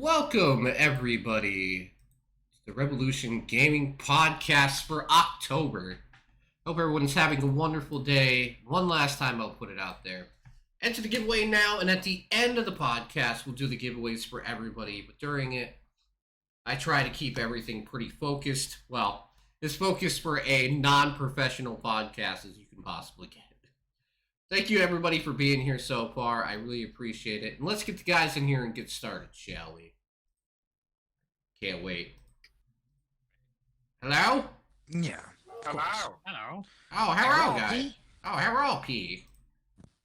Welcome, everybody, to the Revolution Gaming Podcast for October. Hope everyone's having a wonderful day. One last time, I'll put it out there. Enter the giveaway now, and at the end of the podcast, we'll do the giveaways for everybody. But during it, I try to keep everything pretty focused. Well, as focused for a non-professional podcast as you can possibly get. Thank you, everybody, for being here so far. I really appreciate it. And let's get the guys in here and get started, shall we? Can't wait. Hello? Yeah. Hello. Oh, hello, guys. Oh, hello, P.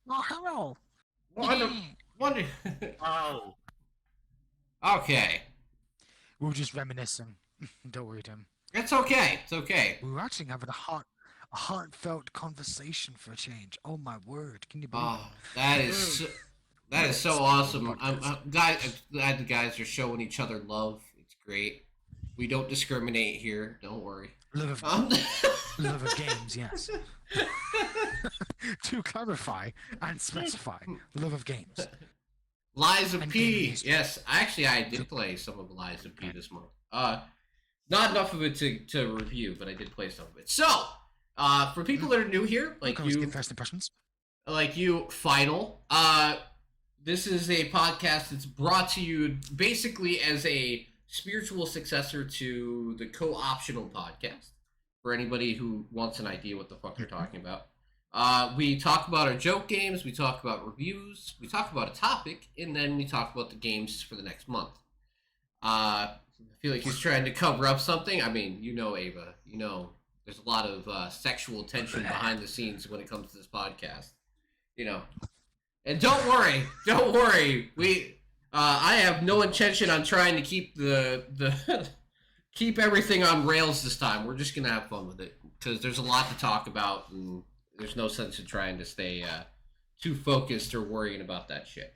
Oh, hello. Wonder. Oh. Okay. We were just reminiscing. Don't worry, Tim. It's okay. It's okay. We were actually having a heartfelt conversation for a change. Oh my word! Can you believe Oh, that is so awesome. I'm glad the guys are showing each other love. It's great. We don't discriminate here. Don't worry. it? Love of games, yes. To clarify and specify, love of games. Lies of And P. gaming history. Yes, actually, I did play some of Lies of P this month. Not enough of it to review, but I did play some of it. So, for people that are new here, like Okay, let's you, get first impressions. Final. This is a podcast that's brought to you basically as a spiritual successor to the co-optional podcast. For anybody who wants an idea what the fuck they're talking about. We talk about our joke games, we talk about reviews, we talk about a topic, and then we talk about the games for the next month. I feel like he's trying to cover up something. I mean, you know, Ava, you know, there's a lot of sexual tension behind the scenes when it comes to this podcast. You know. And don't worry. I have no intention on trying to keep the keep everything on rails this time. We're just gonna have fun with it because there's a lot to talk about, and there's no sense in trying to stay too focused or worrying about that shit.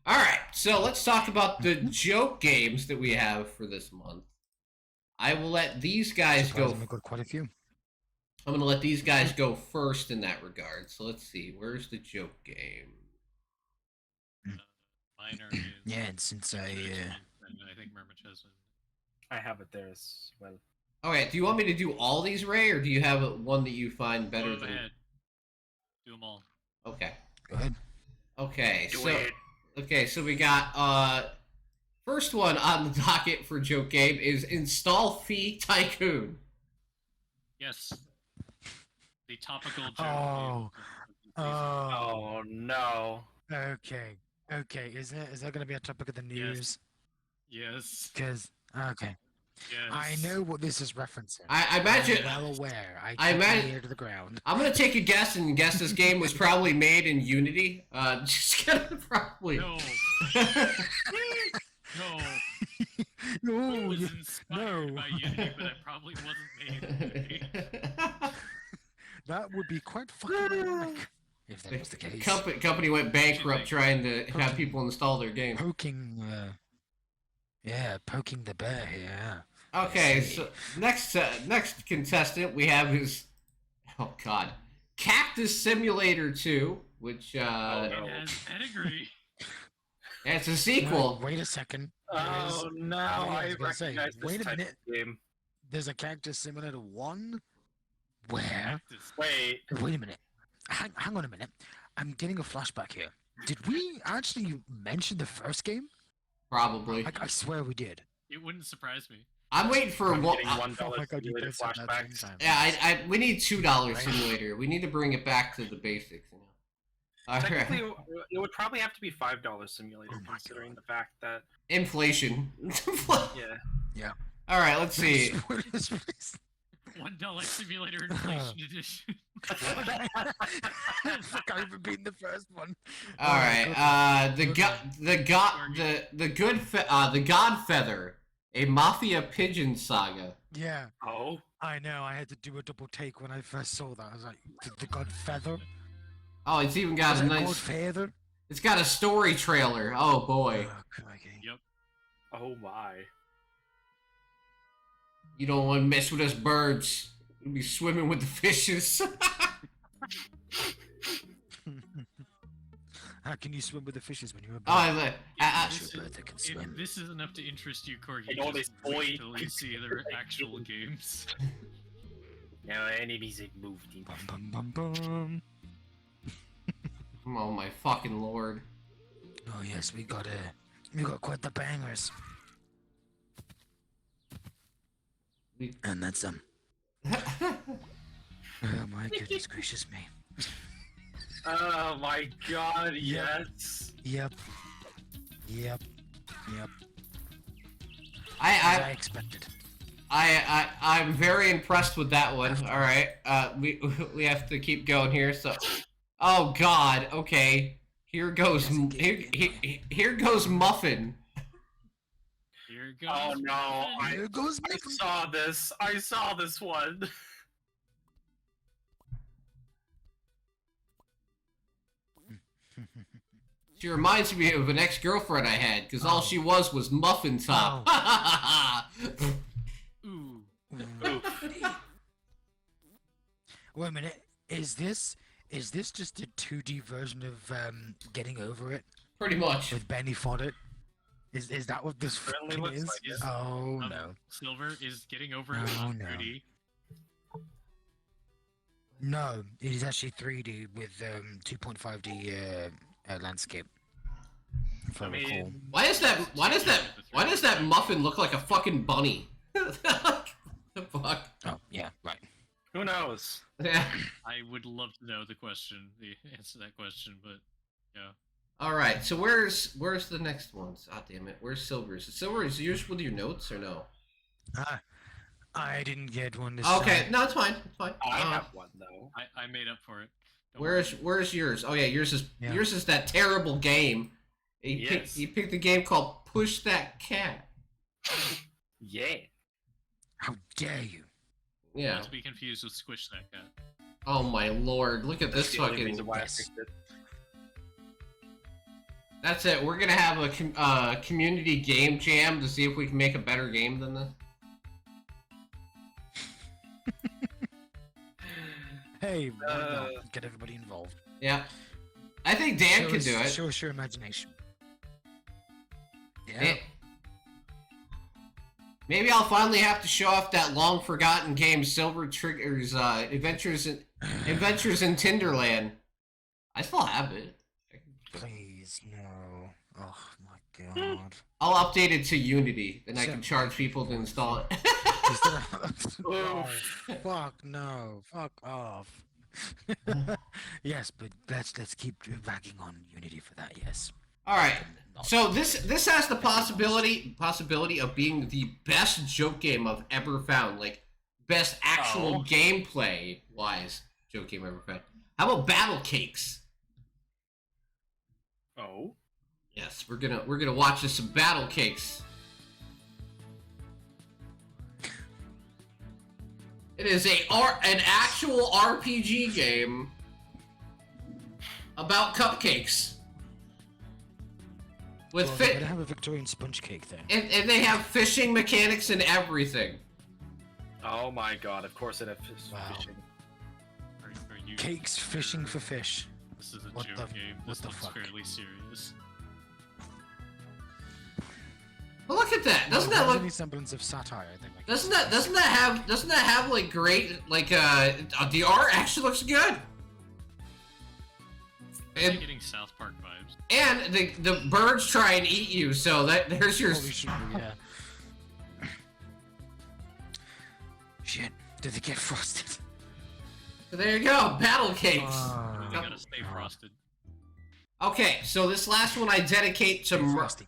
All right, so let's talk about the joke games that we have for this month. I will let these guys go. Surprisingly, got quite a few. I'm gonna let these guys go first in that regard. So let's see, where's the joke game? Minor is Yeah, and since I and I think Murmich has it. I have it there as well. Okay, do you want me to do all these, Ray, or do you have one that you find better Go than? ahead. Do them all. Okay. go ahead. Okay. Do so it. okay, so we got first one on the docket for joke game is Install Fee Tycoon. Yes. The topical joke. Oh. game. Oh no. Okay. Okay. Is that going to be a topic of the news? Yes. Because okay. Yes. I know what this is referencing. I imagine. I'm well aware. I I keep my imagine- ear to the ground. I'm gonna take a guess and guess this game was probably made in Unity. Just gonna probably. No. No. It No, was you- inspired no. by Unity, but it probably wasn't made in Unity. that would be quite fucking ironic if that was the case. Company went bankrupt think? trying to have people install their game. Poking, poking the bear here. Okay, see. so next contestant we have is, oh god, Cactus Simulator 2, which It no. has pedigree. it's a sequel. Wait a second. Oh no, I I was gonna say, recognize this wait a type minute. of game. There's a Cactus Simulator 1? Where? Cactus. Wait. Wait a minute. Hang on a minute. I'm getting a flashback here. Did we actually mention the first game? Probably. I swear we did. It wouldn't surprise me. I'm waiting for I'm one. getting $1 Oh my god, you simulator both said that at the flashbacks. same time. Yeah, we need $2 Right. simulator. We need to bring it back to the basics. You know. All Technically, right. it would probably have to be $5 simulator, Oh my considering God. the fact that Inflation. yeah. All right, let's see. Spoilers, please. $1 simulator inflation edition. Fuck, I even beaten the first one. All right. The Godfeather, a mafia pigeon saga. Yeah, Oh. I know. I had to do a double take when I first saw that. I was like, the God Feather? Oh, it's even got Was a it God nice. Feather? It's got a story trailer. Oh boy. Oh, crikey. Yep. Oh my. You don't want to mess with us birds. We'll be swimming with the fishes. How can you swim with the fishes when you're a bird? Oh, This Sure, bird that can if swim. this is enough to interest you, Corgi, I know just this boy. wait till you see their actual games. Now enemies have moved in. Bum, bum, bum, bum. oh my fucking lord. Oh yes, we got quite the bangers. We- And that's Oh my goodness gracious me. Oh my god, yes. Yep. Yep. Yep. As I I expected. I'm very impressed with that one. All right, we have to keep going here. So, oh God, okay. Here goes here goes Muffin. Here goes. Oh no, Here goes I saw this. I saw this one. She reminds me of an ex-girlfriend I had, because all she was Muffin Top. Ooh. Wait a minute. Is this just a 2D version of Getting Over It Pretty much. with Benny Foddett? Is that what this Certainly fucking looks is? like it. Oh no. Silver is getting over Oh, it on no. 3D. No, it is actually 3D with 2.5D landscape. If I I mean, recall. Why does that Muffin look like a fucking bunny? The fuck? Oh yeah, right. who knows? Yeah. I would love to know the answer to that question, but yeah. All right. So where's the next ones? Ah, damn it. Where's Silver's? Is yours with your notes or no? I didn't get one this Okay. time. No, it's fine. It's fine. I have one though. I made up for it. Don't worry. Where's yours? Oh yeah, yours is Yeah. that terrible game. Yes. You picked a game called Push That Cat. Yeah. How dare you? Yeah. Not to be confused with Squish That Cat. Oh my lord! Look at That's this the only fucking. reason why I yes. picked it. That's it. We're gonna have a community game jam to see if we can make a better game than this. Hey, why Uh, not? Get everybody involved. Yeah. I think Dan can do it. Show us your imagination. Yeah. Eh. Maybe I'll finally have to show off that long forgotten game, Silver Trigger's Adventures in Tinderland. I still have it. Please, no. Oh my god. I'll update it to Unity, and I So- can charge people to install it. Is that oh, Oof. fuck no. Fuck off. Yes, but let's keep backing on Unity for that, yes. All right. Not- So this has the possibility of being the best joke game I've ever found, like best actual Oh. gameplay wise joke game I've ever found. How about Battle Cakes? Oh. Yes, we're gonna watch this some Battle Cakes. It is an actual RPG game about cupcakes. With Well, fit. they better have a Victorian sponge cake there. And they have fishing mechanics and everything. Oh my god, of course it has Wow. fishing. Are you Cakes fishing for fish. This is a What joke the- game. what This the looks fuck? fairly serious. But look at that! Doesn't Well, that there's look? any semblance of satire? Then like Doesn't that have like great like the art actually looks good. They're And getting South Park vibes. and the birds try and eat you, so there's your. Holy shit, yeah. Shit, did they get frosted? So there you go, Battle Cakes. Ah, They gotta stay frosted. Okay, so this last one I dedicate to frosty.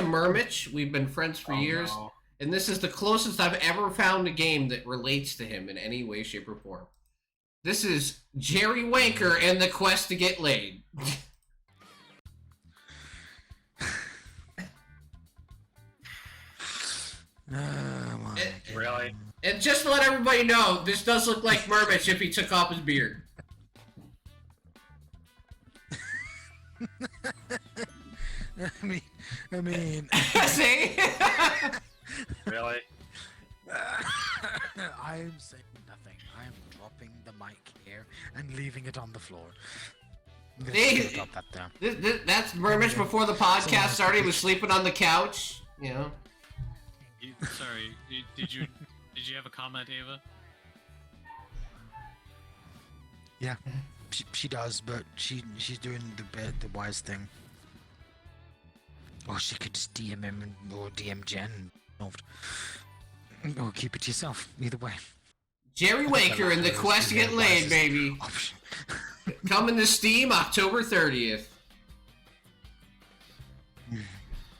Murmich. We've been friends for Oh, years, no. and this is the closest I've ever found a game that relates to him in any way, shape, or form. This is Jerry Wanker and the Quest to Get Laid. Oh my It- God. Really? And just to let everybody know, this does look like Murmich if he took off his beard. I mean, See? Really? I am saying nothing. I am dropping the mic here and leaving it on the floor. I'm gonna They- drop that there. That's Mermich before the podcast started. He was sleeping on the couch. You know. Sorry, did you have a comment, Ava? Yeah, she does, but she's doing the wise thing. Or she could just DM him or DM Jen. Or keep it to yourself. Either way. Jerry Waker and the quest to get laid, baby. Option. Coming to Steam October 30th.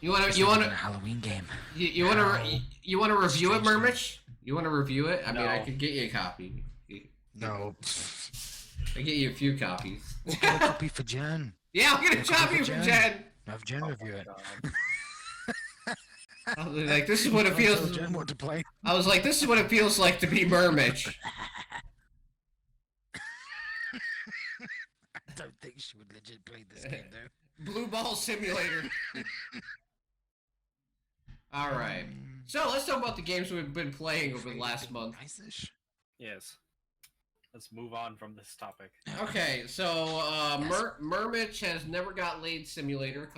You It's not even want a Halloween game. you want to review it, Mermich? You want to review it? I mean, I No. could get you a copy. No. I get you a few copies. Get a copy for Jen. Yeah, I'll get a I'll copy copy for for Jen. Jen. Have Jen Oh review my it. God. I was like, this is what it I'll tell feels. Jen what to play. I was like, this is what it feels like to be Mermich. I don't think she would legit play this game though. Blue Ball Simulator. All right. So let's talk about the games we've been playing over the last month. Nice-ish. Yes. Let's move on from this topic. Okay, so Mermich has Never Got Laid Simulator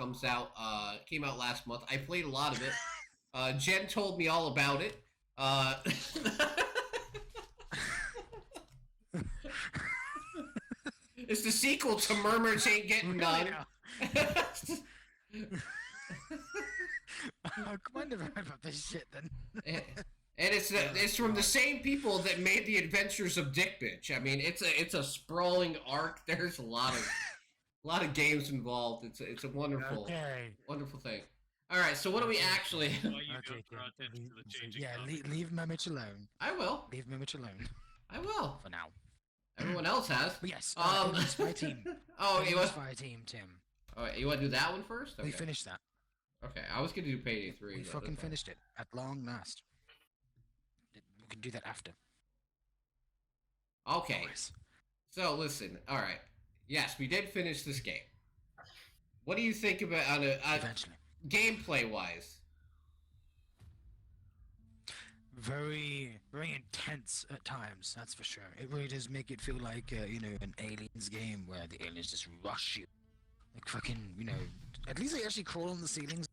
came out last month. I played a lot of it. Jen told me all about it. It's the sequel to Mermich Ain't Getting None. Oh, come on, never heard about this shit then. And it's from the same people that made the Adventures of Dick Bitch. I mean, it's a sprawling arc. There's a lot of games involved. It's a wonderful wonderful thing. All right, so what do we actually? Why you Okay, don't draw attention to the changing yeah, topic. leave Mermich alone. I will. Leave Mermich alone I will. for now. Everyone else has. But yes, Um. Aliens Fire Team. Oh, you want? Fire Team, Tim. Oh, you want to do that one first? We Okay. finished that. Okay, I was gonna do Payday 3. We but fucking that's fine. finished it at long last. We can do that after. Okay, Always. so listen. All right. Yes, we did finish this game. What do you think about on Eventually. gameplay wise? Very, very intense at times. That's for sure. It really does make it feel like an Aliens game where the aliens just rush you, like fucking, At least they actually crawl on the ceilings.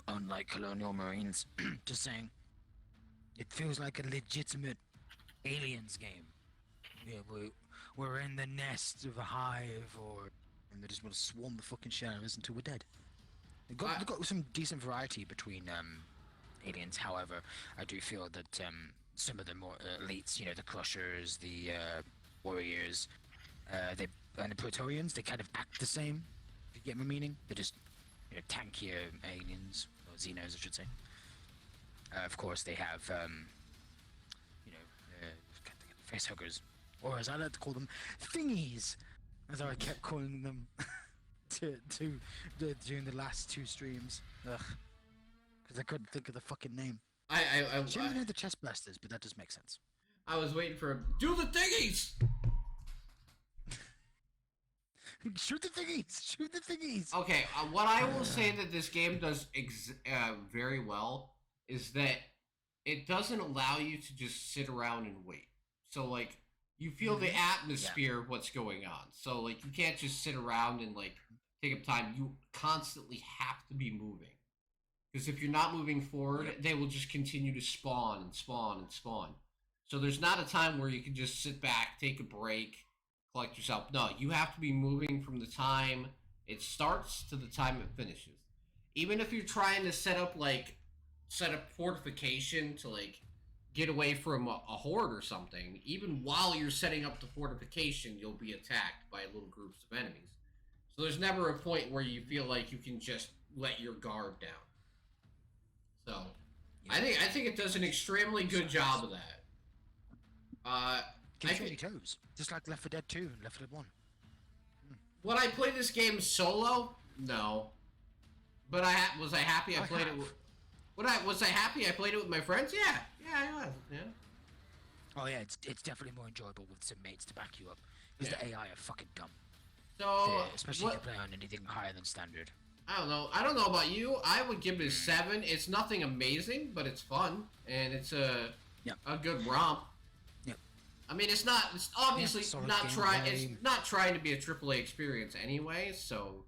Unlike Colonial Marines. Just saying. It feels like a legitimate Aliens game. Yeah, we're in the nest of a hive, and they just want to swarm the fucking shit out of us until we're dead. They've got some decent variety between aliens. However, I do feel that some of the more elites, the Crushers, the Warriors, and the Praetorians, they kind of act the same. If you get my meaning, they're just tankier aliens or Xenos, I should say. Of course, they have face huggers, or as I like to call them, thingies, as I kept calling them during the last two streams. Ugh. Because I couldn't think of the fucking name. She even had the chest blasters, but that does make sense. I was waiting for him. Do the thingies. Shoot the thingies! Shoot the thingies! Okay, what I will say that this game does very well is that it doesn't allow you to just sit around and wait. So, like, you feel the atmosphere of what's going on. So, like, you can't just sit around and, like, take up time. You constantly have to be moving. Because if you're not moving forward, they will just continue to spawn and spawn and spawn. So there's not a time where you can just sit back, take a break, collect yourself. No, you have to be moving from the time it starts to the time it finishes. Even if you're trying to set up fortification to, like, get away from a horde or something, even while you're setting up the fortification, you'll be attacked by little groups of enemies. So there's never a point where you feel like you can just let your guard down. So I think it does an extremely good job of that. Keeps you on your toes, just like Left 4 Dead 2 and Left 4 Dead 1. Would I play this game solo? No. But was I happy I played it with... Was I happy I played it with my friends? Yeah. Yeah, I was. Yeah. Oh yeah, it's definitely more enjoyable with some mates to back you up. Because the AI are fucking dumb. So, especially if you play on anything higher than standard. I don't know. I don't know about you. I would give it a 7. It's nothing amazing, but it's fun. And it's a good romp. Yep. I mean, it's not. It's obviously solid not trying. It's gameplay. not trying to be a AAA experience anyway. So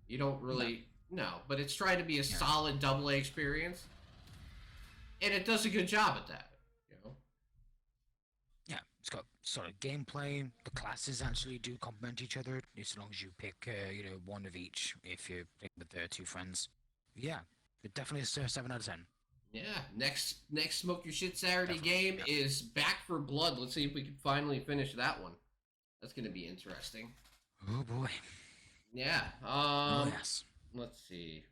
you don't really no. But it's trying to be a solid AA experience, and it does a good job at that. You know. Yeah, it's got solid gameplay. The classes actually do complement each other, as long as you pick, one of each if you're playing with their two friends. Yeah, it definitely is a 7 out of 10. Yeah. Next Smoke Your Shit Saturday Definitely, game is Back for Blood. Let's see if we can finally finish that one. That's gonna be interesting. Oh boy. Yeah. Oh yes. Let's see.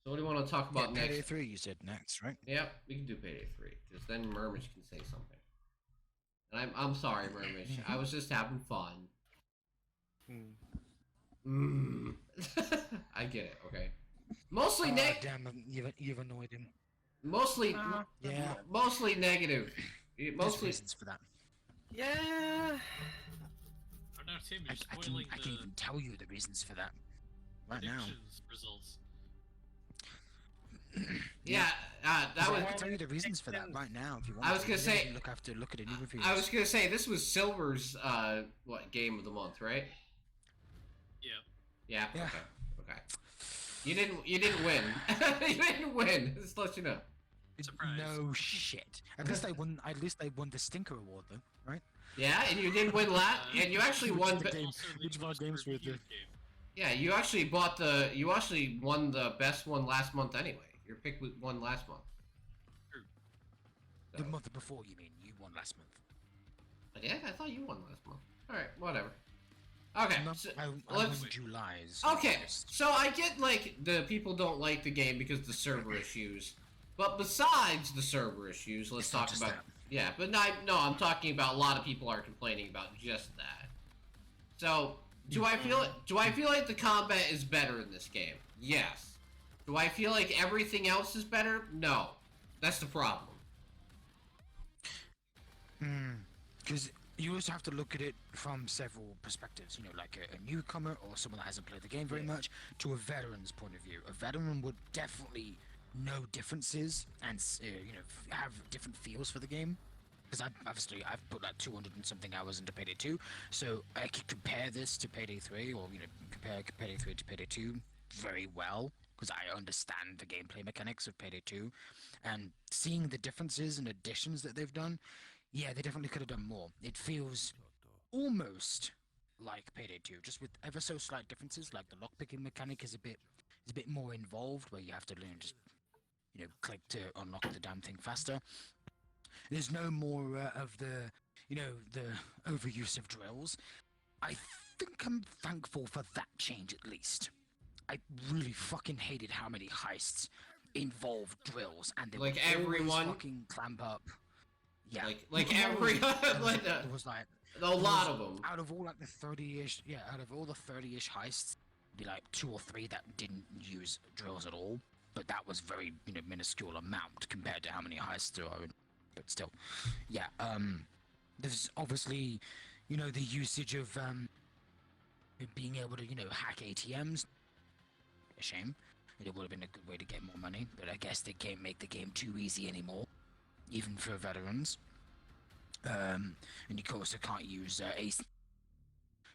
So what do you want to talk about Yeah, Payday next? 3 you said next, right? Yep, we can do Payday 3, because then Murmish can say something. And I'm sorry, Murmish. I was just having fun. I get it, okay. Mostly Damn, you've annoyed him. mostly Yeah. mostly negative. There's Mostly reasons for that. Yeah. Oh no, Tim, I you're can spoiling even tell you the reasons for that right now. predictions results. yeah, that I was can tell you the reasons for that right now if you want. I was gonna say- look at any reviews. I was going to say this was Silver's game of the month, right? Yeah. Yeah. Yeah. Okay. You didn't win. You didn't win. Just to let you know. Surprise. No shit. At least I won. At least I won the Stinker Award, though, right? Yeah, and you didn't win and you actually Which won. is the game- Also the which of our most games were reviewed the- game. Yeah, you actually won the best one last month anyway. Your pick won last month. True. So- The month before, you mean? You won last month. Yeah, I thought you won last month. All right, whatever. Okay. No, so- I let's- won July's. Okay, August. so I get like the people don't like the game because of the server issues, but besides the server issues, let's It's not talk just about that. yeah. But no, I'm talking about a lot of people are complaining about just that. So do I feel like the combat is better in this game? Yes. Do I feel like everything else is better? No. That's the problem. Because you also have to look at it from several perspectives. You know, like a newcomer or someone that hasn't played the game very much, to a veteran's point of view. A veteran would definitely know differences and have different feels for the game. Because I've put like 200 and something hours into Payday 2, so I could compare this to Payday 3, or compare Payday 3 to Payday 2 very well, because I understand the gameplay mechanics of Payday 2, and seeing the differences and additions that they've done, yeah, they definitely could have done more. It feels almost like Payday 2, just with ever so slight differences. Like the lockpicking mechanic is a bit more involved, where you have to learn just click to unlock the damn thing faster. There's no more of the overuse of drills. I think I'm thankful for that change at least. I really fucking hated how many heists involved drills, and they Like would always everyone? fucking clamp up. Yeah, Like There every was- like there was like a lot of them. out of all like the 30-ish, out of all the 30-ish heists, be like 2 or 3 that didn't use drills at all. But that was very minuscule amount compared to how many heists there are. But still, yeah. There's obviously, the usage of being able to hack ATMs. A shame. It would have been a good way to get more money, but I guess they can't make the game too easy anymore, even for veterans. And you also can't use Ace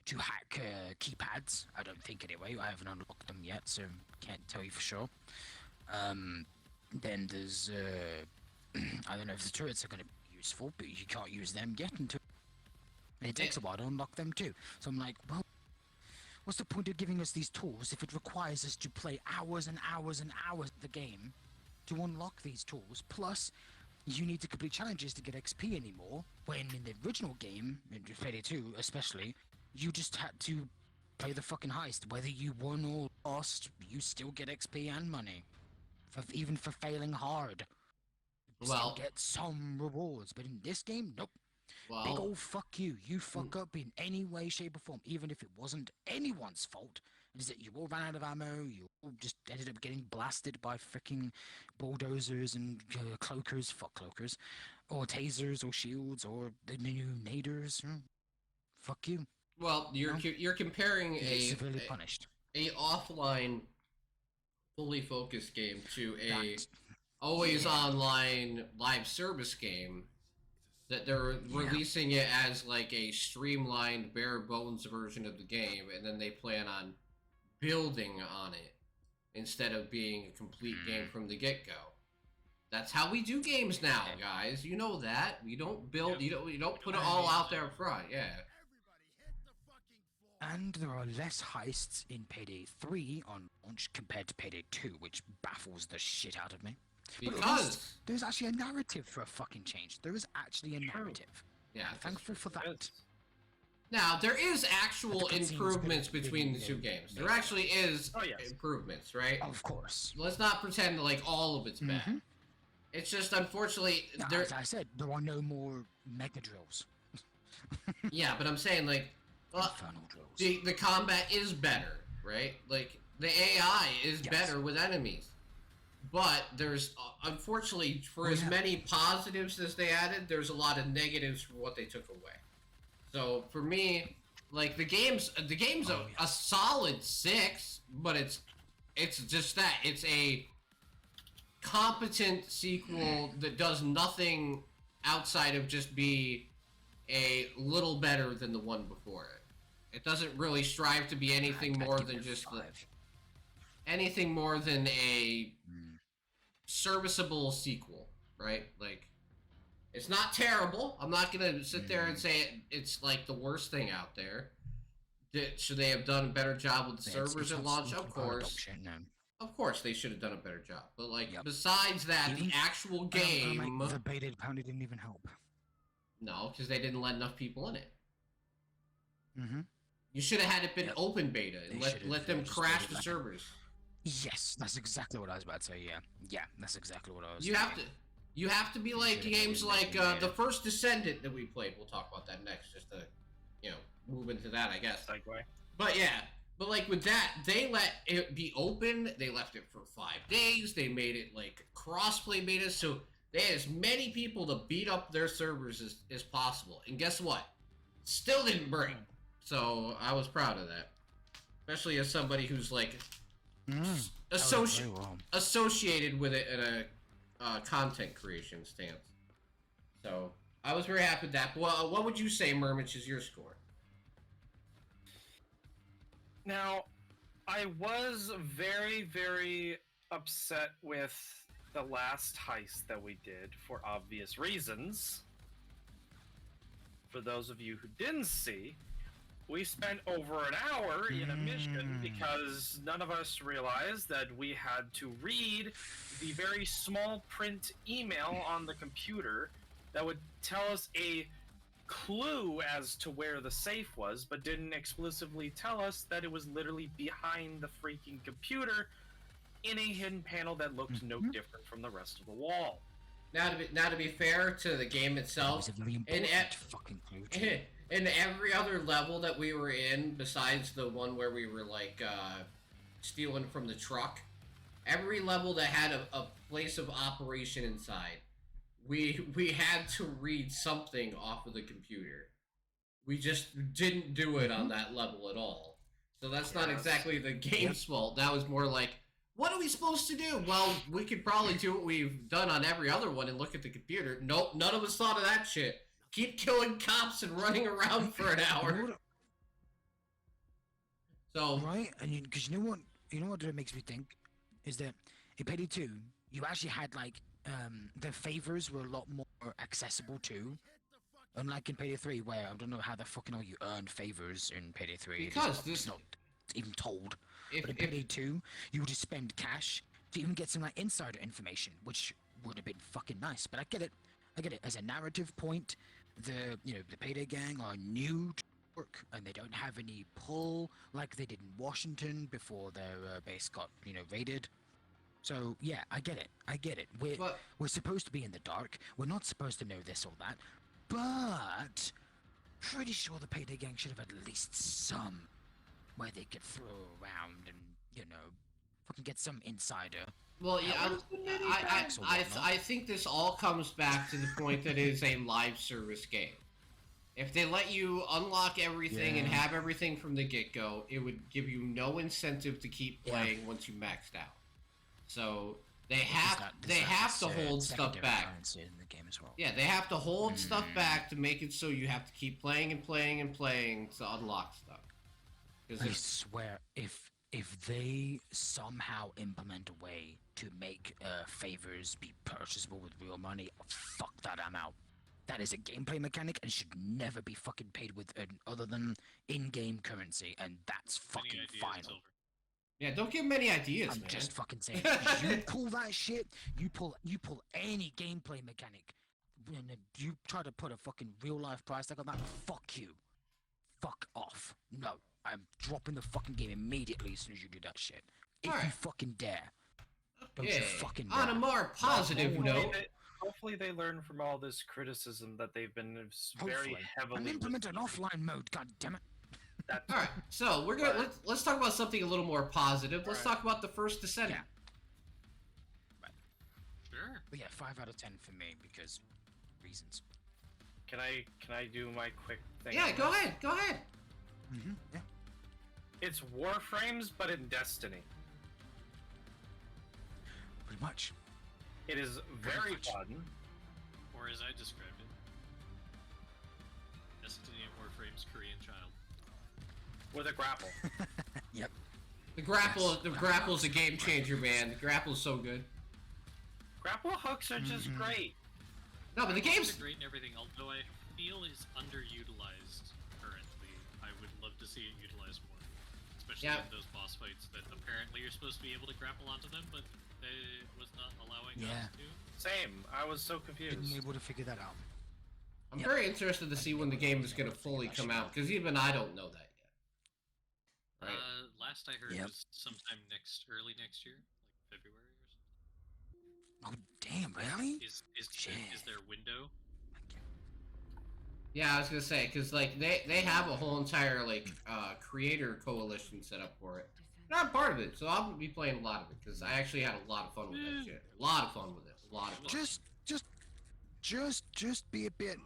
to hack keypads. I don't think anyway. I haven't unlocked them yet, so can't tell you for sure. Then there's I don't know if the turrets are going to be useful, but you can't use them yet until it takes a while to unlock them too. So I'm like, well, what's the point of giving us these tools if it requires us to play hours and hours and hours of the game to unlock these tools? Plus, you need to complete challenges to get XP anymore, when in the original game, in Payday 2 especially, you just had to play the fucking heist. Whether you won or lost, you still get XP and money. Even for failing hard. You Well- still get some rewards, but in this game, nope. Big Well, ol' fuck you. You fuck up in any way, shape, or form, even if it wasn't anyone's fault. Is that you all ran out of ammo, you all just ended up getting blasted by freaking bulldozers and cloakers, fuck cloakers, or tasers, or shields, or the new naders. Fuck you. well, you're comparing You get severely punished. a offline, fully focused game to a That- always online live service game. That they're Yeah. releasing it as like a streamlined, bare bones version of the game, and then they plan on building on it instead of being a complete game from the get-go. That's how we do games now, guys. You know that. We don't build. You don't put it all out there up front. Yeah. And there are less heists in Payday 3 on launch compared to Payday 2, which baffles the shit out of me. But at least Because there's actually a narrative for a fucking change. There is actually a narrative. yeah. I'm thankful for that. Now there is actual But the cutscenes improvements could have between the been, two games. There actually is Oh, yes. improvements, right? Of course. Let's not pretend like all of it's bad. Mhm. It's just unfortunately Now, there. as I said, there are no more mega drills. Yeah, but I'm saying like, well, Infernal drills. the combat is better, right? Like the AI is Yes. better with enemies, but there's unfortunately for as yeah. many positives as they added, there's a lot of negatives for what they took away. So for me, like the game's Oh, a yes. solid 6, but it's just that it's a competent sequel that does nothing outside of just be a little better than the one before it. It doesn't really strive to be anything I'd more give than it a just 5. anything more than a Mm. serviceable sequel, right? Like, it's not terrible. I'm not gonna sit there and say it's like the worst thing out there. Should they have done a better job with the Yeah, it's- servers it's at not launch? something Of Paradox course. shit, no. Of course, they should have done a better job. But like, Yep. besides that, Even- the actual Like, game, the beta apparently didn't even help. no, because they didn't let enough people in it. Mm-hmm. You should have had it been Yep. open beta and They let should've, them just crash made it the like- servers. Yes, that's exactly what I was about to say. Yeah, that's exactly what I was. You have to. thinking. You have to be like should've games been like open beta. the first Descendant that we played. We'll talk about that next, just to, move into that, I guess. Segue. But yeah, but like with that, they let it be open. They left it for 5 days. They made it like crossplay beta, so they had as many people to beat up their servers as possible. And guess what? Still didn't break. So I was proud of that, especially as somebody who's like Mm, that was very well. associated with it in a content creation stance. So I was very happy with that. Well, what would you say, Murmich, is your score? Now, I was very, very upset with the last heist that we did for obvious reasons. For those of you who didn't see, we spent over an hour in a mission because none of us realized that we had to read the very small print email on the computer that would tell us a clue as to where the safe was, but didn't explicitly tell us that it was literally behind the freaking computer in a hidden panel that looked no different from the rest of the wall. Now to be fair to the game That itself, was a very and important fucking clue. too. in every other level that we were in, besides the one where we were like stealing from the truck, every level that had a place of operation inside, we had to read something off of the computer. We just didn't do it on that level at all. So that's not Yes. exactly the game's fault. That was more like, what are we supposed to do? Well, we could probably do what we've done on every other one and look at the computer. Nope, none of us thought of that shit. Keep killing cops and running around for an You know hour. what- So, Right? And because you know what that makes me think is that in Payday 2, you actually had like the favors were a lot more accessible too. Unlike in Payday 3, where I don't know how the fucking hell you earned favors in Payday 3. Because it's this- not even told. if, But in Payday 2, you would just spend cash to even get some like insider information, which would have been fucking nice. But I get it. As a narrative point, the Payday gang are new to work and they don't have any pull like they did in Washington before their base got raided. So yeah, I get it. but We're supposed to be in the dark. We're not supposed to know this or that. But pretty sure the Payday gang should have at least some where they could throw around and fucking get some insider. well, yeah, Facts or whatnot. I think this all comes back to the point that it is a live service game. If they let you unlock everything and Yeah. have everything from the get-go, it would give you no incentive to keep Yeah. playing once you maxed out. So, They have to hold stuff secondary back. currency in the game as well. Yeah, they have to hold stuff back to make it so you have to keep playing and playing and playing to unlock stuff. I swear, if they somehow implement a way to make favors be purchasable with real money, fuck that, I'm out. That is a gameplay mechanic and should never be fucking paid with other than in-game currency, and that's fucking final. Yeah, don't give them any ideas, I'm man. just fucking saying, you pull that shit, you pull any gameplay mechanic, and you try to put a fucking real-life price tag on that, fuck you. Fuck off. No, I'm dropping the fucking game immediately as soon as you do that shit. If you fucking dare. Don't you fucking dare. On a more positive note. Hopefully they learn from all this criticism that they've been very heavily. And implement an offline mode, god damn it. That's All right, so we're gonna let's talk about something a little more positive. Let's talk about the first Descendant. Yeah. Sure. But yeah, 5 out of 10 for me because reasons. Can I do my quick thing? Yeah, go ahead. Yeah. It's Warframes, but in Destiny. Pretty much. It is very fun. Or as I described it, Destiny and Warframe's Korean child. With a grapple. Yep. The grapple's a game changer, man. The grapple's so good. Grapple hooks are just great. No, but the game's great and everything, although I feel is underutilized currently. I would love to see it utilized more. Especially in those boss fights that apparently you're supposed to be able to grapple onto them, but it was not allowing us to. Same. I was so confused. Been able to figure that out. I'm very interested to see when the game is going to fully come out, because even I don't know that yet. Right? Last I heard was sometime early next year, like February or something. Oh damn, really? Is there a window? Yeah, I was gonna say, because like they have a whole entire like creator coalition set up for it. And I'm part of it, so I'll be playing a lot of it because I actually had a lot of fun with that shit. A lot of fun with it. A lot of fun. Just be a bit,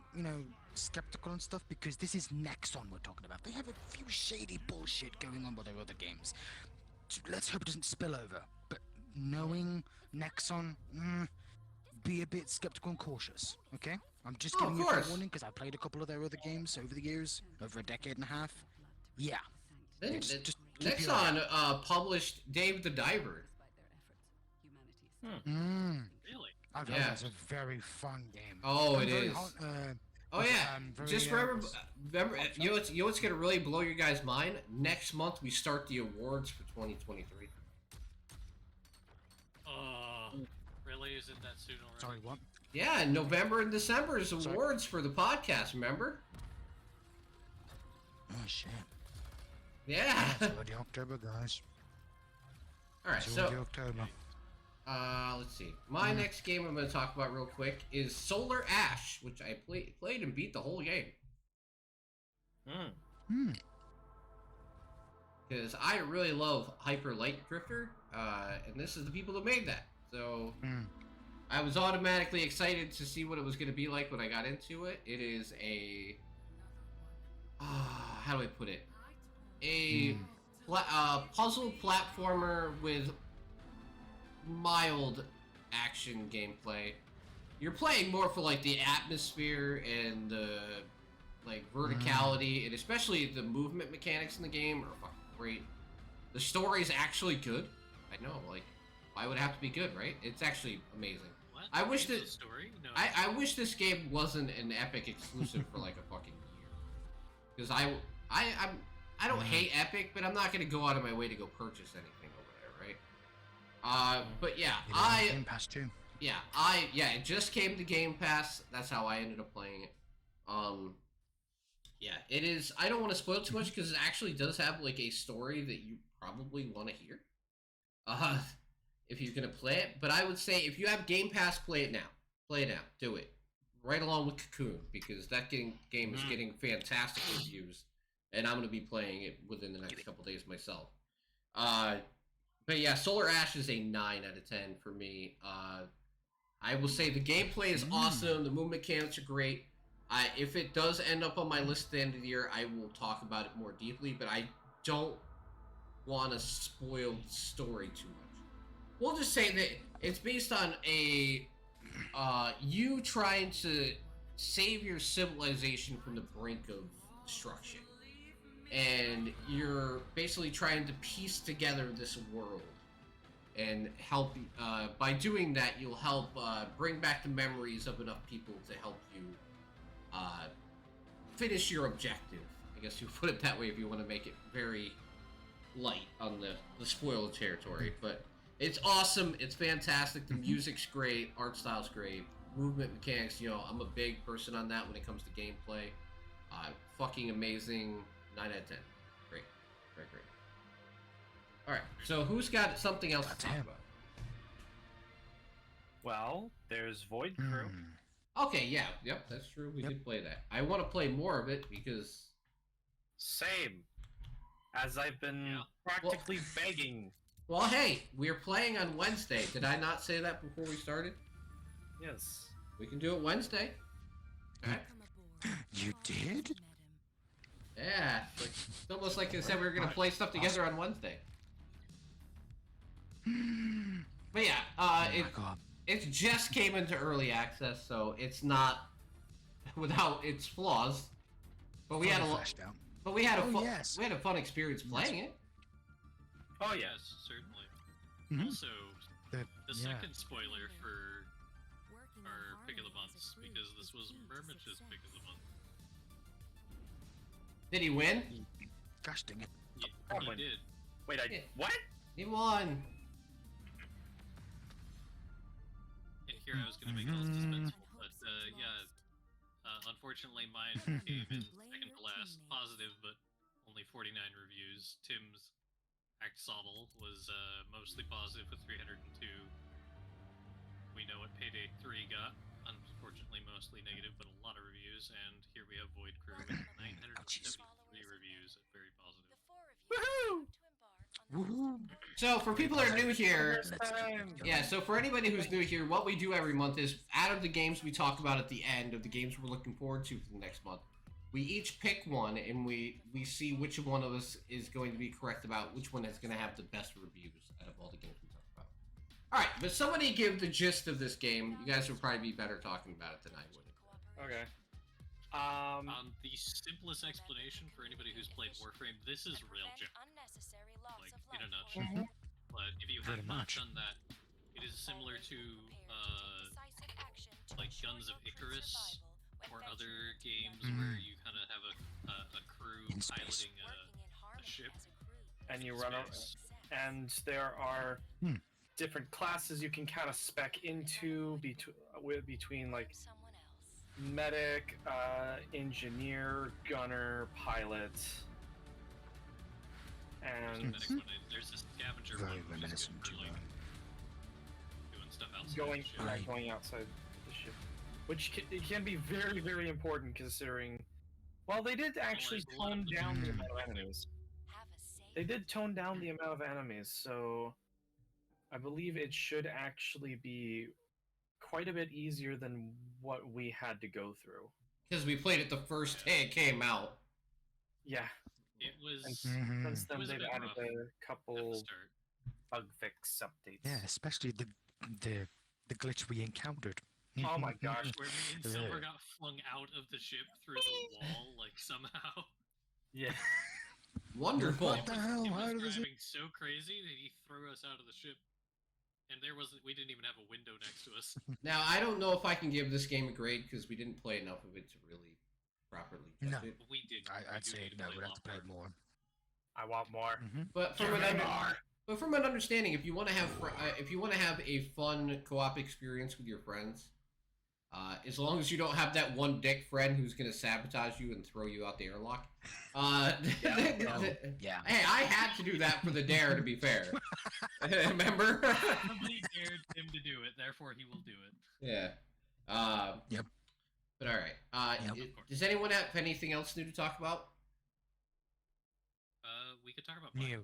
skeptical and stuff because this is Nexon we're talking about. They have a few shady bullshit going on with their other games. Let's hope it doesn't spill over. But knowing Nexon, be a bit skeptical and cautious, okay? I'm just giving you a warning because I played a couple of their other games over the years, over a decade and a half. Yeah. Nexon published Dave the Diver. Really? I've heard it's a very fun game. Oh, it is. Just remember, you know what's gonna really blow your guys' mind? Next month we start the awards for 2023. Really? Is it that soon already? Sorry, what? Yeah, in November and December is awards for the podcast. Remember? Oh shit. Yeah. It's already October, guys. All right, it's so already October. Let's see. My next game I'm going to talk about real quick is Solar Ash, which I played and beat the whole game. Because I really love Hyper Light Drifter, and this is the people that made that. So I was automatically excited to see what it was going to be like when I got into it. It is a how do I put it? A puzzle platformer with mild action gameplay. You're playing more for like the atmosphere and the like verticality, and especially the movement mechanics in the game are fucking great. The story's actually good. I know, like, why would it have to be good, right? It's actually amazing. What? I wish that story? No. I wish this game wasn't an Epic exclusive for like a fucking year. Because I don't hate Epic, but I'm not gonna go out of my way to go purchase anything over there, right? But yeah, Game Pass too. Yeah, it just came to Game Pass. That's how I ended up playing it. Yeah, it is. I don't want to spoil too much because it actually does have like a story that you probably want to hear. If you're gonna play it, but I would say if you have Game Pass, play it now. Play it now. Do it. Right along with Cocoon because that game is getting fantastic reviews, and I'm gonna be playing it within the next couple days myself. But yeah, Solar Ash is a 9 out of 10 for me. I will say the gameplay is awesome. The movement mechanics are great. If it does end up on my list at the end of the year, I will talk about it more deeply, but I don't want to spoil the story too much. We'll just say that It's based on a you trying to save your civilization from the brink of destruction, and you're basically trying to piece together this world and help. By doing that, you'll help bring back the memories of enough people to help you finish your objective. I guess you put it that way if you want to make it very light on the spoiler territory, but it's awesome. It's fantastic. The music's great. Art style's great. Movement mechanics, I'm a big person on that when it comes to gameplay. Fucking amazing. 9 out of 10. Great. Very great. Alright, so who's got something else to talk about? Well, there's Void Crew. Okay, yeah. Yep, that's true. We did play that. I want to play more of it because... Same. As I've been practically begging. Well, hey, we're playing on Wednesday. Did I not say that before we started? Yes. We can do it Wednesday. Okay. You did? Yeah. It's almost like they said we were going to play stuff together on Wednesday. But yeah, it just came into early access, so it's not without its flaws. But we had we had a fun experience playing it. Oh Yes, certainly. Also, the second spoiler for our pick of the months, because this was Murmish's pick of the month. Did he win? Gosh dang it. He did. Wait, what? He won. And here I was going to make it all suspenseful, but unfortunately mine came in second to last, positive, but only 49 reviews. Tim's Axolotl was mostly positive with 302. We know what Payday 3 got. Unfortunately, mostly negative, but a lot of reviews. And here we have Void Crew with 973 reviews at very positive. Woohoo! Woohoo! So for people that are new here, so for anybody who's new here, what we do every month is out of the games we talk about at the end of the games we're looking forward to for the next month, we each pick one and we see which one of us is going to be correct about which one is going to have the best reviews out of all the games we talk about. Alright, but somebody give the gist of this game. You guys would probably be better talking about it than I would. Okay. The simplest explanation for anybody who's played Warframe, this is Railgun. Like, in a nutshell. But if you have not done that, it is similar to, like Guns of Icarus, or other games where you kind of have a crew piloting a ship. And you run up, and there are different classes you can kind of spec into between like medic, engineer, gunner, pilot, and there's a scavenger very one, which is good for, like, doing stuff outside going outside the ship, which can be very, very important considering. Well, they did actually tone down the amount of enemies. They did tone down the amount of enemies, so I believe it should actually be quite a bit easier than what we had to go through. Because we played it the first day it came out. Yeah. It was. Since then, was a they've bit added rough a couple at the start. bug fix updates. Yeah, especially the glitch we encountered. Oh my gosh. Where me and Silver got flung out of the ship through the wall, like somehow. Yeah. Wonderful. What the hell? It How was does it? driving so crazy that he threw us out of the ship, and we didn't even have a window next to us. Now, I don't know if I can give this game a grade because we didn't play enough of it to really properly judge No. it. But we did. I'd say no. We'd have to play more. I want more. But from an understanding, if you want to have a fun co-op experience with your friends, as long as you don't have that one dick friend who's gonna sabotage you and throw you out the airlock. Yeah. Hey, I had to do that for the dare. To be fair, remember? Somebody dared him to do it, therefore he will do it. Yeah. Yep. But all right. Does anyone have anything else new to talk about? We could talk about New.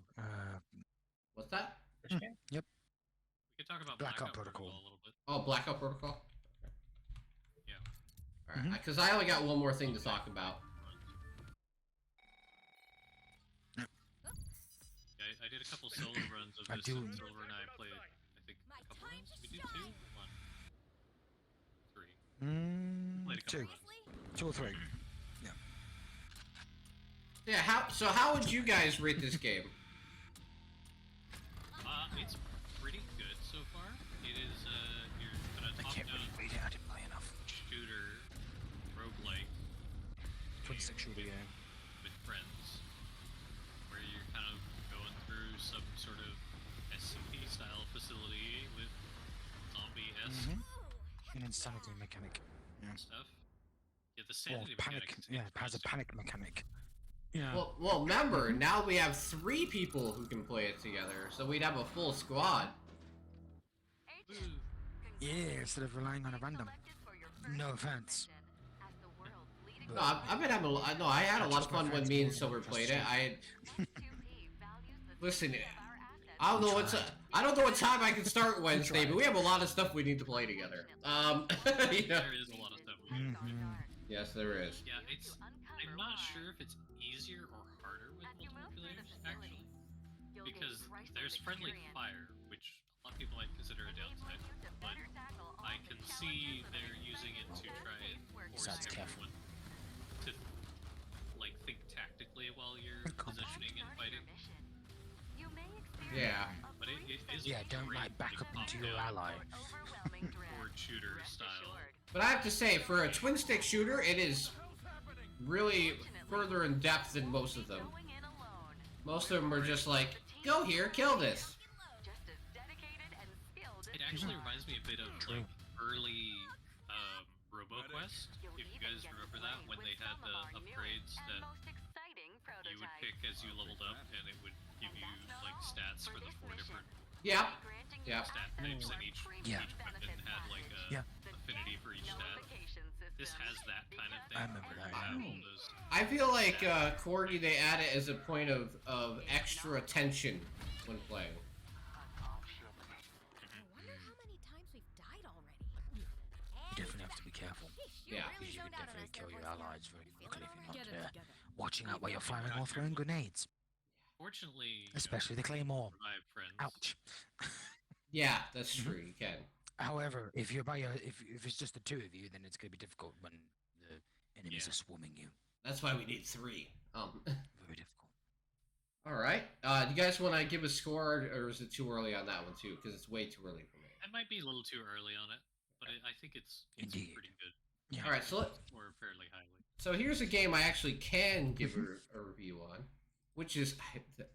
What's that? Which game? Yep. We could talk about Blackout Blackout Protocol. a little bit. Oh, Blackout Protocol. Yeah. All right, because I only got one more thing to talk about. Yeah, I did a couple solo runs of this, and Silver and I played, I think, couple runs? Did we do 2? One. 3. Mm, Played a couple 2. runs. 2 or 3. Yeah. How would you guys rate this game? It's pretty good so far. It is, you're gonna I top can't down really rate it. I didn't play enough. shooter, roguelike, Twin stick shooter game. with friends, where you're kind of going through some sort of SCP style facility with zombie-esque An insanity mechanic. Yeah. stuff. Yeah, the Or sanity panic. mechanic is Yeah, it has a interesting. panic mechanic. Yeah. Well, remember now we have 3 people who can play it together, so we'd have a full squad. Ooh. Yeah, instead of relying on a random. No offense. No, I've been having no. I had a lot of fun when me and Silver played it. Listen, I don't know what time I can start Wednesday, but we have a lot of stuff we need to play together. You know. There is a lot of stuff we can do. Yes, there is. Yeah, I'm not sure if it's easier or harder with multiple players, actually. Because there's friendly fire, which a lot of people might consider a downside, but I can see they're using it to try and force Besides careful. everyone to, like, think tactically while you're positioning and fighting. Yeah. But it is Yeah, don't great, like back up into your top-down ally. horde shooter style. But I have to say, for a twin stick shooter, it is really further in depth than most of them. Most of them are just like, go here, kill this. It actually reminds me a bit of True. like early RoboQuest. If you guys remember that, when they had the upgrades that you would pick as you leveled up, and it would give you like stats for the 4 different Yep. Yep. stat types, and each Yeah. weapon had like a Yeah. affinity for each stat. This has that kind of thing. I remember that, You have yeah. all those- I feel like Corgi, they add it as a point of extra attention when playing. You definitely have to be careful. Yeah. Because you can definitely kill your allies very quickly if you're not watching out where you're firing or throwing grenades. Fortunately, Especially the Claymore. revive friends. Ouch. Yeah, that's true. You can. However, if you're by your, if it's just the 2 of you, then it's going to be difficult when the enemies Yeah. are swarming you. That's why we need 3. Very difficult. All right. Do you guys want to give a score, or is it too early on that one too? Because it's way too early for me. It might be a little too early on it, but I think it's Indeed. pretty good, Yeah. All right. or fairly highly. So here's a game I actually can give a review on, which is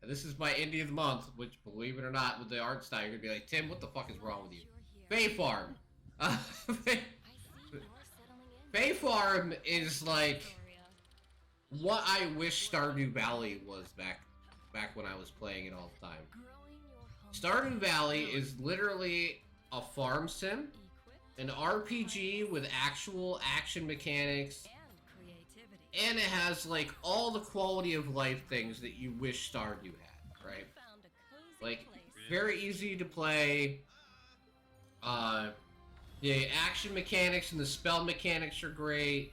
this is my indie of the month. Which, believe it or not, with the art style, you're gonna be like, Tim, what the fuck is wrong with you? Bay Farm. Bay Farm is like what I wish Stardew Valley was back when I was playing it all the time. Stardew Valley is literally a farm sim, an RPG with actual action mechanics, and it has like all the quality of life things that you wish Stardew had, right? Like very easy to play. The action mechanics and the spell mechanics are great.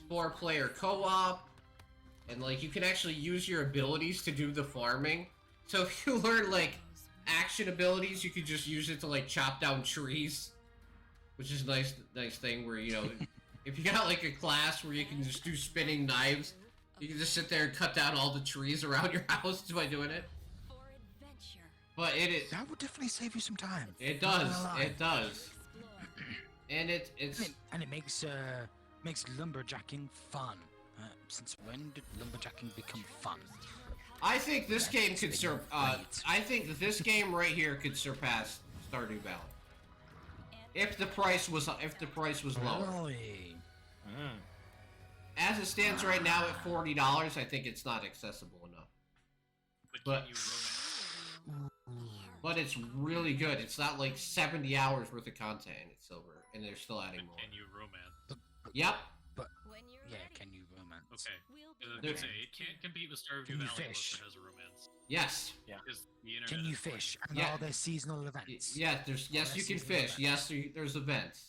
4-player co-op, and like you can actually use your abilities to do the farming. So if you learn like action abilities, you could just use it to like chop down trees, which is a nice thing where, you know, if you got like a class where you can just do spinning knives, you can just sit there and cut down all the trees around your house by doing it. But That would definitely save you some time. it Not does, gonna lie. it does, and it's And it makes lumberjacking fun. Since when did lumberjacking become fun? I think this game could Right. I think that this game right here could surpass Stardew Valley if the price was lower. Really? As it stands right now at $40, I think it's not accessible enough. But can you romance? But it's really good. It's not like 70 hours worth of content in it, Silver, and they're still adding more. Can you romance? Yep. Yeah, can you romance? Okay. There- Say, it can't compete with Stardew Can you Valley fish? unless it has a romance. Yes. Because the internet Can you is fish? And Yeah. are there seasonal events? Yes. Yes, you can fish. Yes, there's events.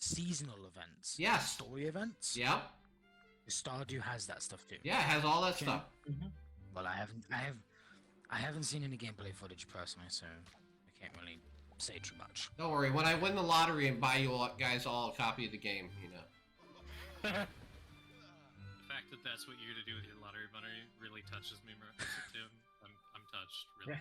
Seasonal events. Yes. Story events. Yep. Stardew has that stuff too. Yeah, it has all that Okay. stuff. Well, I I haven't seen any gameplay footage personally, so I can't really say too much. Don't worry, when I win the lottery and buy you guys all a copy of the game, you know. The fact that that's what you're gonna do with your lottery money really touches me, Tim. I'm touched, really.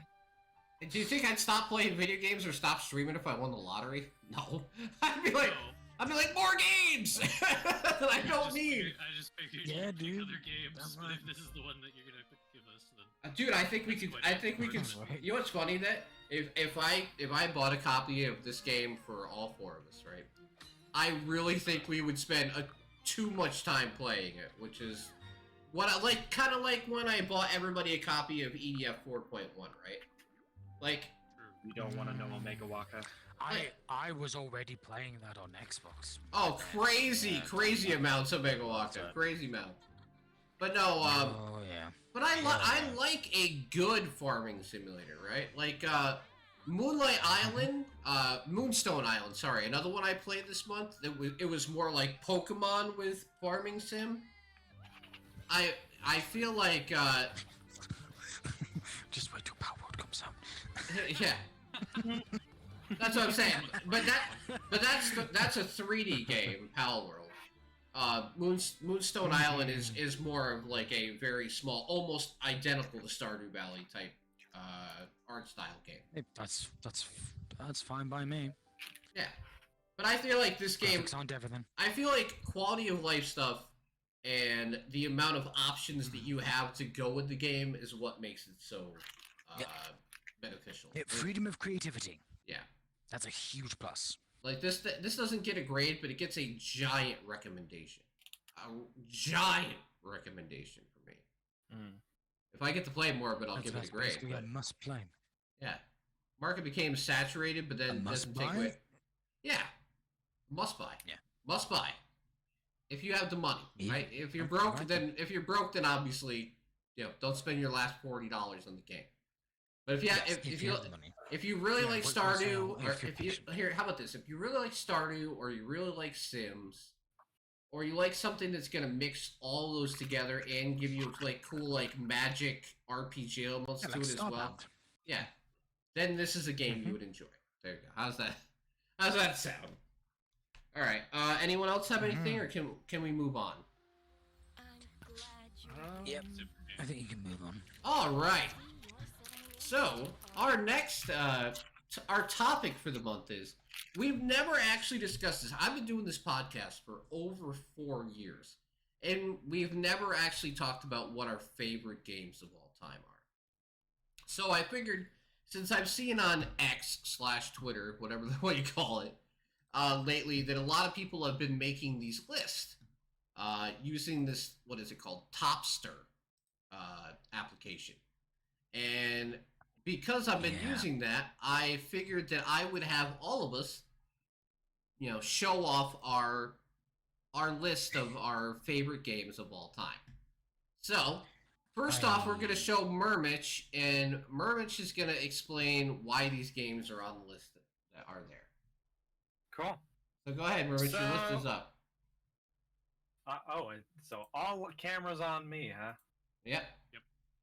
Yeah. Do you think I'd stop playing video games or stop streaming if I won the lottery? No. I'd be like, No. more games that I don't need. I just figured Yeah, you'd pick dude. other games, That's but right. if this is the one that you're gonna give us, then Dude, I think we could. Right. You know what's funny? That if I bought a copy of this game for all four of us, right? I really think we would spend too much time playing it, which is what I like. Kind of like when I bought everybody a copy of EDF 4.1, right? Like, You don't want to know Omega Waka. I was already playing that on Xbox. oh, crazy Yeah, amounts of Megawaka, crazy amount. But no, Oh yeah. but I like a good farming simulator, right? Like Moonlight Island, Moonstone Island. Sorry, another one I played this month. It was more like Pokemon with farming sim. I feel like Just wait till Power World comes out. yeah. That's what I'm saying. But that's a 3D game, Pal World. Moonstone Island is more of like a very small, almost identical to Stardew Valley type art style game. Hey, that's fine by me. Yeah. But I feel like this game, Graphics aren't everything. I feel like quality of life stuff and the amount of options that you have to go with the game is what makes it so Yep. beneficial. Freedom of creativity. Yeah. That's a huge plus. Like this doesn't get a grade, but it gets a giant recommendation. A giant recommendation for me. Mm. If I get to play more of it, I'll give it That's a grade. basically But a must play. yeah, market became saturated, but then A must doesn't take buy? away. Yeah, must buy. Yeah. Must buy. If you have the money, Yeah. right? If you're Okay, broke, right. then obviously, don't spend your last $40 on the game. But if you have, Yes, if you have the money. if you really Yeah, like work yourself Stardew, or if you're if you patient. here, how about this? If you really like Stardew, or you really like Sims, or you like something that's gonna mix all those together and give you like cool like magic RPG elements Yeah, to like it as well, Starbound. yeah, then this is a game you would enjoy. There you go. How's that? How's that sound? All right. Anyone else have anything, or can we move on? Yep. Zip for me. I think you can move on. All right. So our next our topic for the month is, we've never actually discussed this. I've been doing this podcast for over 4 years, and we've never actually talked about what our favorite games of all time are. So I figured, since I've seen on X/Twitter, whatever the way you call it, lately, that a lot of people have been making these lists using this, what is it called, Topster application. And because I've been Yeah. using that, I figured that I would have all of us, show off our list of our favorite games of all time. So, first off, we're going to show Murmich, and Murmich is going to explain why these games are on the list that are there. Cool. So go ahead, Murmich, your list So- is up. So all cameras on me, huh? Yep.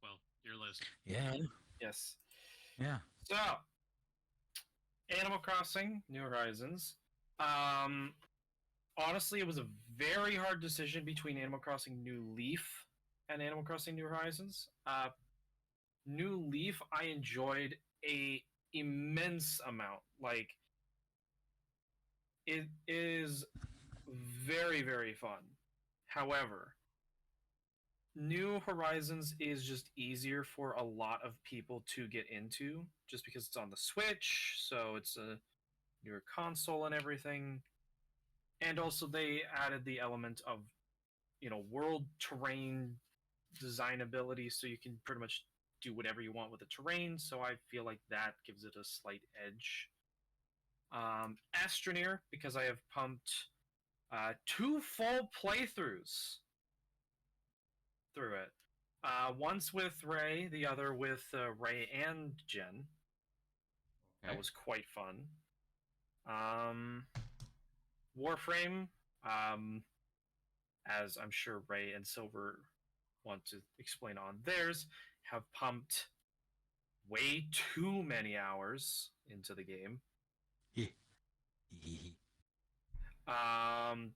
Well, your list. Yeah. Yes. Yeah. So, Animal Crossing: New Horizons. Honestly, it was a very hard decision between Animal Crossing: New Leaf and Animal Crossing: New Horizons. New Leaf, I enjoyed a immense amount. Like, it is very, very fun. However, New Horizons is just easier for a lot of people to get into, just because it's on the Switch, so it's a newer console and everything. And also, they added the element of, world terrain designability, so you can pretty much do whatever you want with the terrain. So I feel like that gives it a slight edge. Astroneer, because I have pumped 2 full playthroughs through it. Once with Ray, the other with Ray and Jen. Okay. That was quite fun. Warframe, as I'm sure Ray and Silver want to explain on theirs, have pumped way too many hours into the game.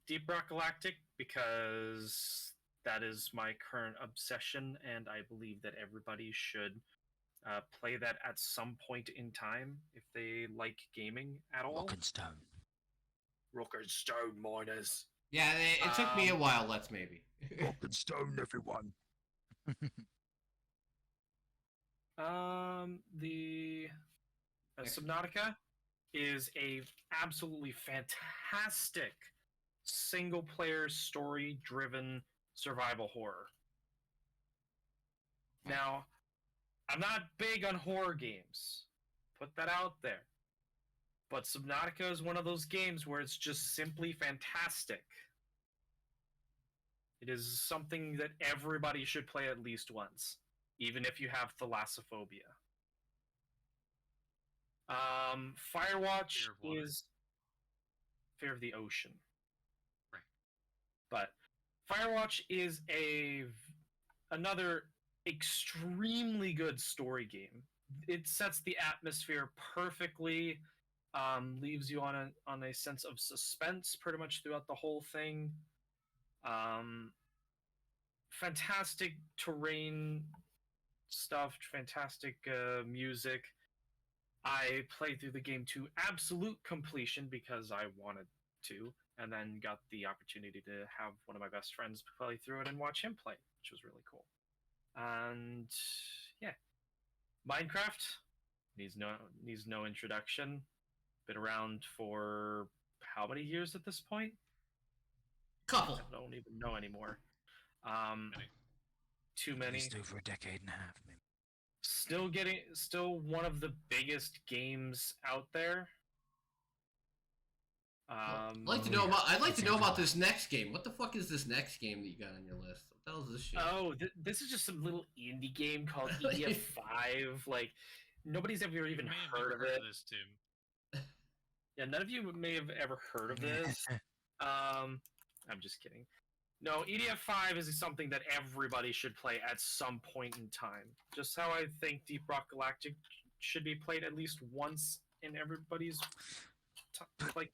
Deep Rock Galactic, because that is my current obsession, and I believe that everybody should play that at some point in time if they like gaming at all. Rock and Stone. Rock and Stone miners. Yeah, it took me a while. Let's maybe. Rock and Stone, everyone. The Subnautica is a absolutely fantastic single player story driven survival horror. Now, I'm not big on horror games. Put that out there. But Subnautica is one of those games where it's just simply fantastic. It is something that everybody should play at least once, even if you have thalassophobia. Firewatch Fear of water. is fear of the ocean. Right. But Firewatch is another extremely good story game. It sets the atmosphere perfectly, leaves you on a sense of suspense pretty much throughout the whole thing. Fantastic terrain stuff, fantastic music. I played through the game to absolute completion because I wanted to, and then got the opportunity to have one of my best friends play through it and watch him play, which was really cool. And yeah, Minecraft needs no introduction. Been around for how many years at this point? Couple. I don't even know anymore. Many. Too At many. least over a decade and a half, maybe. Still one of the biggest games out there. I'd like to know about this next game. What the fuck is this next game that you got on your list? What the hell is this shit? Oh, this is just some little indie game called EDF5. Like, nobody's ever even You may have heard never of it. This, Tim. Yeah, none of you may have ever heard of this. I'm just kidding. No, EDF5 is something that everybody should play at some point in time. Just how I think Deep Rock Galactic should be played at least once in everybody's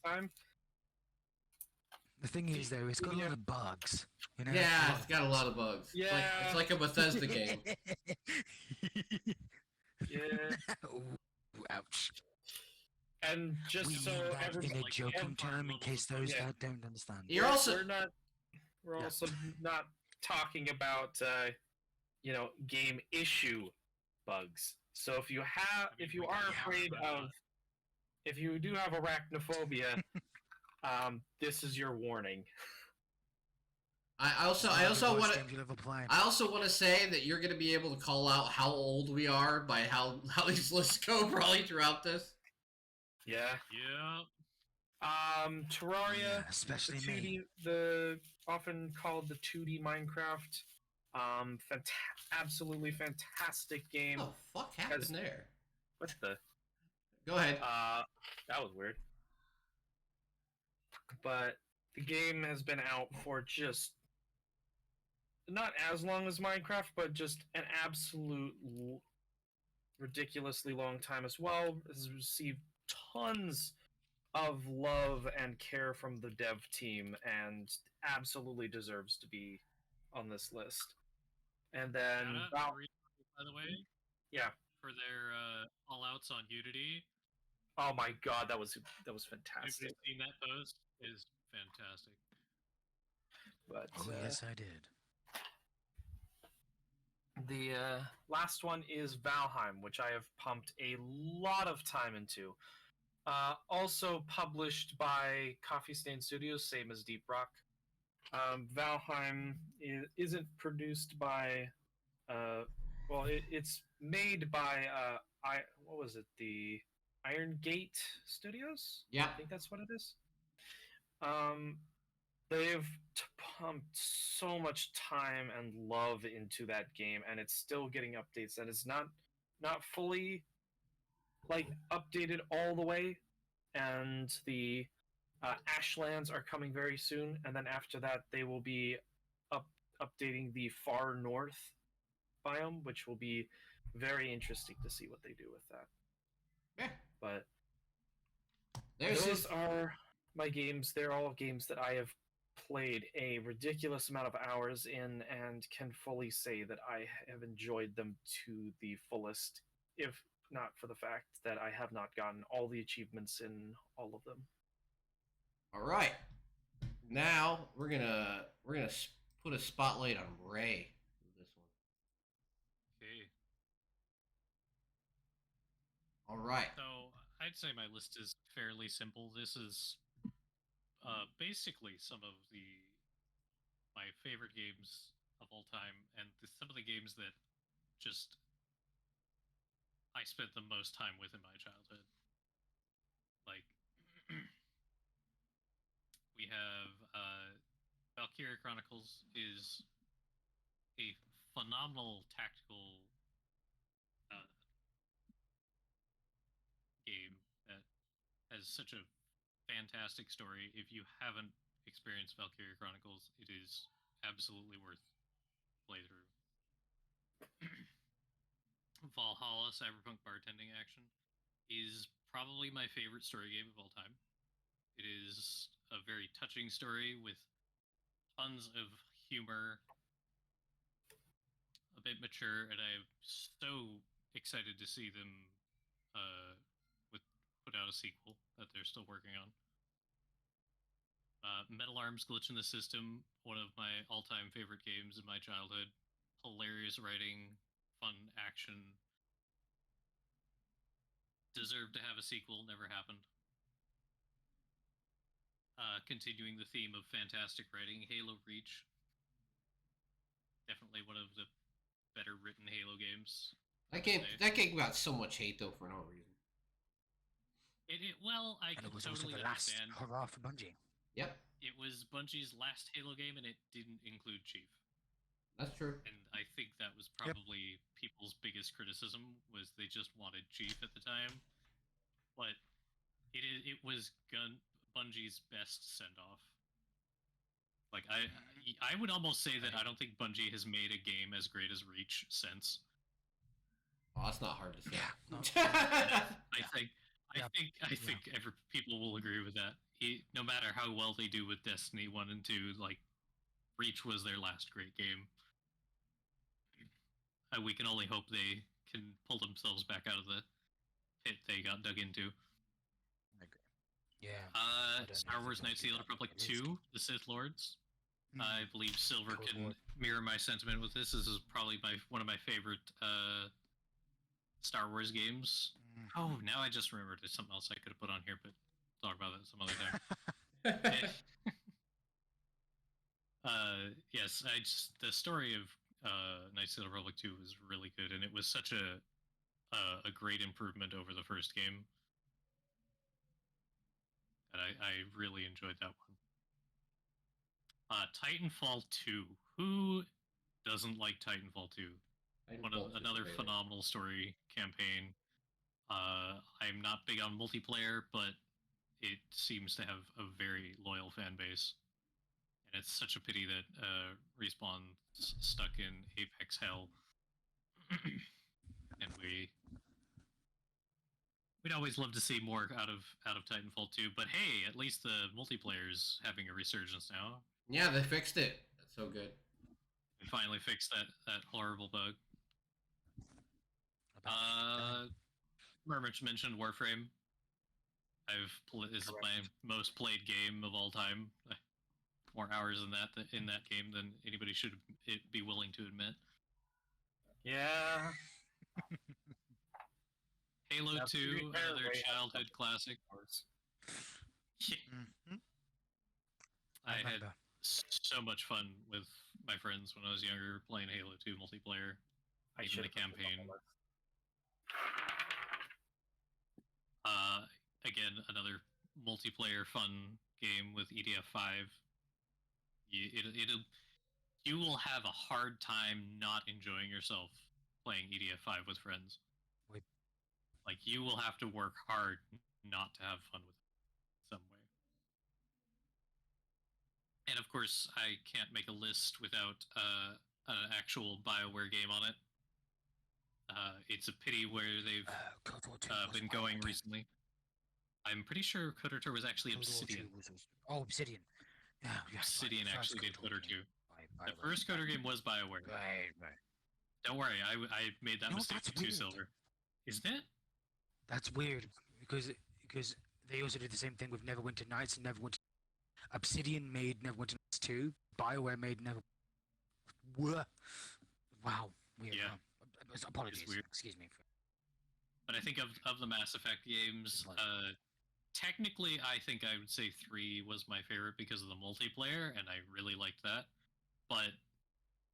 time. The thing is, though, it's got a lot of bugs. You know? Yeah, it's got a lot of bugs. Yeah. It's like a Bethesda game. Yeah. Ooh, ouch. And just We so mean that in everybody, a joking term, in case those Yeah. that don't understand. You're also we're Yeah. also not talking about game issue bugs. So if you are afraid of, if you do have arachnophobia, this is your warning. I also want to say that you're going to be able to call out how old we are by how these lists go probably throughout this. Yeah. Yeah. Terraria, Yeah, especially me. the often called the 2D Minecraft. Absolutely fantastic game. What the fuck happened there? What the? Go ahead. That was weird. But the game has been out for just not as long as Minecraft, but just an absolute ridiculously long time as well. Has received tons of love and care from the dev team, and absolutely deserves to be on this list. And then, Shout out to Reed, by the way, yeah, for their all-outs on Unity. oh my god, that was If fantastic. you've seen that post, is fantastic. But Oh, yes, I did. the last one is Valheim, which I have pumped a lot of time into. Also published by Coffee Stain Studios, same as Deep Rock. Valheim isn't produced by, it's made by what was it? The Iron Gate Studios. Yeah. I think that's what it is. They've pumped so much time and love into that game, and it's still getting updates, and it's not fully updated all the way. And the Ashlands are coming very soon, and then after that they will be updating the Far North biome, which will be very interesting to see what they do with that. Yeah. But There's those just are my games. They're all games that I have played a ridiculous amount of hours in and can fully say that I have enjoyed them to the fullest, if not for the fact that I have not gotten all the achievements in all of them. all right. Now we're gonna put a spotlight on Ray with this one. Okay. All right. So I'd say my list is fairly simple. This is basically some of my favorite games of all time, and some of the games that just I spent the most time with in my childhood. Like we have Valkyria Chronicles is a phenomenal tactical uh, game that has such a fantastic story. If you haven't experienced Valkyria Chronicles, it is absolutely worth playthrough. Valhalla Cyberpunk Bartending Action is probably my favorite story game of all time. It is a very touching story with tons of humor, a bit mature, and I'm so excited to see them with put out a sequel that they're still working on. Metal Arms Glitch in the System, one of my all-time favorite games in my childhood. Hilarious writing, fun action. Deserved to have a sequel, never happened. Continuing the theme of fantastic writing, Halo Reach. Definitely one of the better written Halo games. That game got so much hate though for no reason. Well, I And can it was totally also the last understand. hurrah for Bungie. Yep, It was Bungie's last Halo game, and it didn't include Chief. that's true. And I think that was probably people's biggest criticism was they just wanted Chief at the time. But it was Bungie's best send off. Like I would almost say that I don't think Bungie has made a game as great as Reach since. Oh, that's not hard to say. I think people will agree with that. No matter how well they do with Destiny 1 and 2, like Reach was their last great game. We can only hope they can pull themselves back out of the pit they got dug into. I agree. Yeah. Star Wars Knights of the Old Republic 2, The Sith Lords. I believe Silver can mirror my sentiment with this. This is probably one of my favorite Star Wars games. Oh, now I just remembered there's something else I could have put on here, but talk about that some other time. Yes, the story of Knights of the Republic 2 was really good, and it was such a great improvement over the first game. And I really enjoyed that one. Titanfall 2. Who doesn't like Titanfall 2? Another phenomenal story campaign. I'm not big on multiplayer, but it seems to have a very loyal fan base. And it's such a pity that Respawn's stuck in Apex hell. And we'd always love to see more out of Titanfall 2, but hey, at least the multiplayer's having a resurgence now. Yeah, they fixed it. That's so good. They finally fixed that horrible bug. Mermich mentioned Warframe. This is my most played game of all time. More hours in that game than anybody should be willing to admit. Yeah. Halo 2, another childhood classic. I had so much fun with my friends when I was younger playing Halo 2 multiplayer. Even the campaign. Again, another multiplayer fun game with EDF 5. You will have a hard time not enjoying yourself playing EDF 5 with friends. Like, you will have to work hard not to have fun with it some way. And of course, I can't make a list without an actual BioWare game on it. It's a pity where they've Cold War 2 was been my going game. recently. I'm pretty sure KOTOR was actually Cold War 2 Obsidian. was also- Obsidian. Yeah, yeah. Obsidian right, actually did first KOTOR 2. game by The first KOTOR game was BioWare. Right. Don't worry, I made that No, mistake that's for 2 weird. silver. Isn't it? That's weird because they also did the same thing with Neverwinter Nights and Neverwinter. Obsidian made Neverwinter Nights 2. BioWare made Never. Wow. Weird. Yeah. Apologies. weird. Excuse me. But I think of the Mass Effect games, technically, I think I would say 3 was my favorite because of the multiplayer, and I really liked that. But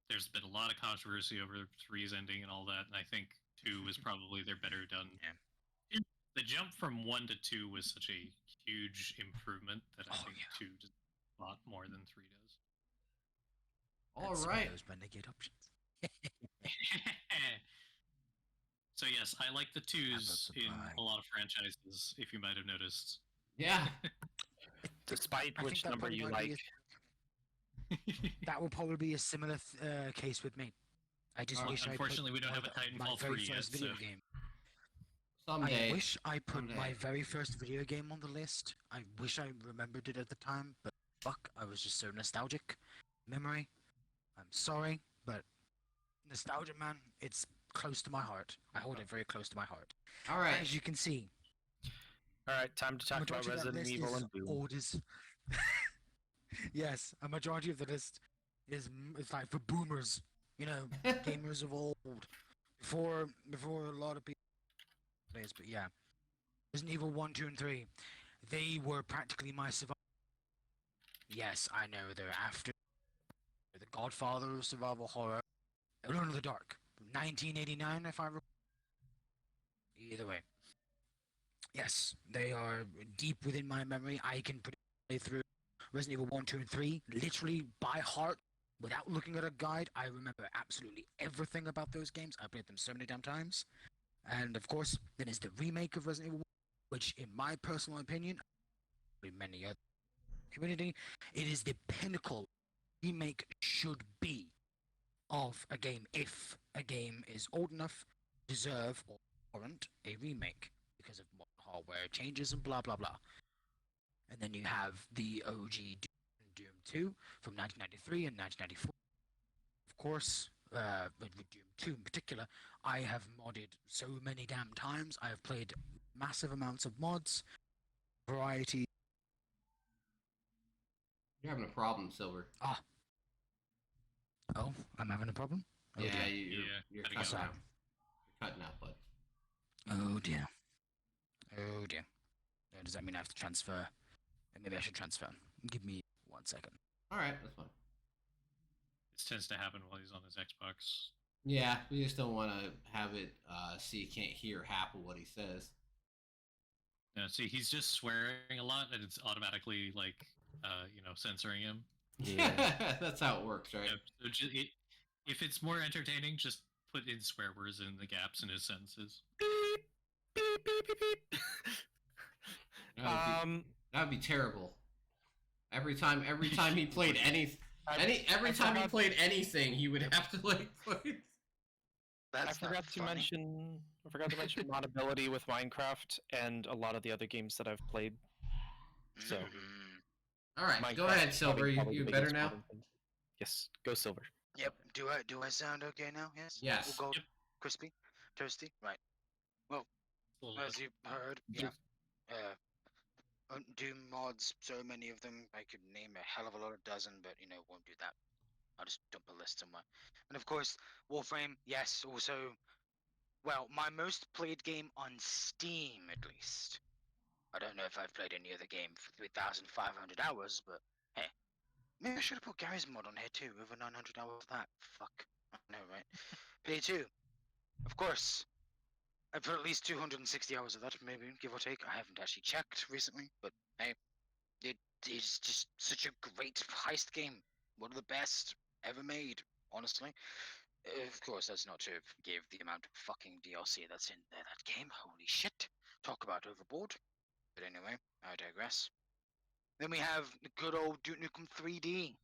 there's been a lot of controversy over 3's ending and all that, and I think 2 is probably their better done. Yeah. The jump from 1 to 2 was such a huge improvement that I think 2 does a lot more than 3 does. All right. Those renegade options. So yes, I like the 2s in Supply. a lot of franchises, if you might have noticed. Yeah. Despite I which think that number probably you might be like. That will probably be a similar case with me. I just wish I Unfortunately, we put don't have a my Titanfall very 3 yet, first video so... game. Someday. I wish I put my Someday. very first video game on the list. I wish I remembered it at the time, but fuck, I was just so nostalgic. Memory. I'm sorry, but nostalgia, man, it's close to my heart. I hold it very close to my heart. All right. As you can see, All right, time to talk about majority of that Resident list Evil is and Doom. orders. Yes, a majority of the list is like for boomers, you know, gamers of old. Before a lot of people. But yeah, Resident Evil 1, 2, and 3, they were practically my survival. Yes, I know they're after the Godfather of survival horror, Alone in the Dark, 1989, if I recall. Either way, yes, they are deep within my memory. I can play through Resident Evil 1, 2, and 3 literally by heart without looking at a guide. I remember absolutely everything about those games. I played them so many damn times. And of course, then is the remake of Resident Evil 1, which, in my personal opinion, many other community, it is the pinnacle remake should be of a game if a game is old enough, deserve or warrant a remake because of modern hardware changes and blah blah blah. And then you have the OG Doom 2 from 1993 and 1994. Of course, with Doom 2 in particular, I have modded so many damn times. I have played massive amounts of mods, variety. You're having a problem, Silver. Oh, I'm having a problem? Oh, Yeah, dear. you're gotta cutting go. out. You're cutting out, bud. Oh dear. Oh dear. Does that mean I have to transfer? Maybe I should transfer. Give me 1 second. All right, that's fine. This tends to happen while he's on his Xbox. Yeah, we just don't want to have it so you can't hear half of what he says. No, see, he's just swearing a lot, and it's automatically like, censoring him. Yeah, that's how it works, right? Yeah, so if it's more entertaining, just put in swear words in the gaps in his sentences. Beep, beep, beep, beep. That would be terrible. Every time he played every I time he forgot- played anything, he would have to like play. I forgot to mention moddability with Minecraft and a lot of the other games that I've played. So All right, go Minecraft ahead, is Silver. probably You the better biggest now. modding thing. Yes, go Silver. Yep. Do I sound okay now? Yes. Yes. All gold, Yep. crispy, toasty. Right. A little As bit. you heard, yeah. Doom mods, so many of them. I could name a hell of a lot of dozen, but won't do that. I'll just dump a list somewhere. And of course, Warframe. Yes. Also, well, my most played game on Steam, at least. I don't know if I've played any other game for 3,500 hours, but hey, maybe I should have put Gary's mod on here too. Over 900 hours of that. Fuck. I know, right? Play 2. Of course. I put at least 260 hours of that, maybe, give or take. I haven't actually checked recently, but hey, it is just such a great heist game. One of the best ever made, honestly. Of course, that's not to give the amount of fucking DLC that's in that game. Holy shit. Talk about overboard. But anyway, I digress. Then we have the good old Duke Nukem 3D.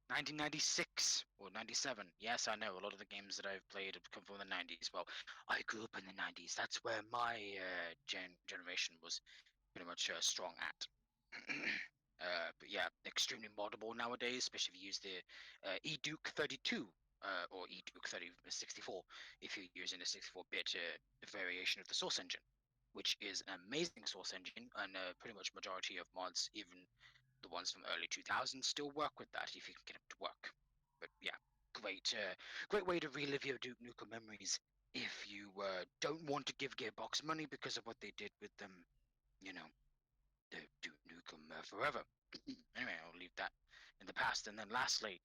1996 or 97. Yes, I know a lot of the games that I've played have come from the 90s. Well, I grew up in the 90s. That's where my generation was pretty much strong at. But yeah, extremely moddable nowadays, especially if you use the eDuke 32 or eDuke 64 if you're using a 64-bit variation of the Source engine, which is an amazing Source engine, and pretty much majority of mods, even the ones from early 2000s, still work with that if you can get them to work. But yeah, great way to relive your Duke Nukem memories if you don't want to give Gearbox money because of what they did with them, you know, the Duke Nukem Forever. Anyway, I'll leave that in the past. And then lastly,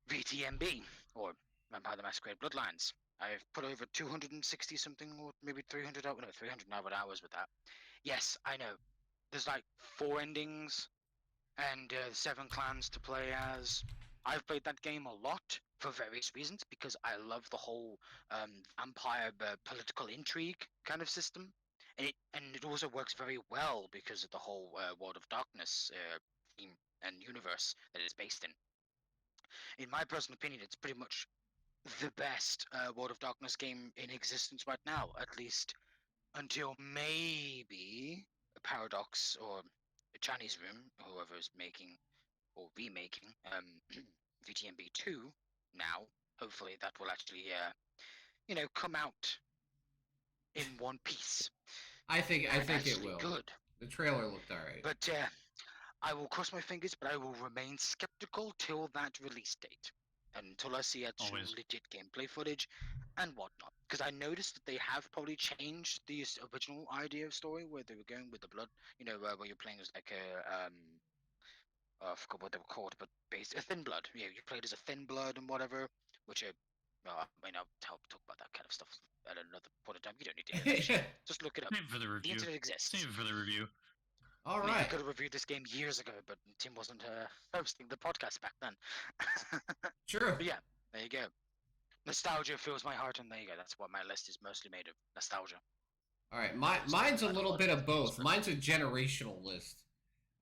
VTMB, or Vampire the Masquerade Bloodlines. I've put over 260 something, or maybe 300 hours, no, 300 hours with that. Yes, I know. There's like 4 endings and 7 clans to play as. I've played that game a lot for various reasons because I love the whole vampire political intrigue kind of system, and it also works very well because of the whole World of Darkness theme and universe that it's based in. In my personal opinion, it's pretty much the best World of Darkness game in existence right now, at least until maybe Paradox or Chinese Room, whoever is making or remaking VTMB 2 now. Hopefully that will actually, come out in one piece. I think it will. Good. The trailer looked alright. But I will cross my fingers, but I will remain skeptical till that release date. Until I see actual legit gameplay footage and whatnot. Because I noticed that they have probably changed the original idea of story where they were going with the blood, where you're playing as like a I forgot what they were called, but based a thin blood. Yeah, you played as a thin blood and whatever, which I'll talk about that kind of stuff at another point in time. You don't need to hear that. Just look it up. Save it for the review. The internet exists. Save it for the review. All right. I could have reviewed this game years ago, but Tim wasn't hosting the podcast back then. True. But yeah, there you go. Nostalgia fills my heart, and there you go. That's what my list is mostly made of. Nostalgia. All right, mine's a little bit of both. Mine's a generational list.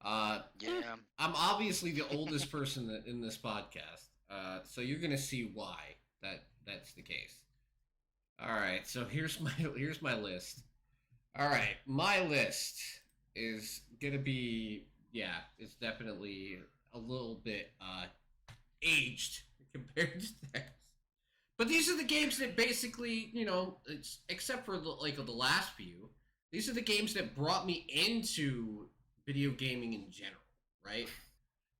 Yeah. I'm obviously the oldest person in this podcast, so you're gonna see why that's the case. All right, so here's my list. All right, my list is gonna be it's definitely a little bit aged compared to theirs. But these are the games that basically, except for the last few, these are the games that brought me into video gaming in general, right?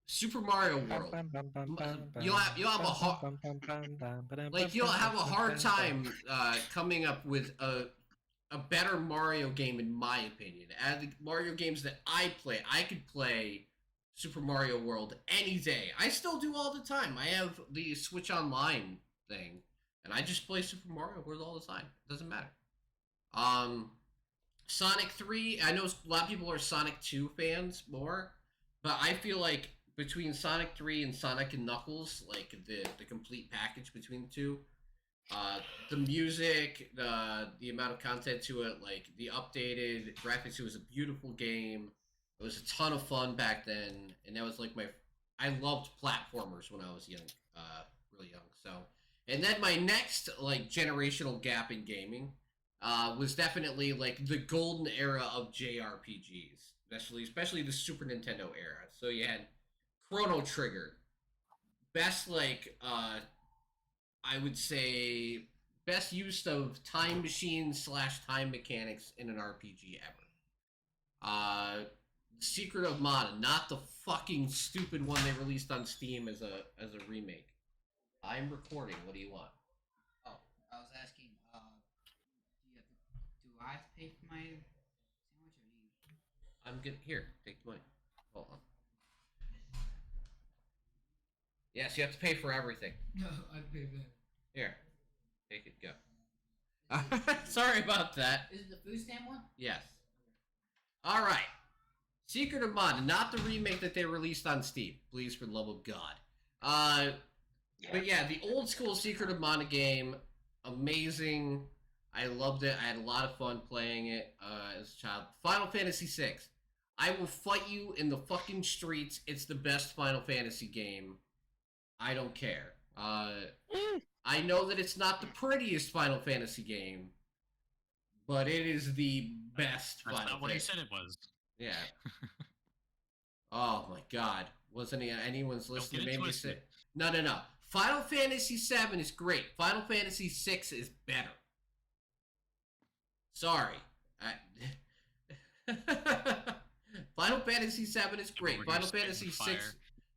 Super Mario World. You'll have a hard time coming up with a better Mario game, in my opinion. Out of the Mario games that I play, I could play Super Mario World any day. I still do all the time. I have the Switch Online thing, and I just play Super Mario World all the time. It doesn't matter. Sonic 3, I know a lot of people are Sonic 2 fans more, but I feel like between Sonic 3 and Sonic and Knuckles, like the complete package between the two, the music, the amount of content to it, like the updated graphics, it was a beautiful game. It was a ton of fun back then, and that was like I loved platformers when I was young, really young. So, and then my next like generational gap in gaming was definitely like the golden era of JRPGs, especially the Super Nintendo era. So you had Chrono Trigger, best I would say best use of time machine / time mechanics in an RPG ever. Secret of Mana, not the fucking stupid one they released on Steam as a remake. I'm recording. What do you want? Oh, I was asking. Do I have to pay for my sandwich or you? I'm good. Here, take the money. Hold on. Yes, you have to pay for everything. No, I pay that. Here, take it. Go. Sorry about that. Is it the food stamp one? Yes. All right. Secret of Mana, not the remake that they released on Steam. Please, for the love of God. But yeah, the old school Secret of Mana game, amazing. I loved it. I had a lot of fun playing it as a child. Final Fantasy VI. I will fight you in the fucking streets. It's the best Final Fantasy game I don't care. I know that it's not the prettiest Final Fantasy game, but it is the best That's Final not what he Fantasy. said it was. Yeah. Oh my God! Wasn't anyone's Don't listening? get it Maybe twisted. say no. Final Fantasy VII is great. Final Fantasy VI is better. Sorry. Final Fantasy VII is great. Over here Final spitting Fantasy fire.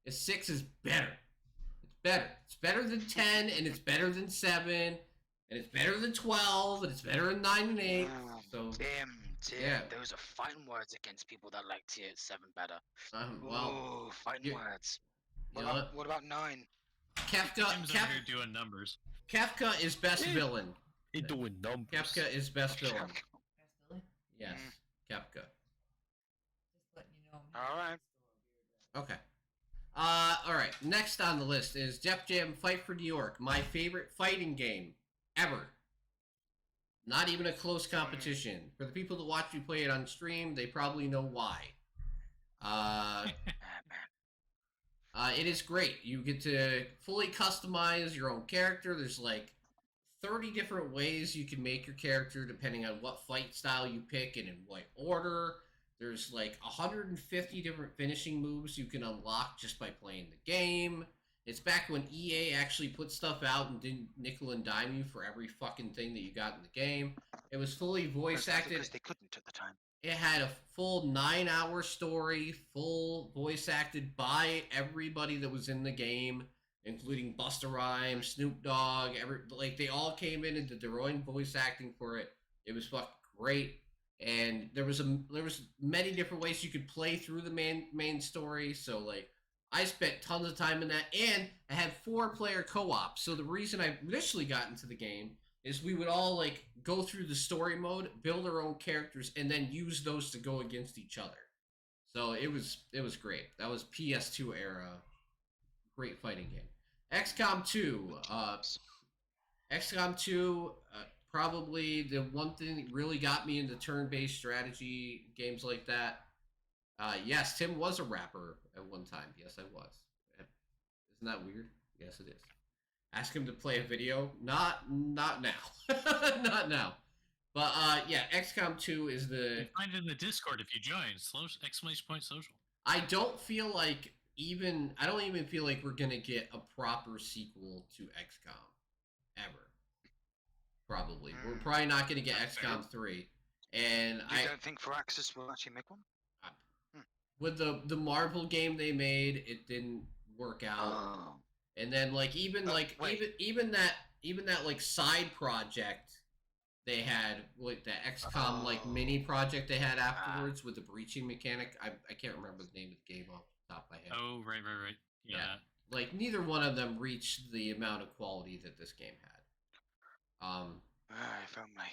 six is better. It's better. It's better than 10, and it's better than 7, and it's better than 12, and it's better than 9 and 8. So Tim, yeah. those are fighting words against people that like tier 7 better. well, Ooh, fighting you- words. you What know about, what about 9? Kefka. Tim's over here doing numbers. Kefka is best villain. He doing numbers. Kefka is best villain. Best Billy? Yes, Kefka. Just letting you know. I'm All right. Okay. All right. Next on the list is Def Jam Fight for New York, my favorite fighting game ever. Not even a close competition. For the people that watch me play it on stream, they probably know why. It is great. You get to fully customize your own character. There's like 30 different ways you can make your character depending on what fight style you pick and in what order. There's like 150 different finishing moves you can unlock just by playing the game. It's back when EA actually put stuff out and didn't nickel and dime you for every fucking thing that you got in the game. It was fully voice acted. Because they couldn't at the time. It had a full 9-hour story, full voice acted by everybody that was in the game, including Busta Rhymes, Snoop Dogg, they all came in and did their own voice acting for it. It was fucking great. And there was many different ways you could play through the main story. So like I spent tons of time in that, and I had 4-player co-op. So the reason I initially got into the game is we would all like go through the story mode, build our own characters, and then use those to go against each other. So it was great. That was PS2 era, great fighting game. XCOM 2, probably the one thing that really got me into turn-based strategy games like that. Yes, Tim was a rapper at one time. Yes, I was. Isn't that weird? Yes, it is. Ask him to play a video. Not now. Not now. But yeah, XCOM 2 is You the. can find it in the Discord if you join. !social. I don't even feel like we're gonna get a proper sequel to XCOM ever. Probably. We're probably not gonna get XCOM 3. And You don't think Firaxis will actually make one? with the Marvel game they made, it didn't work out. Oh. And then like even that like side project they had, like the XCOM like mini project they had afterwards with the breaching mechanic. I can't remember the name of the game off the top of my head. Oh, right. Yeah. Like neither one of them reached the amount of quality that this game had. I found my.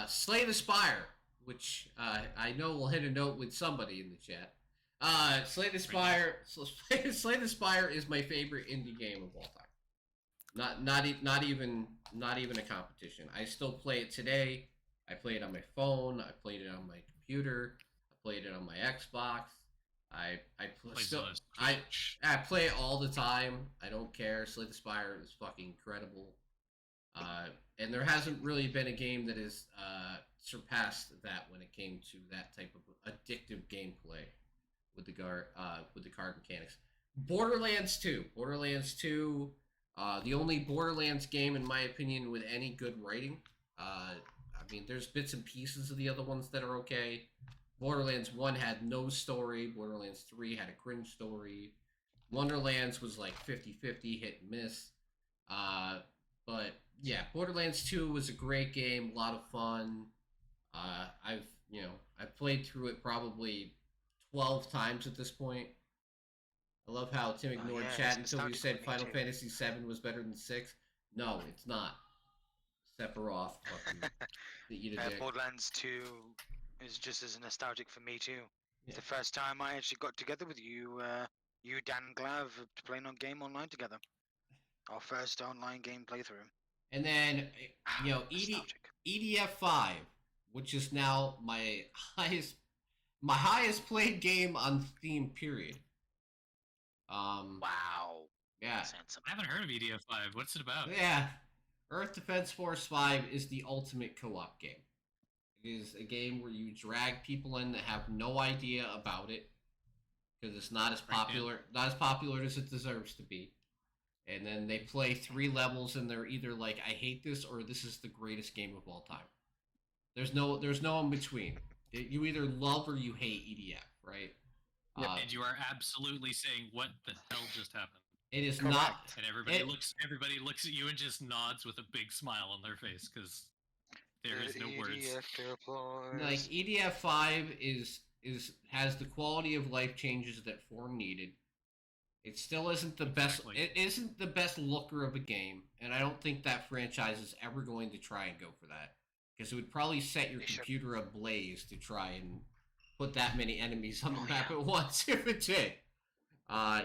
Slay the Spire, which I know will hit a note with somebody in the chat. Slay the Spire. Slay the Spire is my favorite indie game of all time. Not even a competition. I still play it today. I play it on my phone. I played it on my computer. I played it on my Xbox. I play it all the time. I don't care. Slay the Spire is fucking incredible. And there hasn't really been a game that has surpassed that when it came to that type of addictive gameplay with the card mechanics. Borderlands 2. The only Borderlands game, in my opinion, with any good writing. I mean, there's bits and pieces of the other ones that are okay. Borderlands 1 had no story. Borderlands 3 had a cringe story. Wonderlands was like 50-50, hit and miss. But yeah, Borderlands 2 was a great game, a lot of fun. I've played through it probably 12 times at this point. I love how Tim ignored chat until we said Final Fantasy VII was better than 6. No, it's not. Sephiroth, fucking eat a dick. Borderlands 2 is just as nostalgic for me too. Yeah. It's the first time I actually got together with you, Dan Glav, playing on Game Online together. Our first online game playthrough. And then, Nostalgic. EDF 5, which is now my highest played game on Steam, period. Wow. Yeah, That's handsome. I haven't heard of EDF 5. What's it about? yeah. Earth Defense Force 5 is the ultimate co-op game. It is a game where you drag people in that have no idea about it because it's not as popular as it deserves to be. And then they play 3 levels and they're either like, I hate this, or this is the greatest game of all time. There's no in between. You either love or you hate EDF, right? And you are absolutely saying, what the hell just happened? It is Correct. not. And everybody looks at you and just nods with a big smile on their face because there is no words. Like EDF 5 has the quality of life changes that 4 needed. It still isn't the best. Exactly. It isn't the best looker of a game, and I don't think that franchise is ever going to try and go for that because it would probably set your computer ablaze to try and put that many enemies on the map at once if it did.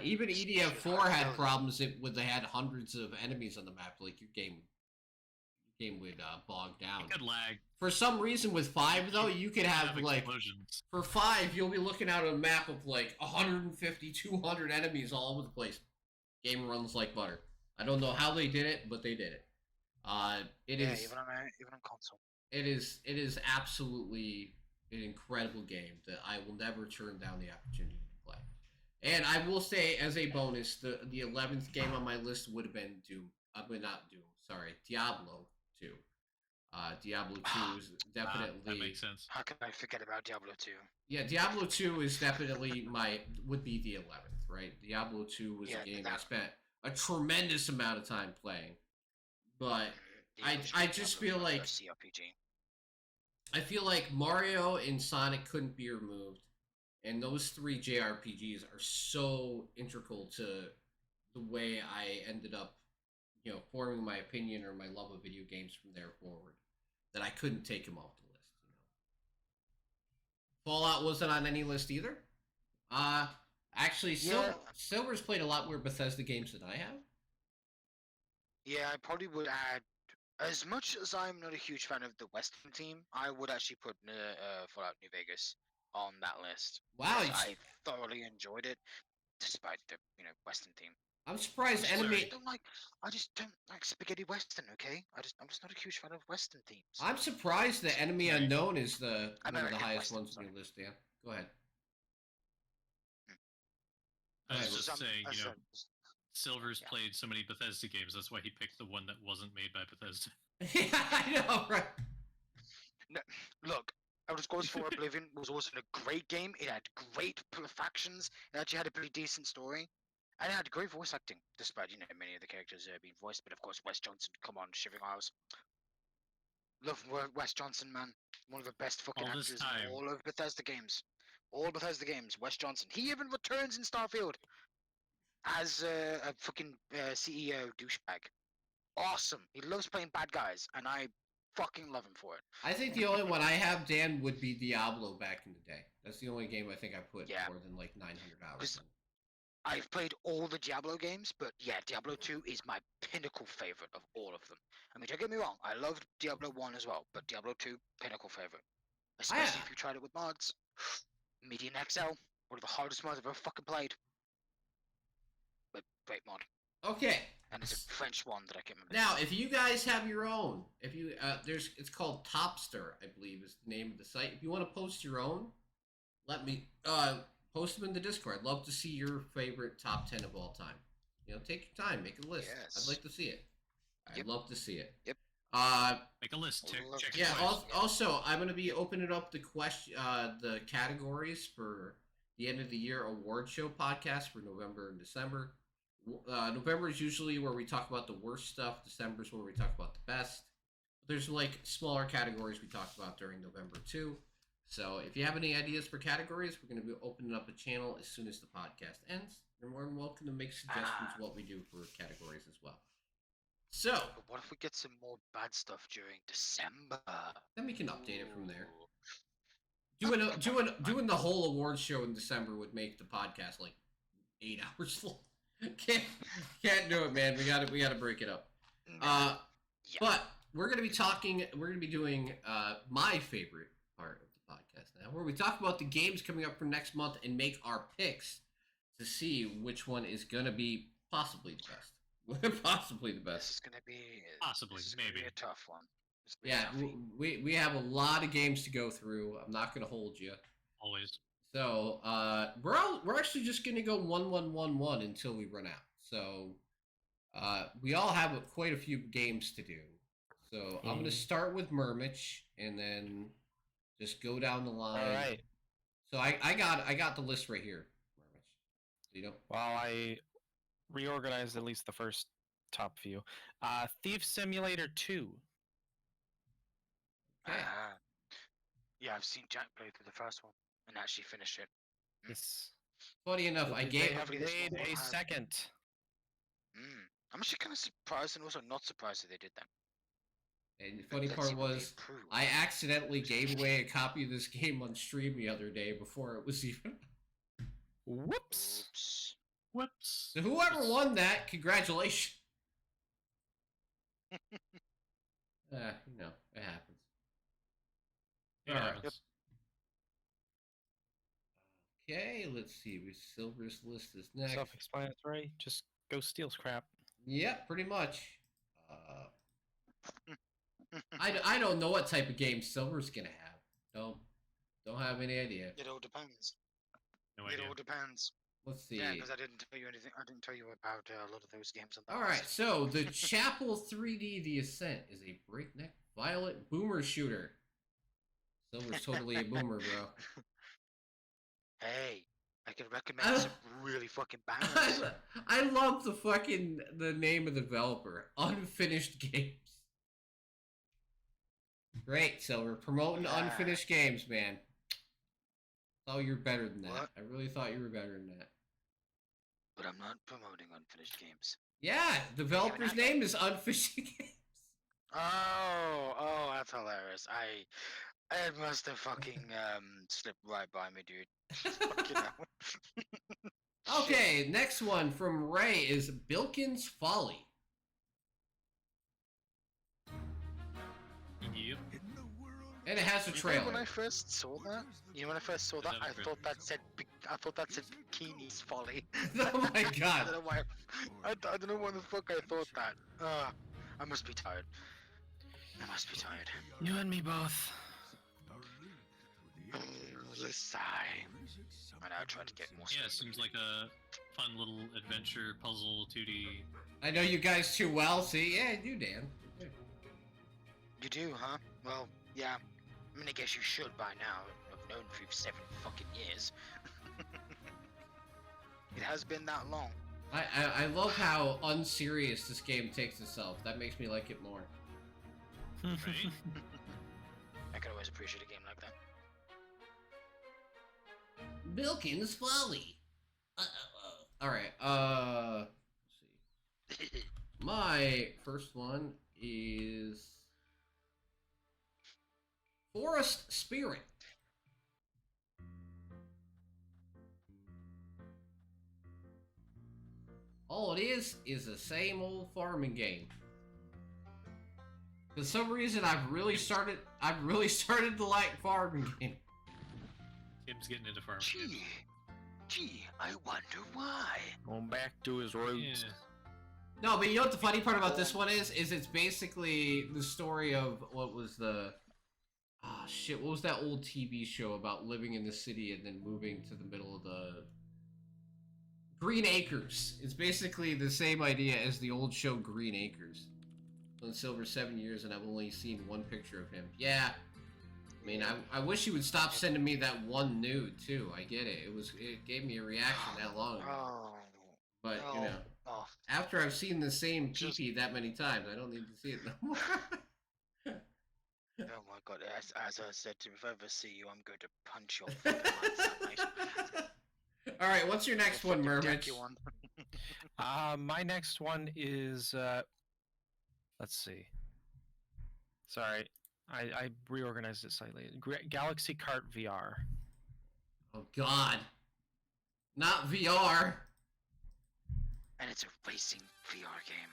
Even EDF 4 had problems with they had hundreds of enemies on the map. Like your game would bog down. It could lag. For some reason, with 5 though, you could have like explosions. for 5, you'll be looking at a map of like 150, 200 enemies all over the place. Game runs like butter. I don't know how they did it, but they did it. Even on console. It is absolutely an incredible game that I will never turn down the opportunity to play. And I will say, as a bonus, the 11th game on my list would have been Diablo 2. Diablo 2 is definitely... that makes sense. How can I forget about Diablo 2? Yeah, Diablo 2 is definitely would be the 11th, right? Diablo 2 was a game I spent a tremendous amount of time playing. But I just feel like... CRPG. I feel like Mario and Sonic couldn't be removed. And those 3 JRPGs are so integral to the way I ended up, forming my opinion or my love of video games from there forward, that I couldn't take them off the list. Fallout wasn't on any list either. Actually, Silver's played a lot more Bethesda games than I have. Yeah, I probably would add. As much as I'm not a huge fan of the Western team, I would actually put Fallout New Vegas on that list. Wow, I thoroughly enjoyed it, despite the Western team. I'm surprised I just don't like spaghetti Western. Okay, I'm just not a huge fan of Western themes. I'm surprised that Enemy Unknown is one of the highest Western, ones on your list, Dan. Go ahead. I was just saying, Silver's played so many Bethesda games, that's why he picked the one that wasn't made by Bethesda. Yeah, I know, right? No, look, Elder Scrolls 4 Oblivion was also a great game. It had great factions. It actually had a pretty decent story. And it had great voice acting, despite, many of the characters being voiced. But of course, Wes Johnson, come on, Shivering Isles. Love Wes Johnson, man. One of the best fucking actors in all of Bethesda games. All Bethesda games, Wes Johnson. He even returns in Starfield as a fucking CEO douchebag. Awesome. He loves playing bad guys, and I fucking love him for it. I think the only one I have, Dan, would be Diablo back in the day. That's the only game I think I put more than like 900 hours in. I've played all the Diablo games, but yeah, Diablo 2 is my pinnacle favorite of all of them. I mean, don't get me wrong, I loved Diablo 1 as well, but Diablo 2, pinnacle favorite. Especially if you tried it with mods. Median XL, one of the hardest mods I've ever fucking played. But great mod. Okay. And it's a French one that I can't remember. Now, if you guys have your own, it's called Topster, I believe is the name of the site. If you want to post your own, let me post them in the Discord. I'd love to see your favorite top 10 of all time. Take your time, make a list. Yes. I'd like to see it. I'd love to see it. Yep. Make a list. Check yeah. Also, I'm going to be opening up the categories for the end of the year award show podcast for November and December. November is usually where we talk about the worst stuff. December is where we talk about the best. There's like smaller categories we talked about during November too. So if you have any ideas for categories, we're going to be opening up a channel as soon as the podcast ends. You're more than welcome to make suggestions what we do for categories as well. So, but what if we get some more bad stuff during December? Then we can update it from there. Doing the whole awards show in December would make the podcast like 8 hours long. Can't do it, man. We gotta break it up. But we're gonna be doing my favorite part of the podcast now, where we talk about the games coming up for next month and make our picks to see which one is gonna be possibly the best. Possibly the This best. is gonna be Possibly, this is gonna be maybe. a tough one. This is gonna Yeah, be a toughie. we have a lot of games to go through. I'm not gonna hold you. Always. So we're actually just gonna go 1-1-1-1 until we run out. So we all have quite a few games to do. So I'm gonna start with Murmich and then just go down the line. All right. So I got the list right here, Murmich. So you know. Well, I reorganized at least the first top few. Thief Simulator 2. Okay. Yeah, I've seen Jack play through the first one and actually finish it. Yes. Funny enough, I They gave. have Hopefully this made one will a have- second. I'm actually kind of surprised and also not surprised that they did that. And the funny Let's part see what they was, improve. I accidentally gave away a copy of this game on stream the other day before it was even. Whoops. Oops. Whoops. So whoever won that, congratulations. You know, it happens. It Alright. happens. Okay, let's see. Silver's list is next. Self-explanatory. Just go steal crap. Yep, pretty much. I don't know what type of game Silver's gonna have. Don't have any idea. It all depends. No It idea. all depends. Let's see. Yeah, because I didn't tell you anything. I didn't tell you about a lot of those games on the All right, list. so the Chapel 3D The Ascent is a breakneck, violent boomer shooter. Silver's totally a boomer, bro. Hey, I can recommend some really fucking bangers. I love the name of the developer, Unfinished Games. Great, Silver, promoting Yeah. unfinished games, man. Thought you were better than that. What? I really thought you were better than that. But I'm not promoting unfinished games. Yeah, developer's out name is Unfinished Games. Oh, that's hilarious. It must have fucking slipped right by me, dude. Fucking hell. Okay, next one from Ray is Bilkin's Folly. Yep. And it has a You know, trailer. when I first saw that, I Is that thought that said Bikini's Folly. Oh my I don't god. know why. I don't know why the fuck I thought that. I must be tired. I must be tired. You and me both. Let's sigh. And I'll try to get more Yeah, sleep. seems like a fun little adventure puzzle 2D. I know you guys too well. See, yeah, you do, Dan. You do, huh? Well, yeah. I mean, I guess you should by now. I've known for 7 fucking years. It has been that long. I love how unserious this game takes itself. That makes me like it more. Right? I can always appreciate a game like that. Bilkin's Folly. All right. Let's see. My first one is Forest Spirit. All it is the same old farming game. For some reason, I've really started to like farming games. Tim's getting into farming. Gee, I wonder why. Going back to his roots. Yeah. No, but you know what the funny part about this one is it's basically the story of what was the what was that old TV show about living in the city and then moving to the middle of the Green Acres. It's basically the same idea as the old show Green Acres. On Silver 7 years and I've only seen one picture of him. Yeah. I mean, I wish you would stop sending me that one nude too. I get it. It gave me a reaction that long ago. Oh, But you no. know, Oh, after I've seen the same Just- PP that many times, I don't need to see it no more. oh my god, as I said to him, if I ever see you, I'm going to punch your fucking lights out, mate. All right, what's your next one, Fucking Mermage? deck you on. My next one is let's see. Sorry, I reorganized it slightly. Galaxy Kart VR. Oh God, not VR. And it's a racing VR game.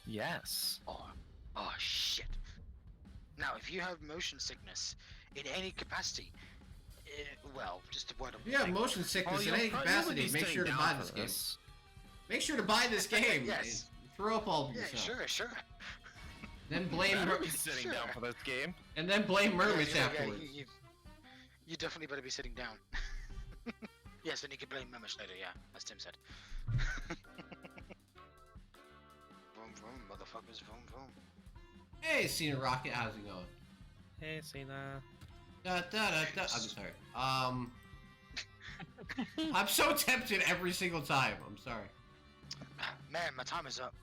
Yes. Oh shit. Now, if you have motion sickness in any capacity, Well, just a word of If you have warning. motion sickness in you'll any probably capacity, be make sitting sure to down buy for this game. this. Make sure to buy this game. Yes. Throw up all of Yeah, yourself. sure. Then blame Better Mer- be sitting down for this game. and then blame Mermich Yeah, afterwards. you definitely better be sitting down. Yes, and you can blame Mimish later, yeah, as Tim said. Vroom vroom, motherfuckers, vroom vroom. Hey, Cena Rocket, how's it going? Hey, Cena. Da, da, da, da. I'm sorry. I'm so tempted every single time. I'm sorry. Man, my time is up.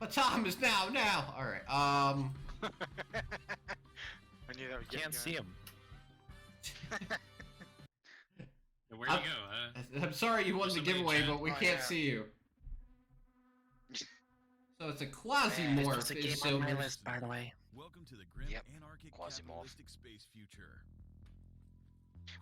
My time is now. All right. I knew that would get Can't you. see him. Where'd you go? I'm sorry you won the Somebody giveaway, chat. but we Oh, can't yeah. see you. So it's a Yeah, quasi-morph. it's a is game on my Silver's- list, by the way. Welcome to the grim, Yep. anarchic, Quasimorph. capitalistic space future.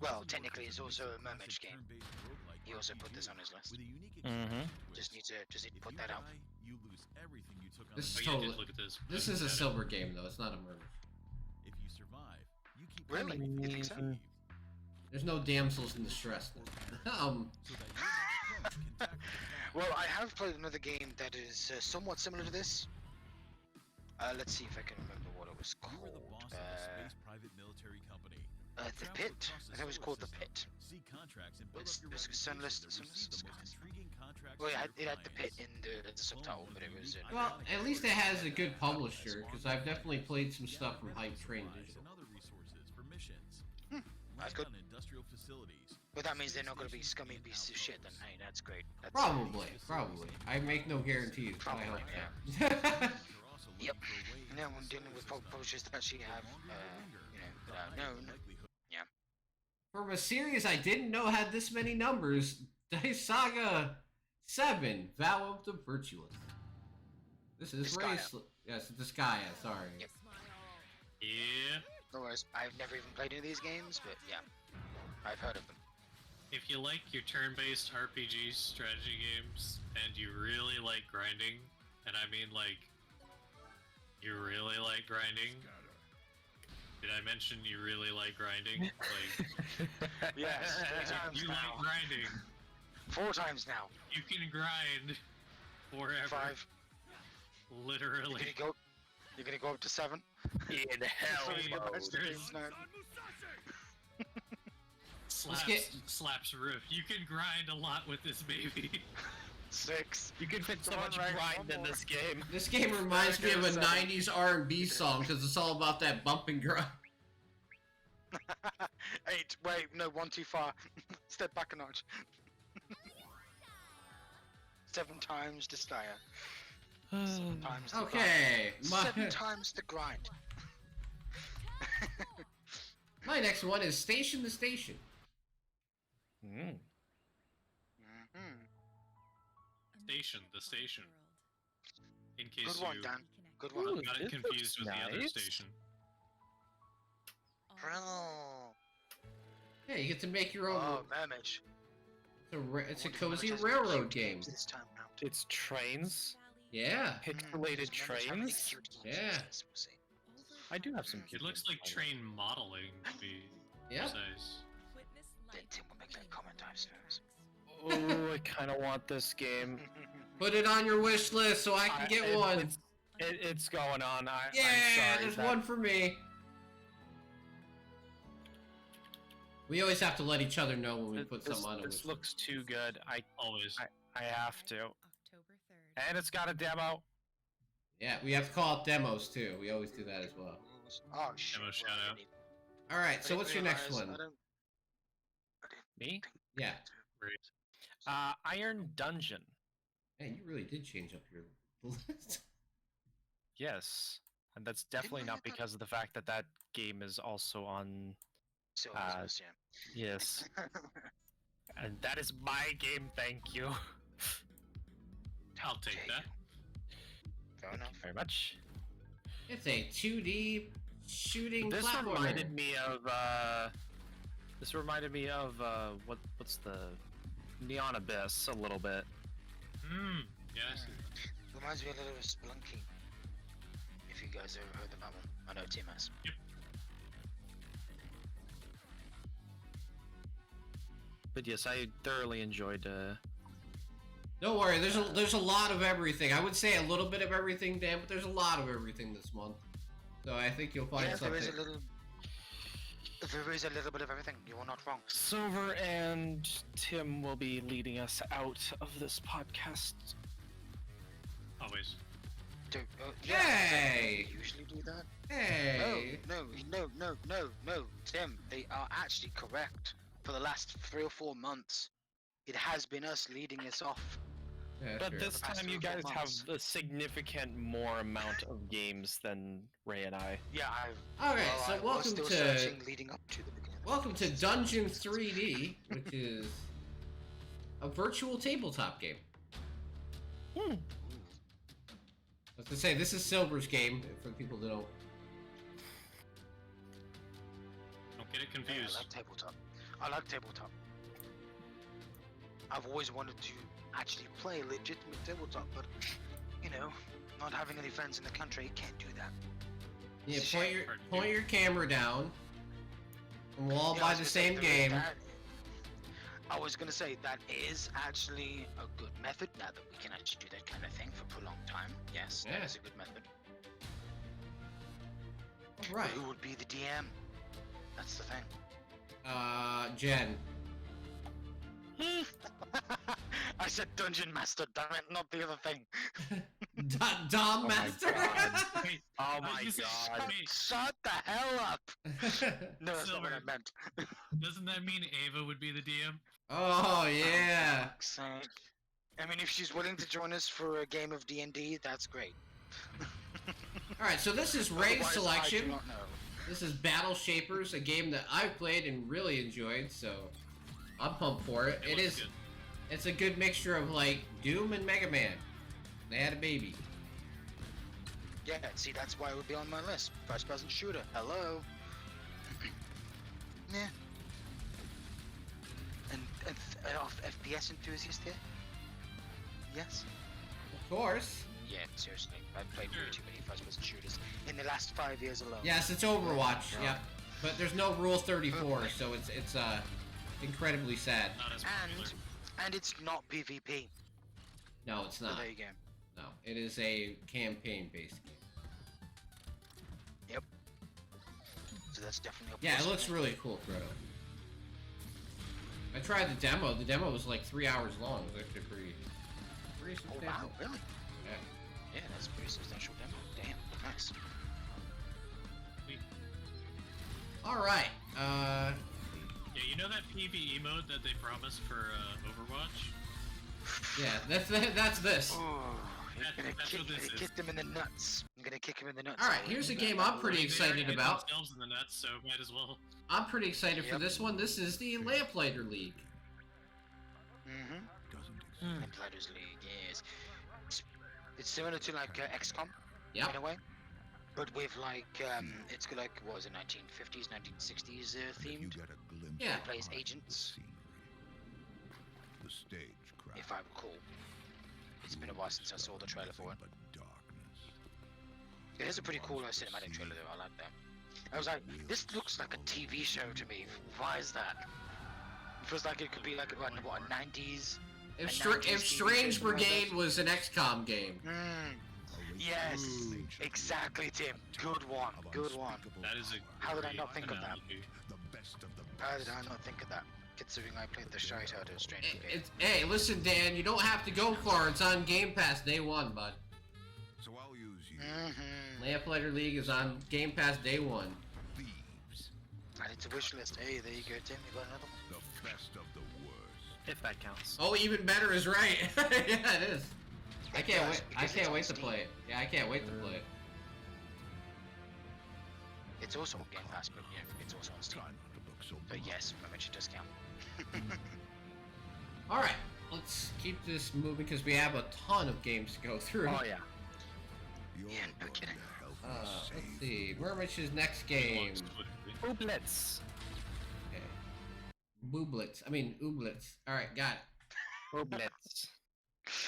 Well, Quasimorph technically, is it's also a classic Mermage game. turn-based roguelike He also put RPG this on his list. with a unique Mhm. experience Just twist. need to If put you that out. die, you lose everything you took on This the is Oh, yeah, I totally- did look at this. This I is a looked at it. silver game, though. It's not a murder. If you survive, you keep Really? playing You think so? and There's no damsels in distress. Then. so that your opponent can tackle the ground. Well, I have played another game that is somewhat similar to this. Let's see if I can remember what it was You called. were the boss of a space private military company. The Travel Pit. across I the think it was solar called The system, Pit. see contracts and build It's- up your it's reputation Sunless- to receive Sunless the most Skies. intriguing contracts Well, for it your had the Pit clients. in the subtitle, but it was. Well, at least it has a good publisher, because I've definitely played some stuff from Hype Train Digital. And other resources for missions. That's Land good. on industrial facilities. But that means they're not going to be scummy pieces of shit. Then, hey, that's great. That's Probably. I make no guarantees, but I hope Probably, so. You're also looking Yep. for ways And then to when dealing with accelerate publishers that actually have, known. From a series I didn't know had this many numbers, Dice Saga 7, Vow of the Virtuous. This is Disgaea. Race. Yes, Disgaea, sorry. Yep. Yeah. No worries. I've never even played any of these games, but yeah, I've heard of them. If you like your turn-based RPG strategy games and you really like grinding, and I mean like you really like grinding. Did I mention you really like grinding? Like Yes, 3 times you now. like grinding. 4 times now. You can grind forever. 5. Literally. You're gonna go up to 7. In hell Sorry, mode. that's the case now. Slaps roof. You can grind a lot with this baby. 6. You can fit so Come on, much Ryan, grind one in more. this game. This game reminds me of a 7. 90s R&B song, because it's all about that bump and grind. 8. Wait, no, 1 too far. Step back a notch. 7 times to Steyr. 7 times to Okay, grind. 7 times to grind. my next one is Station to Station. Mm. Mhm. Station, the station. In case Good one, you Dan. Good Ooh, one. got it this confused with looks the other nice. station. Bro. Yeah, you get to make your own. Oh, Mermage. It's a I wonder if cozy Mermage has railroad cute game. games This time round. It's trains. Yeah. Pixelated Does Mermage have any trains. cute games? Yeah. We'll see. I do have some. It looks like train modeling, to be Yep. precise. Then Tim will make that comment, I suppose. Oh, I kind of want this game. Put it on your wish list so I can get one. It's going on. I'm Yeah, sorry. there's that- one for me. We always have to let each other know when we Th- put this, something on a wish this looks too good. Always. I have to. October 3rd. And it's got a demo. Yeah, we have to call up demos too. We always do that as well. Oh, shit. Demo shout out. All right, I so didn't what's your next realize- one? I don't Me? Yeah. Great. Iron Dungeon. Man, you really did change up your list. Yes. And that's definitely I not get that? because of the fact that that game is also on. So, yeah. Yes. And that is my game, thank you. I'll take that. Fair Thank enough. you very much. It's a 2D shooting This platformer. reminded me of what's the Neon Abyss a little bit. Hmm. Yes. Reminds me a little of Spelunky. If you guys ever heard of that one. I know Tim has. But yes, I thoroughly enjoyed. Don't worry, there's a lot of everything. I would say a little bit of everything, Dan, but there's a lot of everything this month. So I think you'll find Yeah, something. there is a little bit of everything. You are not wrong. Silver and Tim will be leading us out of this podcast. Always. Do, Hey! They usually do that. Hey! No, Tim, they are actually correct. For the last 3 or 4 months, it has been us leading this off. Yeah, But sure. this The past time you 3 or 4 guys have months. a significant more amount of games than Ray and I. Yeah, Alright, well, so I was welcome still to searching leading up to the beginning. welcome to Dungeon 3D, which is a virtual tabletop game. I was gonna say, this is Silver's game, for people that don't. Don't get it Yeah, confused. I like tabletop. I like tabletop. I've always wanted to actually play legitimate tabletop, but you know, not having any friends in the country, can't do that. Yeah, It's a point shame. your, Hard to point do. your camera down, and we'll all Yeah, I buy was the gonna say, same there is game. that- I was gonna say that is actually a good method now that we can actually do that kind of thing for a prolonged time. Yes, Yeah. that is a good method. But Right. who would be the DM? That's the thing. Jen. I said Dungeon Master, damn it, not the other thing. Dom my Master? Wait, Oh my my you say- god. god. wait. Shut the hell up! No, that's not what I Silver. meant. Doesn't that mean Ava would be the DM? Oh, yeah. For fuck's sake. I mean, if she's willing to join us for a game of D&D, that's great. Alright, so this is Ray's Otherwise, I do selection. not know. This is Battle Shapers, a game that I've played and really enjoyed, so I'm pumped for it. It looks is. good. It's a good mixture of like Doom and Mega Man. They had a baby. Yeah, see, that's why it would be on my list. First-person shooter. Hello. Yeah. And FPS enthusiast here? Yes. Of course. Yeah, seriously. I've played way too many first-person shooters in the last 5 years alone. Yes, it's Overwatch. Yeah. Yep. But there's no Rule 34, so it's incredibly sad. Not as popular. And it's not PvP. No, it's So not. there you go. No, it is a campaign-based game. So that's definitely a Yeah, it plus looks for me. really cool, Frodo. I tried the demo. The demo was like 3 hours long. It was actually pretty Oh substantial. wow, really? Yeah. Yeah, that's a pretty substantial demo. Damn, nice. All right. Yeah, you know that PvE mode that they promised for Overwatch? Yeah, that's this. Oh, That's what this is. kick them in the nuts. I'm gonna kick him in the nuts. All right, here's a game I'm pretty They excited already hit about. themselves in the nuts, so might as well. I'm pretty excited for Yep. this one. This is the Lamplighter League. Mm-hmm. Doesn't exist. Lamplighters League, yes. It's similar to like XCOM in Yep. a way, but with like it's got like what was it, 1950s, 1960s If you themed. get a glimpse Yeah. of Plays the agents. scenery, the stagecraft. If I recall, it's been a while since I saw the trailer for it. But darkness. It is a pretty cool cinematic trailer though. I like that. I was like, this looks like a TV show to me. Why is that? It feels like it could be like what, 90s. If, A Str- 90s if TV Strange show like Brigade that. was an XCOM game. Yes, exactly, Tim. Good one. Good one. That is a How did I great not think of that? analogy. The best of the How best. did I not think of that? Considering I played the shite out of Strange It- Brigade. it's, hey, listen, Dan, you don't have to go far. It's on Game Pass day one, bud. So I'll use you. Mm-hmm. Lamplighter League is on Game Pass day one. Thieves. Add it to wish list. Hey, there you go, Tim. You got another one. The best of the worst. If that counts. Oh, even better is right. Yeah, it is. I It can't does, wait. I because it's can't on wait to Steam. play it. Yeah, I can't wait to play it. It's also on Game Pass, but yeah, it's also on Steam. Try not to look so But blunt. yes, remember to discount. All right, let's keep this moving because we have a ton of games to go through. Oh yeah. You're Yeah, no going kidding. to help me Let's save see. Mermich's next game. Ooblets. Okay. Booblets. I mean, Ooblets. All right, got it. Ooblets.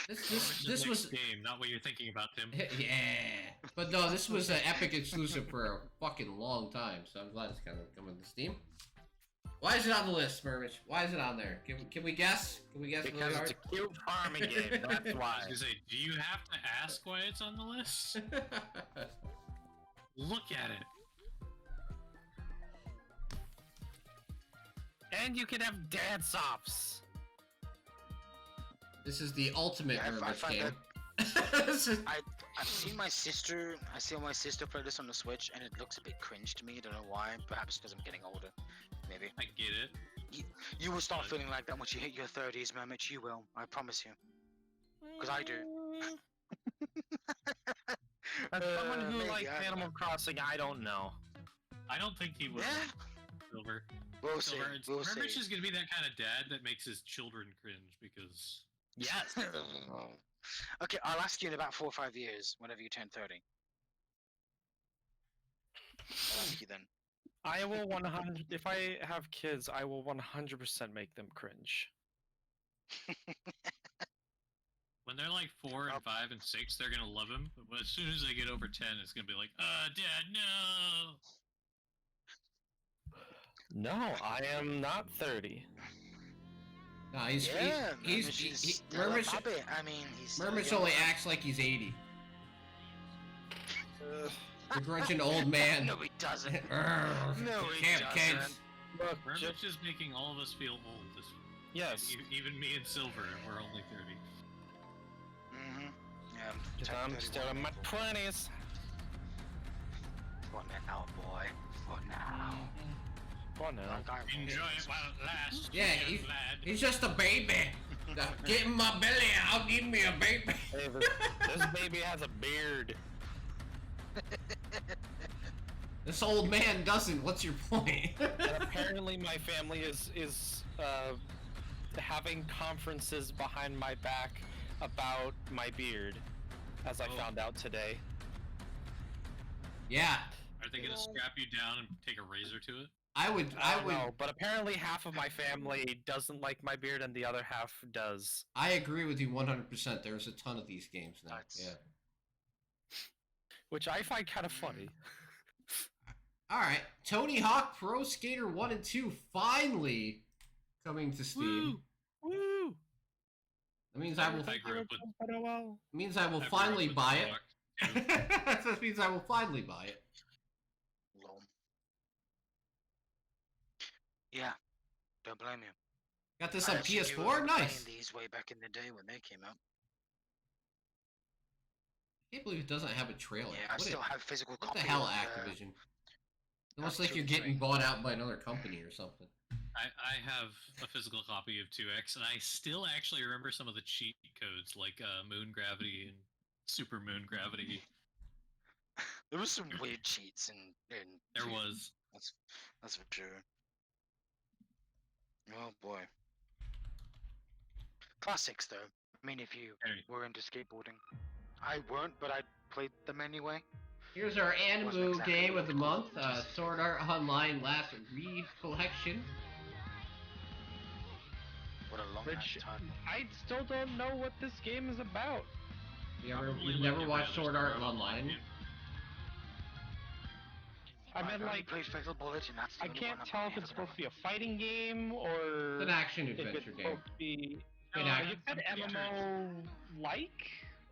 This was game, not what you're thinking about, Tim. yeah, but no, this was an Epic exclusive for a fucking long time. So I'm glad it's kind of coming to Steam. Why is it on the list, Murmich? Why is it on there? Can we guess? Can we guess really Because hard? it's a cute farming game. That's I was why. gonna say, do you have to ask why it's on the list? Look at it. And you can have dance-offs. This is the ultimate Yeah, I Murmich find game. I've seen my sister. I see my sister play this on the Switch, and it looks a bit cringe to me. I don't know why. Perhaps because I'm getting older. Maybe. I get it. You will start feeling like that once you hit your 30s, Murmich. You will. I promise you. Because I do. As someone who maybe, likes I don't Animal know. Crossing, I don't know. I don't think he will. Yeah. Silver. We'll see. Silver. It's, We'll Murmich see. is gonna be that kind of dad that makes his children cringe because. Yes. Okay, I'll ask you in about 4 or 5 years, whenever you turn 30. I'll ask you then. I will 100. If I have kids, I will 100% make them cringe. When they're like 4 and 5 and 6, they're gonna love him. But as soon as they get over 10, it's gonna be like, Dad, no. No, I am not 30. No, he's Yeah, he's Murmich is he, still a Murmich, puppet. I mean, he's still a Murmich young only puppet. acts like he's 80. Begrudging old man. No, he doesn't. Urgh, No, he camp kids. doesn't. Look, Murmich is making all of us feel old. This, yes, even me and Silver, we're only 30. Mm-hmm. Yeah, because turn I'm 31 still in my in April. 20s. For now, boy. For now. Well, no. Like I will. Enjoy it while it lasts. Yeah, young he- lad. He's just a baby. Get in my belly out, give me a baby. Hey, this baby has a beard. This old man doesn't. What's your point? And apparently, my family is having conferences behind my back about my beard, as I Oh. found out today. Yeah, Are they gonna strap you down and take a razor to it? I would. I I don't would. know, but apparently half of my family doesn't like my beard, and the other half does. I agree with you 100%. There's a ton of these games now. That's- Yeah. Which I find kind of funny. All right, Tony Hawk Pro Skater 1 and 2 finally coming to Steam. Woo! That means I will. I grew up with. Means I will I grew up finally with buy Tony it. Hawk. That means I will finally buy it. Lol. Yeah. Don't blame you. Got this I on actually PS4. remember Nice. playing these way back in the day when they came out. I can't believe it doesn't have a trailer. Yeah, I What, still have physical what the copies. hell, of, Activision? It looks Two like you're and getting three. bought out by another company or something. I have a physical copy of 2X, and I still actually remember some of the cheat codes, like Moon Gravity and Super Moon Gravity. There was some weird cheats in There two. was. That's for sure. Oh boy. Classics though. I mean, if you Hey. were into skateboarding, I weren't, but I played them anyway. Here's our Wasn't Animu exactly game of the month, difficult, just- Sword Art Online Last Read Collection. What a long Which ass time. I still don't know what this game is about. Probably You've like never every watched other Sword Art Online? game. I mean, I've only like, played Fatal Bullet, and that's the I only can't one tell I've if it's ever supposed to be a fighting game or It's an action if it's adventure game. supposed to be. Good No, action. You said Yeah. MMO-like?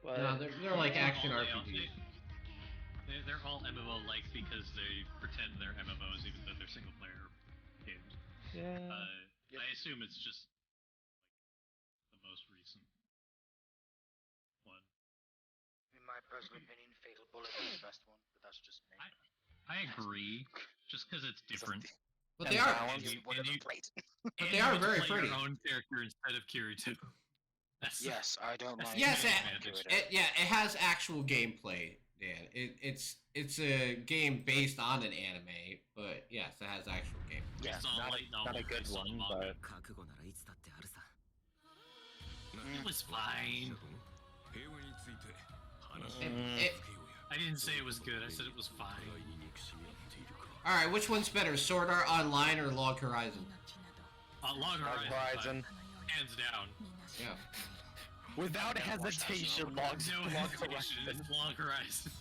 No, they're like action RPGs. They're all MMO-like because they pretend they're MMOs even though they're single-player games. Yeah. Yep. I assume it's just like, the most recent one. In my personal opinion, Fatal Bullet is the best one, but that's just me. I agree, just because it's different. But And they are. balance. You would have you- played. But And they you are get to very play pretty. Your own character instead of Kirito. That's Yes, I don't mind. Yes, the it, advantage. it has actual gameplay, Dan. It's a game based on an anime, but yes, it has actual gameplay. Yeah, It's all not- light not a novel good based on one, manga. It was fine. I didn't say it was good. I said it was fine. All right, which one's better, Sword Art Online or Log Horizon? Log Horizon. Horizon. Hands down. Yeah. Without hesitation, logs. No hesitation. It's Log Horizon.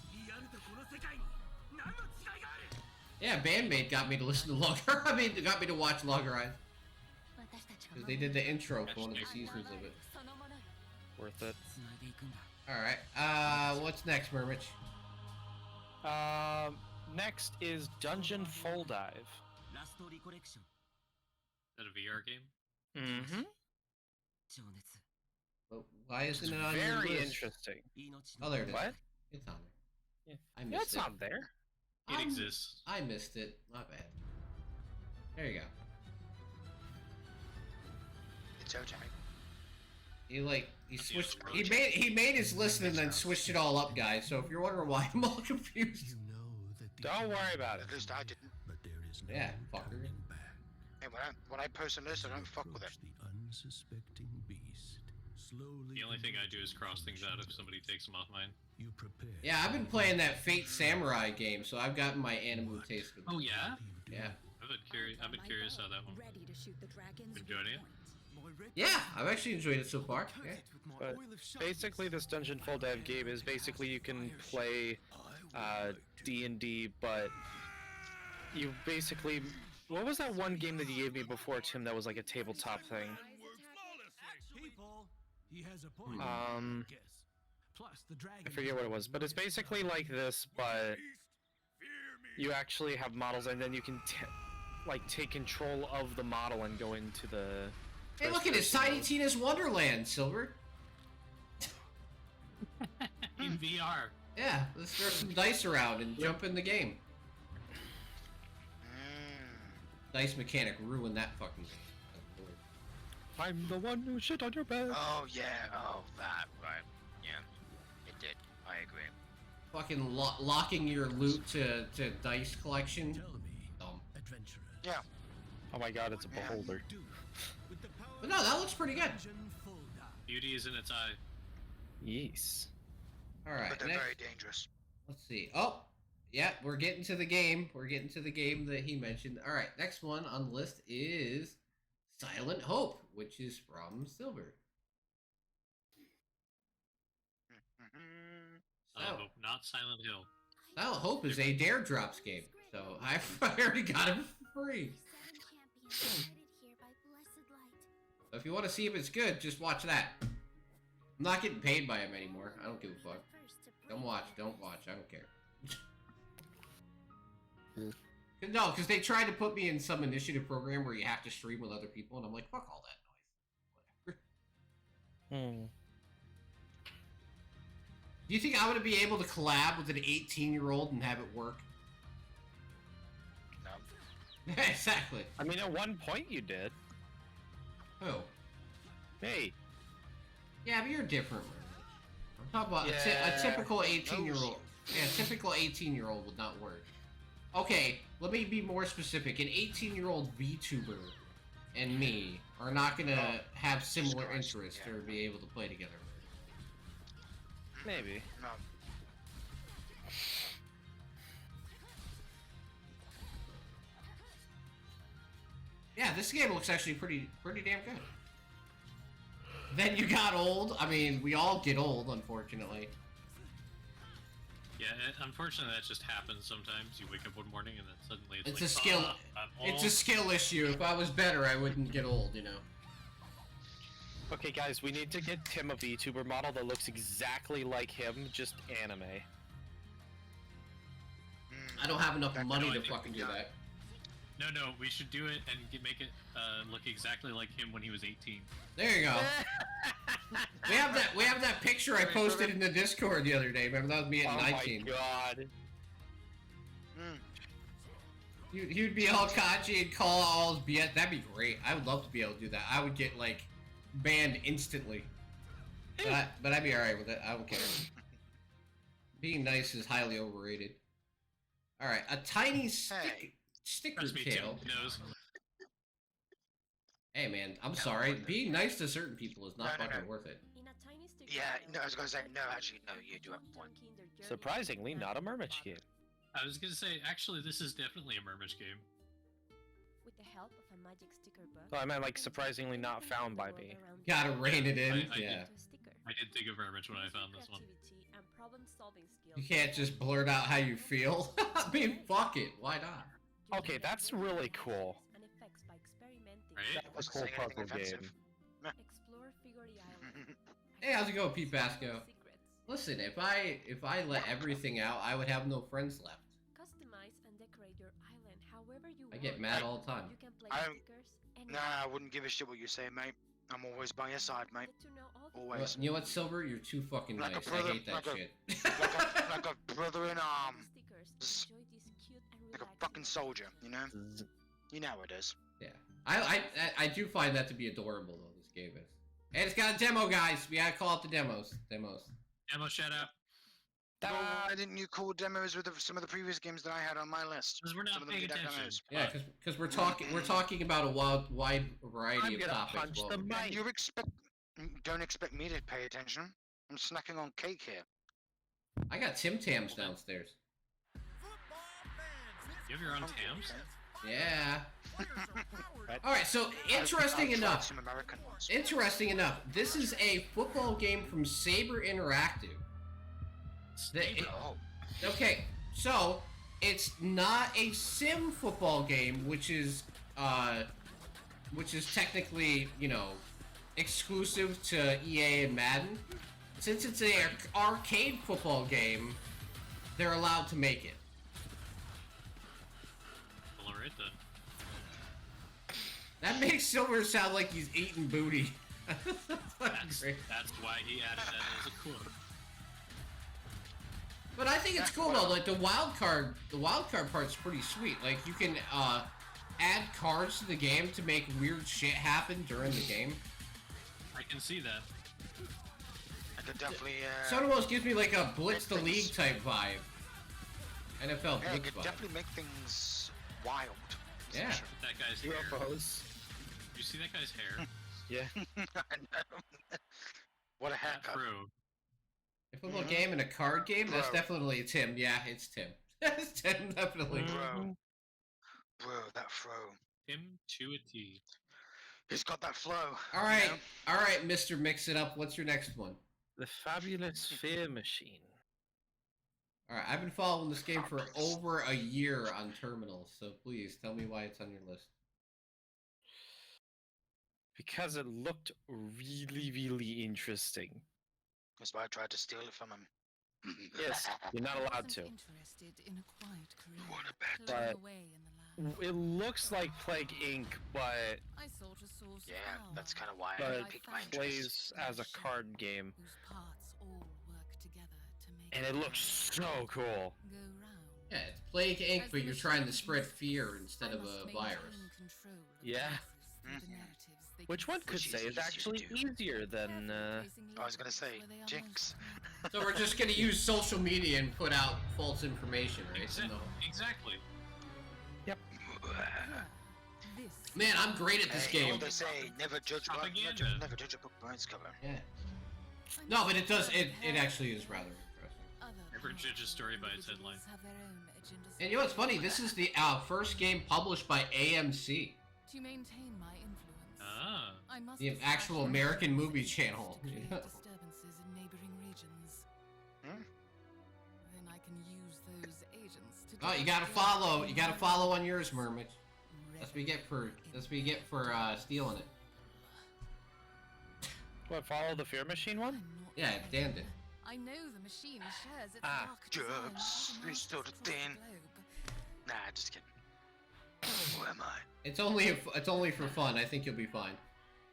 Yeah, Bandmate got me to listen to Longer. I mean, got me to watch Longer Eyes. Because they did the intro for one of the seasons of it. Worth it. Alright, what's next, Murmich? Next is Dungeon Full Dive. Is that a VR game? Mm-hmm. Well, why It's isn't it on your very list? interesting. Oh, there it is. What? It's on there. Yeah. I Yeah, missed it's it. not there. It exists. I missed it. My bad. There you go. It's okay. He switched. He made his list and then switched it all up, guys. So if you're wondering why I'm all confused, Don't worry about it. At least I didn't. But there is Yeah, fucker. Hey, when I post a list, I don't fuck with it. The unsuspecting beast. Slowly. The only thing I do is cross things out if somebody takes them off mine. You prepare. yeah, I've been playing that Fate Samurai game, so I've gotten my animal taste. Oh yeah? Yeah. I've been curious how that one. Enjoyed it? Yeah, I've actually enjoyed it so far. Yeah. But basically, this Dungeon Full Dive game is basically you can play D&D, but you basically... What was that one game that you gave me before, Tim, that was like a tabletop thing? I forget what it was, but it's basically like this, but you actually have models, and then you can take control of the model and go into the... Hey, look at it, Tiny Tina's Wonderland, Silver. In VR. Yeah, let's throw some dice around and jump in the game. Dice mechanic ruined that fucking game. I'm the one who shit on your bed. Oh yeah, oh that, right. Yeah, it did. I agree. Fucking locking your loot to dice collection. Tell me, Dumb. adventurer. Yeah. Oh my god, it's a Yeah. beholder. But no, that looks pretty good. Beauty is in its eye. Yes. Alright, But they're next, very dangerous. let's see. Oh, yeah, we're getting to the game. We're getting to the game that he mentioned. Alright, next one on the list is Silent Hope, which is from Silver. Silent Hope, not Silent Hill. Silent Hope is a Dare Drops game, so I already got it for free. So if you want to see if it's good, just watch that. I'm not getting paid by him anymore. I don't give a fuck. Don't watch. Don't watch. I don't care. No, because they tried to put me in some initiative program where you have to stream with other people, and I'm like, fuck all that noise. Whatever. Do you think I'm going to be able to collab with an 18-year-old and have it work? No. Exactly. I mean, at one point you did. Who? Hey. Yeah, but you're different. I'm talking about Yeah, a typical knows 18-year-old. Yeah, a typical 18-year-old would not work. Okay, let me be more specific. An 18-year-old VTuber and me are not gonna have similar Christ, interests yeah. or be able to play together. Maybe. No. Yeah, this game looks actually pretty damn good. Then you got old. I mean, we all get old, unfortunately. Yeah, unfortunately that just happens sometimes. You wake up one morning and then suddenly it's It's like, a skill. I'm It's a old." skill issue. If I was better, I wouldn't get old, you know. Okay, guys, we need to get Tim a VTuber model that looks exactly like him, just anime. I don't have enough That money I to think fucking do that. No, we should do it and make it look exactly like him when he was 18. There you go. We have that picture I posted in the Discord the other day. Remember that was me at Oh 19. my god. You'd be all cocky and call all his BS. That'd be great. I would love to be able to do that. I would get like banned instantly. But I'd be alright with it. I don't care. Being nice is highly overrated. Alright, a tiny sticker Trust me, Tim tail. knows. Hey man, I'm sorry. Being nice to certain people is not No, no, fucking no. worth it. Yeah, no, I was gonna say, no, actually, no, you do have a point. Surprisingly, not a Murmich game. I was gonna say, actually, this is definitely a Murmich game. With the help of a magic sticker book. No, I meant like surprisingly not found by me. Gotta rein it in. I Yeah. To a sticker. I did think of Vermich when I Using found this one. creativity and problem-solving skills You can't just blurt out how you feel. I mean, fuck it. Why not? You Okay, can that's learn really patterns cool. and effects by experimenting. Right? That's a Wasn't cool saying anything puzzle offensive. game. Explore Figure the Island. Hey, how's it going, Pete Basco? Secrets. Listen, if I let everything out, I would have no friends left. Customize and decorate your island however you I want. get mad all the time. You can play I'm- stickers Nah, I wouldn't give a shit what you say, mate. I'm always by your side, mate. Get to know all the Always. You know what, Silver? You're too fucking Like a nice. brother- I hate that like a- shit. Like a brother in arms. stickers. Enjoy this cute and Like a relaxing fucking soldier, you know? Z- You know how it is. Yeah, I do find that to be adorable though. This game is, and it's got a demo, guys. We gotta call it the demos. Demos. Demo shout out. Well, why didn't you call demos with some of the previous games that I had on my list? Because we're Some not of them paying did have attention. demos. Yeah, because we're talking about a wide variety I'm of gonna topics. punch Well, the And mic. don't expect me to pay attention. I'm snacking on cake here. I got Tim Tams downstairs. You have your own Tams? Yeah. All right. So interesting I've tried enough. some American ones. Interesting enough. This is a football game from Saber Interactive. Oh, Okay, so it's not a sim football game, which is technically, you know, exclusive to EA and Madden. Since it's an arcade football game, they're allowed to make it. Well, alright then. That makes Silver sound like he's eating booty. That's, Great. that's why he added that as a quote. But I think it's cool though. Like the wild card part's pretty sweet. Like you can add cards to the game to make weird shit happen during the game. I can see that. I could definitely. It almost gives me like a Blitz the Things- League type vibe. NFL Yeah, Blitz it could vibe. definitely make things wild. Yeah. That guy's hair. UFOs. You see that guy's hair? Yeah. I know. What a That haircut. fro. A football game and a card game? That's Bro. definitely Tim. Yeah, it's Tim. It's Tim, definitely. Bro. Bro, that flow. Him to a T. He's got that flow. All right, all right, Mr. Mix It Up. What's your next one? The Fabulous Fear Machine. All right, I've been following this game for over a year on Terminal, so please tell me why it's on your list. Because it looked really, really interesting. That's why I tried to steal it from him. Yes, you're not allowed to. Interested in a quiet career. What a bad Cloning But- away in the lab. It looks like Plague Inc., but I sought a source Yeah, of power, that's kind of why But I it picked my interest. plays as a card game, whose parts all work together to make and it looks so cool. go round. Yeah, it's Plague Inc., As but the you're trying to machine spread exists, fear instead I of must a maintain virus. control of the Yeah. masses through the Mhm. narratives they Which one consume. could Which say is is easy to actually do. easier than, Carefully placing I was gonna levers say, where they are Jinx. most So we're just gonna use social media and put out false information, right? Exa- No. exactly. Here, this Man, I'm great at this Hey, game. what they say, never judge Propaganda. never judge a book by its cover. Yeah. No, but it does. It actually is rather interesting. other Never judge a story by its headline. individuals have their own agendas. And you know what's funny? This is the first game published by AMC, To maintain my influence, Ah. I must the distract actual them American from movie things channel. to create disturbances in neighboring regions. Hmm? Then I can use those agents to. Oh, you gotta follow. You gotta follow on yours, Mermit. That's what you get for stealing it. What, follow the Fear Machine one? Yeah, Dan did. I know the machine shares its Ah, dark design with Jobs, the you still masters the across Dan. globe. Nah, just kidding. Who am I? It's only for fun. I think you'll be fine.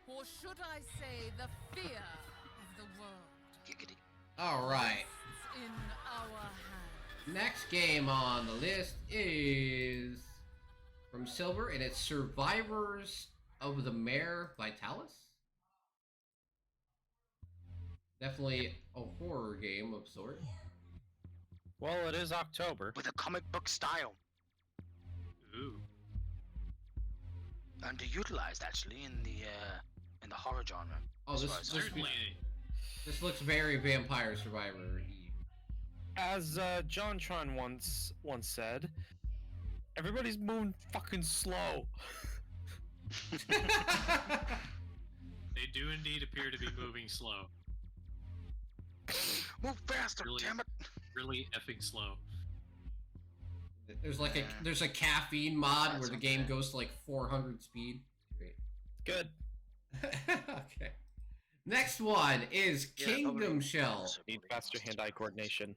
Or should I say the fear of the world? Giggity. All right. It's in our hands. Next game on the list is from Silver, and it's Survivors of the Mare Vitalis. Definitely a horror game of sort. Well, it is October. With a comic book style. Ooh. Underutilized actually in the horror genre. Oh, as this far as this, Certainly. this looks very Vampire Survivor. As JonTron once said, everybody's moving fucking slow. They do indeed appear to be moving slow. Move faster, Really? damn it! Really effing slow. There's like Yeah. there's a caffeine mod That's where the game okay. goes to like 400 speed. Great. Good. Okay. Next one is Yeah, Kingdom probably- Shell. also Need probably faster costs hand-eye around coordination.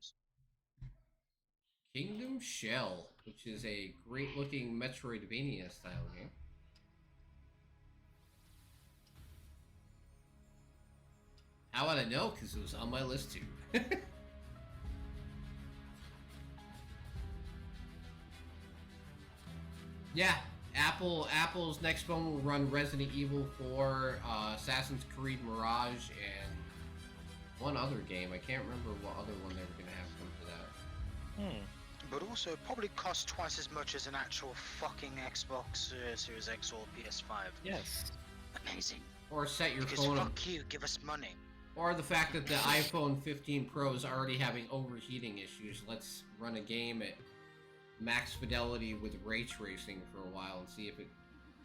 Kingdom Shell, which is a great looking Metroidvania style game. How would I know? Because it was on my list too. Yeah, Apple's next phone will run Resident Evil 4, Assassin's Creed Mirage, and one other game. I can't remember what other one they were gonna have come to that. But also probably costs twice as much as an actual fucking Xbox Series X or PS5. Yes. Amazing. Or set your Because phone up. fuck you, give us money. Or the fact that the iPhone 15 Pro is already having overheating issues. Let's run a game at max fidelity with ray tracing for a while and see if it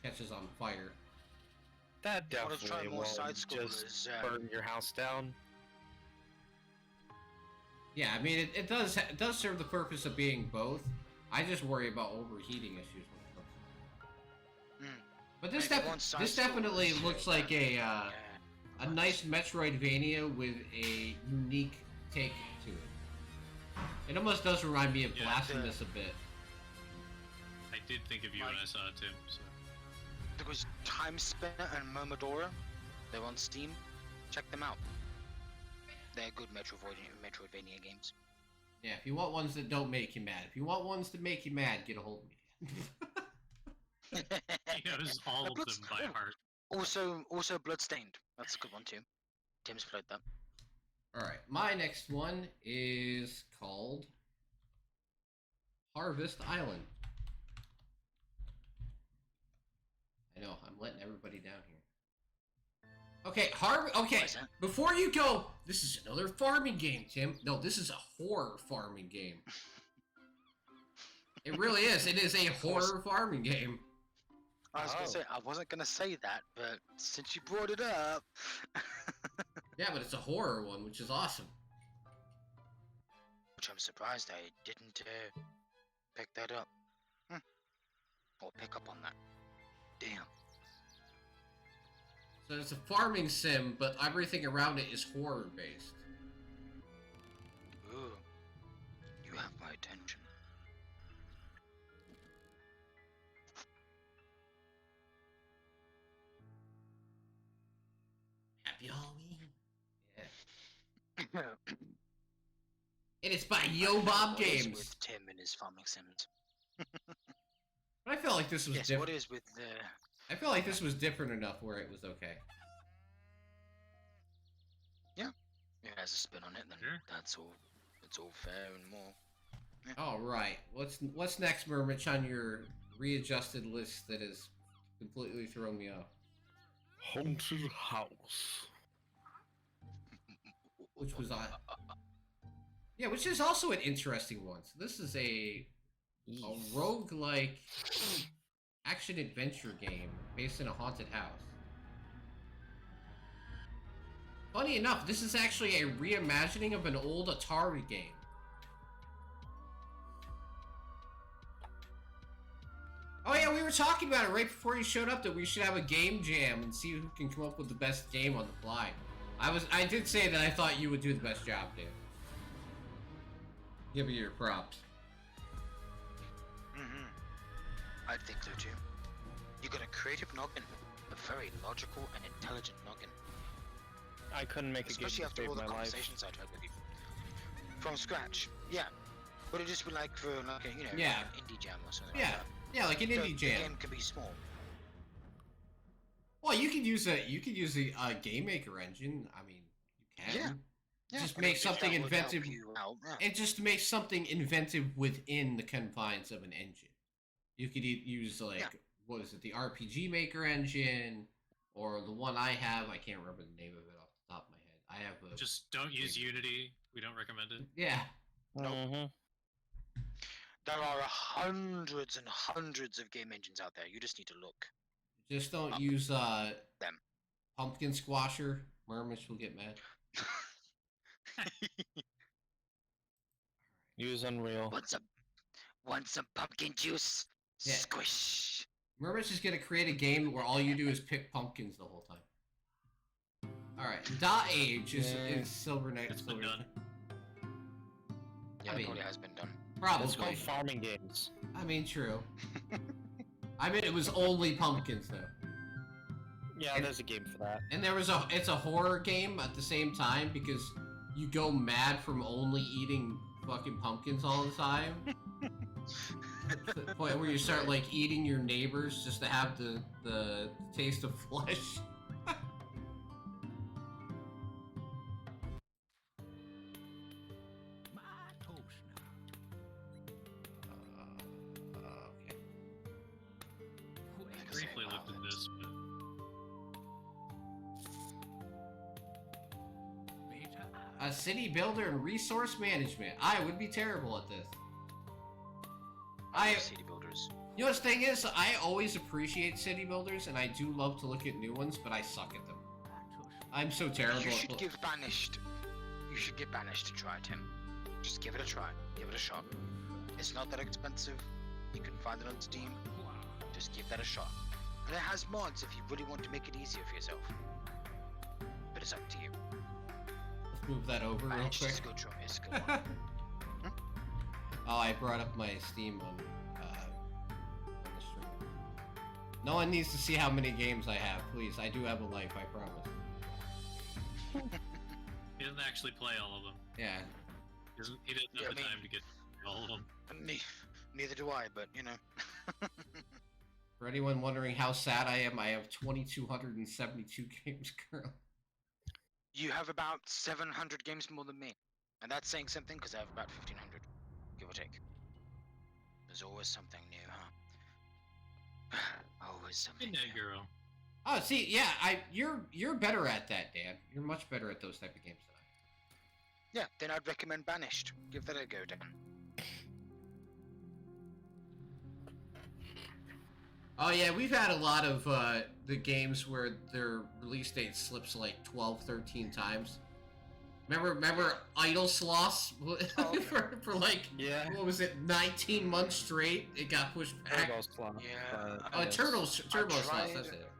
catches on fire. That Wanna try definitely more won't side just scrollers, burn your house down. Yeah, I mean it does serve the purpose of being both. I just worry about overheating issues when it comes to it. But this Maybe one side this definitely scrollers, looks yeah, like yeah. a nice Metroidvania with a unique take to it. It almost does remind me of Yeah, Blasphemous a bit. I did think of you when I saw it, Tim. So. Because Time Spinner and Momodora, they're on Steam. Check them out. They're good Metroidvania games. Yeah, if you want ones that don't make you mad. If you want ones that make you mad, get a hold of me. He knows all of them by heart. Also Bloodstained. That's a good one too. Tim's played that. Alright, my next one is called Harvest Island. I know, I'm letting everybody down here. Okay, okay, What is that? before you go, this is another farming game, Tim. No, this is a horror farming game. It really is. It is a horror farming game. I was gonna Oh. say I wasn't gonna say that, but since you brought it up, Yeah, but it's a horror one, which is awesome. which I'm surprised I didn't pick that up. Or pick up on that. Damn. So it's a farming sim, but everything around it is horror based. Ooh. You have my attention. Happy Halloween. Yeah. And it's by Yo Bob What is Games. with Tim and his farming sims? But I felt like this was Yes, different. what is with the... I felt like this was different enough where it was okay. It has a spin on it, then Sure. that's all. It's all fair and more. All right, what's next, Murmich, on your readjusted list that has completely thrown me off? Haunted House. Which was on. Yeah, which is also an interesting one. So this is a roguelike action adventure game based in a haunted house. Funny enough, this is actually a reimagining of an old Atari game. Oh yeah, we were talking about it right before you showed up that we should have a game jam and see who can come up with the best game on the fly. I did say that I thought you would do the best job, Dave. Give you your props. I think so too. You got a creative noggin, a very logical and intelligent noggin. I couldn't make a game Especially to after save all the my life. conversations I've had with you. From scratch, yeah. Would it just be like for like a, Yeah. an indie jam or something Yeah, like that? yeah, like an So indie the jam. game can be small. Well, you could use a game maker engine. I mean, you can. Yeah. Yeah, Just I mean, make if something that would help inventive. you out, yeah. And just to make something inventive within the confines of an engine. You could use like what is it, the RPG Maker engine, or the one I have. I can't remember the name of it off the top of my head. I have a Just don't use Unity. We don't recommend it. yeah. Mhm. There are hundreds and hundreds of game engines out there. You just need to look. Just don't use them. Pumpkin Squasher. Murmish will get mad. Use Unreal. Want some pumpkin juice? Yeah. Squish. Murmur's just gonna create a game where all you do is pick pumpkins the whole time. Alright, Dot Age is Silver Knight. It's been done. Yeah, I mean, it probably has been done. It's Probably. called farming games. I mean, true. I mean, it was only pumpkins though. Yeah, And- there's a game for that. And it's a horror game at the same time because you go mad from only eating fucking pumpkins all the time. To the point where you start like eating your neighbors just to have the taste of flesh. Okay. I briefly looked at this, but City builder and resource management. I would be terrible at this. I love city builders. You know what the thing is? I always appreciate city builders, and I do love to look at new ones, but I suck at them. I'm so terrible You at should give Banished. You should get Banished to try it, Tim. Just give it a try. Give it a shot. It's not that expensive. You can find it on Steam. Just give that a shot. And it has mods if you really want to make it easier for yourself. But it's up to you. Let's move that over real Banished quick. is a good choice. It's a good one. Oh, I brought up my Steam on the stream. No one needs to see how many games I have, please. I do have a life, I promise. he doesn't actually play all of them. Yeah. He doesn't have Yeah, I the mean- time to get through all of them. Neither do I, but you know. For anyone wondering how sad I am, I have 2,272 games currently. You have about 700 games more than me. And that's saying something because I have about 1,500. Give or take. There's always something new, huh? Always something Midnight new. Girl. Oh, see, yeah, you're better at that, Dan. You're much better at those type of games than I am. Yeah, then I'd recommend Banished. Give that a go, Dan. Oh yeah, we've had a lot of the games where their release date slips like 12, 13 times. Remember Idle Sloss okay. for like Yeah. what was it, 19 months straight? It got pushed back. Turbo Slot. Yeah. Oh, Turbo Sloss, tried- that's it.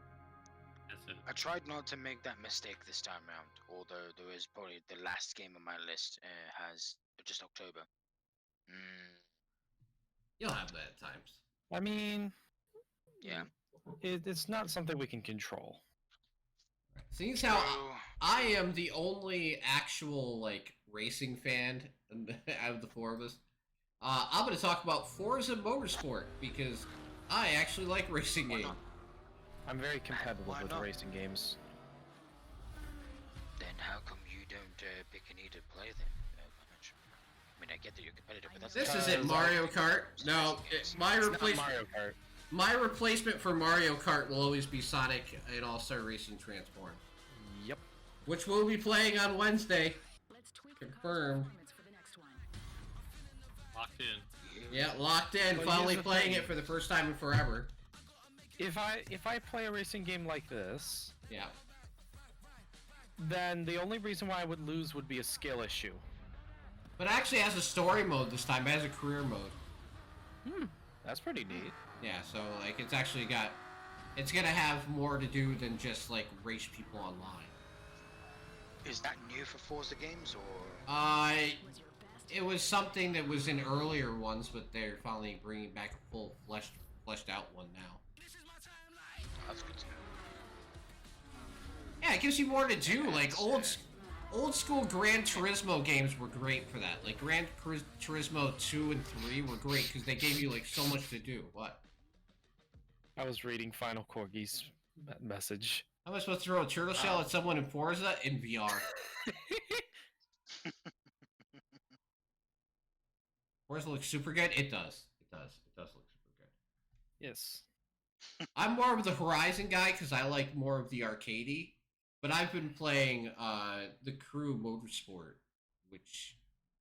That's it. I tried not to make that mistake this time round, although there is probably the last game on my list has just October. You'll have that at times. I mean, Yeah. it's not something we can control. Seeing as how So, I am the only actual like racing fan out of the four of us, I'm going to talk about Forza Motorsport because I actually like racing Why games. not? I'm very competitive Why with not? racing games. then how come you don't pick any to play then? I mean, I get that you're competitive, but that's This not- isn't Mario Kart. No, my It's not replacement. Mario Kart. My replacement for Mario Kart will always be Sonic in All-Star Racing Transform, Yep. which we'll be playing on Wednesday. Let's tweak Confirmed. the performance for the next one. Locked in. Yeah, locked in. But Finally here's the playing thing. it for the first time in forever. If I play a racing game like this, Yeah. then the only reason why I would lose would be a skill issue. But it actually has a story mode this time. It has a career mode. That's pretty neat. Yeah, so like it's actually got, it's gonna have more to do than just like race people online. Is that new for Forza games, or It was something that was in earlier ones, but they're finally bringing back a full fleshed out one now. that's good to know. Yeah, it gives you more to do. Like old school Gran Turismo games were great for that. Like Gran Turismo 2 and 3 were great because they gave you like so much to do. What? I was reading Final Corgi's message. How am I supposed to throw a turtle shell at someone in Forza in VR? Forza looks super good. It does. It does. It does look super good. Yes. I'm more of the Horizon guy because I like more of the arcadey. But I've been playing the Crew Motorsport, which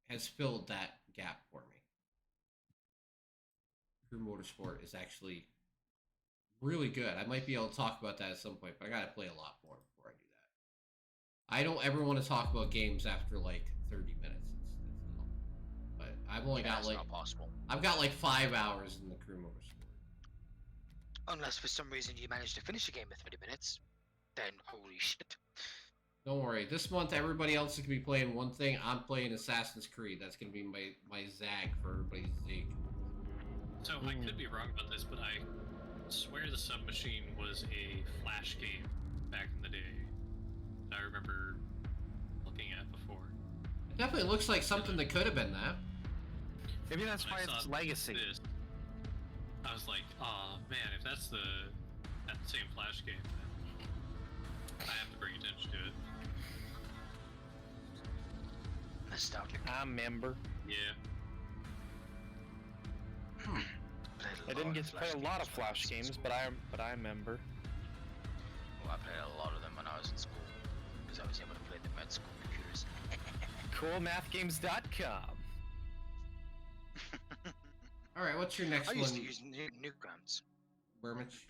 has filled that gap for me. Crew Motorsport is actually really good. I might be able to talk about that at some point, but I gotta play a lot more before I do that. I don't ever want to talk about games after like 30 minutes. It's not. But I've only got That's like not possible. I've got like 5 hours in the Crew Motor story. Unless for some reason you manage to finish a game in 30 minutes, then holy shit. Don't worry. This month, everybody else is gonna be playing one thing. I'm playing Assassin's Creed. That's gonna be my zag for everybody's zig. So I could be wrong about this, but I swear the Submachine was a Flash game back in the day. I remember looking at before. It definitely looks like something that could have been that. Maybe that's When why I saw it's legacy. this, I was like, oh man, if that's that same Flash game, then I have to bring attention to it. Nostalgic. I remember. Yeah. I didn't get to play a lot of Flash games, but I remember. Well, I played a lot of them when I was in school, because I was able to play them at school computers. Coolmathgames.com. All right, what's your next I one, used to use Newgrounds. Burmich?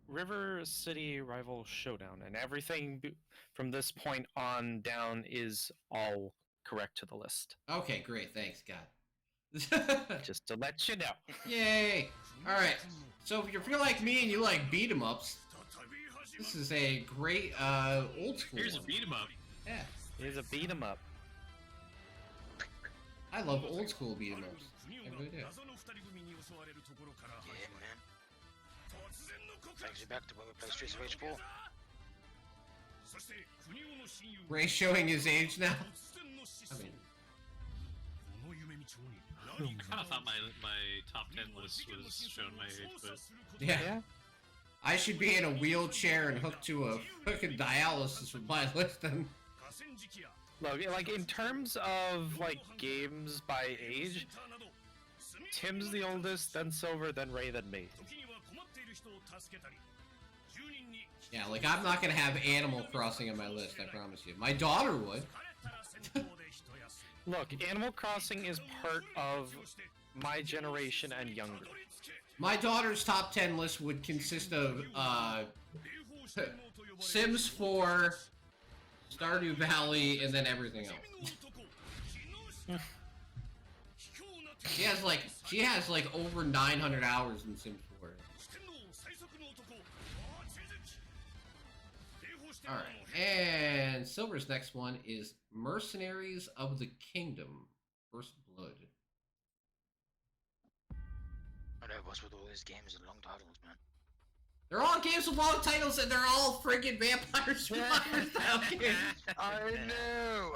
River City Rival Showdown, and everything from this point on down is all correct to the list. Okay, great. Thanks, God. Just to let you know. Yay! All right. So if you're like me and you like beat 'em ups, this is a great old school. Here's a one. beat 'em up. Yeah, Here's a beat 'em up. I love old school beat 'em ups. I really do. Yeah, man. Takes you back to when we played Streets of Rage 4. Ray showing his age now. I mean, I kind of thought my top 10 list was showing my age, but yeah. I should be in a wheelchair and hooked to a fucking dialysis with my list. Then. Look, like in terms of like games by age, Tim's the oldest, then Silver, then Ray, then me. Yeah, like I'm not gonna have Animal Crossing on my list. I promise you. My daughter would. Look, Animal Crossing is part of my generation and younger. My daughter's top 10 list would consist of Sims 4, Stardew Valley, and then everything else. She has like over 900 hours in Sims 4. Alright, and Silver's next one is Mercenaries of the Kingdom, First Blood. I know what's with all these games and long titles, man. They're all games with long titles and they're all friggin' Vampire Survivor style games. I know.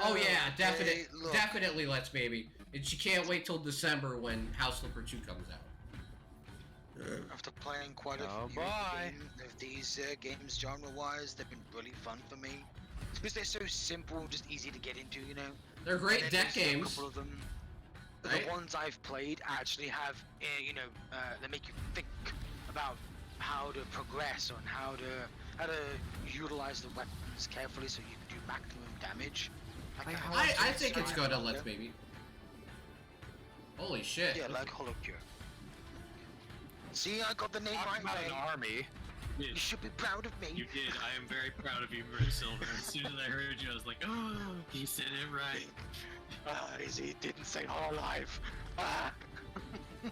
Oh yeah, Hey, look, definitely Let's Baby. And she can't wait till December when House Flipper 2 comes out. After playing quite a Oh, few boy. of these games genre-wise, they've been really fun for me. It's because they're so simple, just easy to get into, you know? They're great And deck there's a games. couple of them. right? The ones I've played actually have, they make you think about how to progress on how to utilize the weapons carefully so you can do maximum damage. Like how I to think it's destroy good to a Let's monster. Baby. Holy shit. Yeah, like Holocure. See, I got the name Talk right, about an mate. army. You should be proud of me. You did. I am very proud of you, Murray Silver. As soon as I heard you, I was like, oh, he said it right. He didn't say Hololive. Ah. He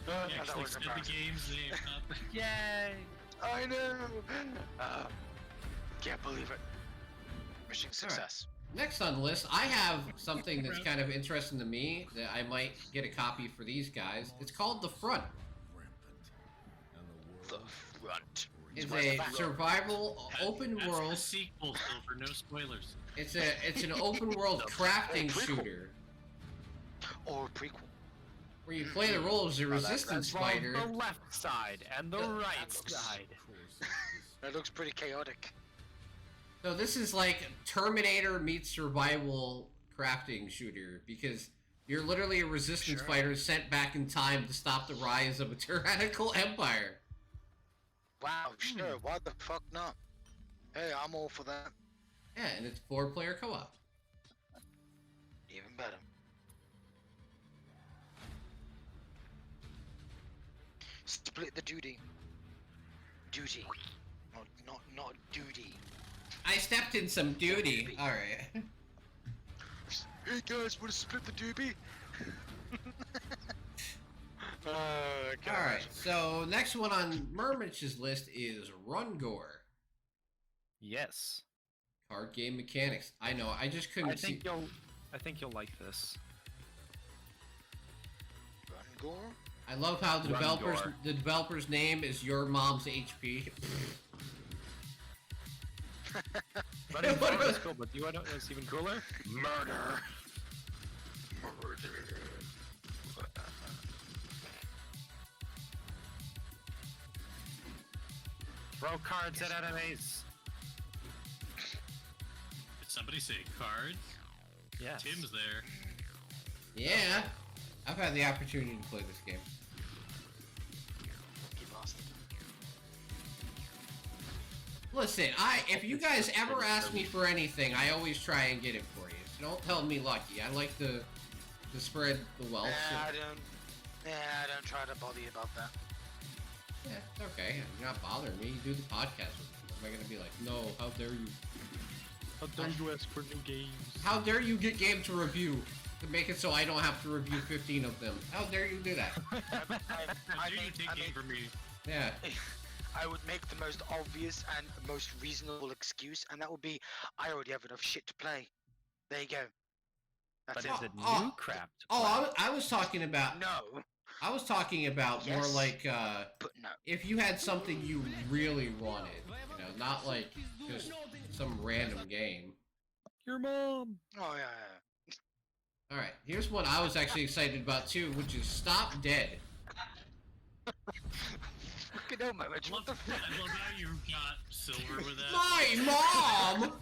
That actually was said the embarrassing. game's name up. Yay! I know. Can't believe it. Mission success. Next on the list, I have something that's kind of interesting to me that I might get a copy for these guys. It's called The Front. The front. It's Where's the a back? survival open That's world. the sequel, Silver. No spoilers. It's an open world crafting shooter Or a prequel. where you play the role as a resistance From fighter. the left side and the Yeah, right that looks- side. That looks pretty chaotic. So this is like Terminator meets survival crafting shooter because you're literally a resistance Sure. fighter sent back in time to stop the rise of a tyrannical empire. Wow, sure. Why the fuck not? Hey, I'm all for that. Yeah, and it's 4-player co-op. Even better. Split the duty. Duty. Not duty. I stepped in some duty. All right. Hey guys, wanna split the doobie? All right. So next one on Murmich's list is Rungor. Yes. Card game mechanics. I know. I just couldn't I see. think you'll like this. Rungor? I love how the Rungor. developer's name is Your Mom's HP. Running forward is cool, but you know what's even cooler? Murder! Throw cards at enemies. Did somebody say cards? Yes. Tim's there. Yeah. I've had the opportunity to play this game. You bastard. Listen, if you guys ever ask me for anything, I always try and get it for you. So don't tell me lucky. I like to spread the wealth. I don't try to bother you about that. Yeah, it's okay. You're not bothering me. You do the podcast with me. Am I gonna be like, no, how dare you? How dare you ask for new games? How dare you get game to review? To make it so I don't have to review 15 of them. How dare you do that? How dare you take game from me? Yeah. I would make the most obvious and most reasonable excuse, and that would be, I already have enough shit to play. There you go. That's But it. is it new Oh, crap? to Oh, play? I was talking about. No, I was talking about more Yes. like but no. if you had something you really wanted, you know, not like just some random game. Your mom. Oh yeah. All right, here's one I was actually excited about too, which is Stop Dead. Fucking hell, man. I love how you got silver with that. My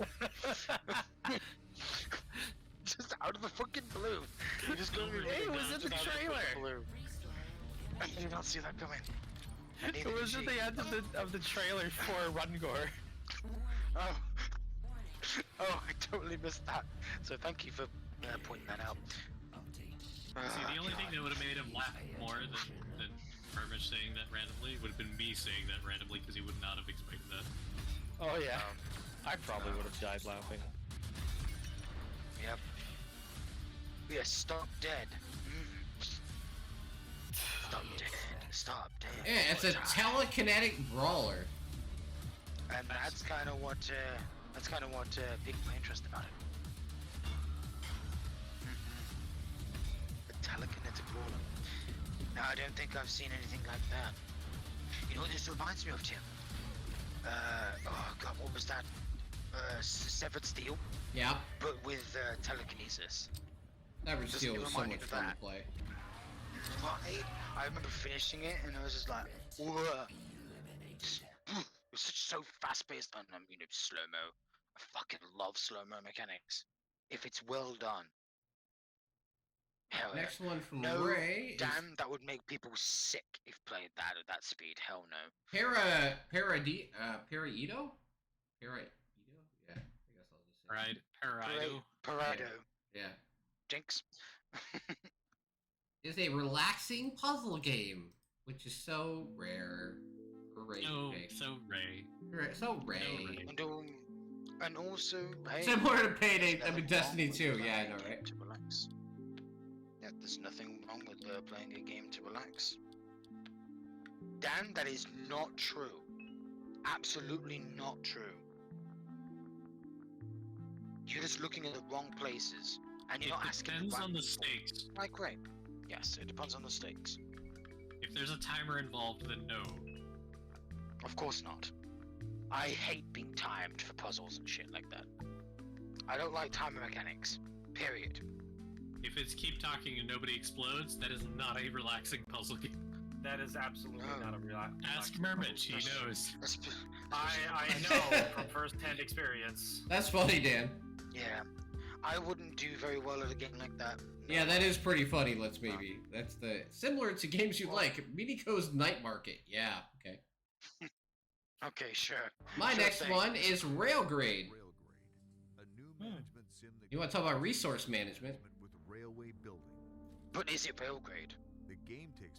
mom. Just out of the fucking blue. You just go. Hey, it was in the trailer. I did not see that coming. It was at the end of the trailer for Rungor. Oh. Oh, I totally missed that. So thank you for pointing that out. See, the only thing that would have made him laugh more than Murmich saying that randomly would have been me saying that randomly because he would not have expected that. Oh yeah. I probably would have died laughing. Yep. Yeah, stop dead. Stop dead. Stop dead. Yeah, it's a telekinetic brawler. And that's kind of what piqued my interest about it. The telekinetic brawler. Now I don't think I've seen anything like that. You know what this reminds me of, Tim? Oh god, what was that? Severed Steel, Yeah, but with telekinesis. Never Doesn't Steel it was so remind much you of fun to that? play. I remember finishing it and I was just like, whoa. It was such so fast-paced and slow-mo. I fucking love slow-mo mechanics. If it's well done. Hell yeah. Next one from No, Ray is damn, that would make people sick if played that at that speed. Hell no. Paraido? Paraido? Yeah, I guess I'll just say. Right, Paraido. Parado. Yeah. Jinx. Is a relaxing puzzle game, which is so rare. Great. No, so Ray. So Ray. Ray. And also, hey, Similar to Payday, there's nothing Destiny wrong with 2, yeah, I playing know, a game right? To relax. Yeah, there's nothing wrong with playing a game to relax. Dan, that is not true. Absolutely not true. You're just looking at the wrong places, and you're It not asking. depends on the people. stakes. Right, great. Yes, it depends on the stakes. If there's a timer involved, then no. Of course not. I hate being timed for puzzles and shit like that. I don't like timer mechanics. Period. If it's keep talking and nobody explodes, that is not a relaxing puzzle game. That is absolutely No. not a real. Ask Murmich, he knows. I know from first-hand experience. That's funny, Dan. Yeah, I wouldn't do very well at a game like that. No. Yeah, that is pretty funny, let's maybe. That's the similar to games you like. Miniko's Night Market. Yeah, okay. Okay, sure. My Sure next thing. one is Railgrade. A new management sim that You want to talk about resource management? with railway building. But is it Railgrade? The game takes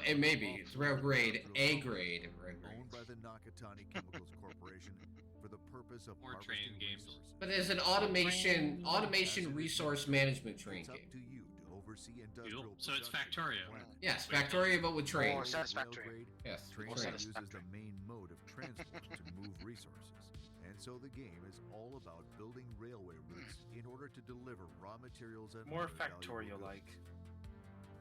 It may be. It's rare grade, A grade, and rare grade. owned by the Nakatani Chemicals Corporation for the purpose of Or harvesting train games. resources. But there's an automation resource management train It's up game. to you to oversee industrial Cool. So it's production on the Factorio. planet. Yes, Factoria, but with Or trains. Satisfactory. Yes, Train Or trains. uses the Satisfactory. main mode of transport to move resources. And so the game is all about building railway routes in order to deliver raw materials and More other valuable Factorio-like. goods.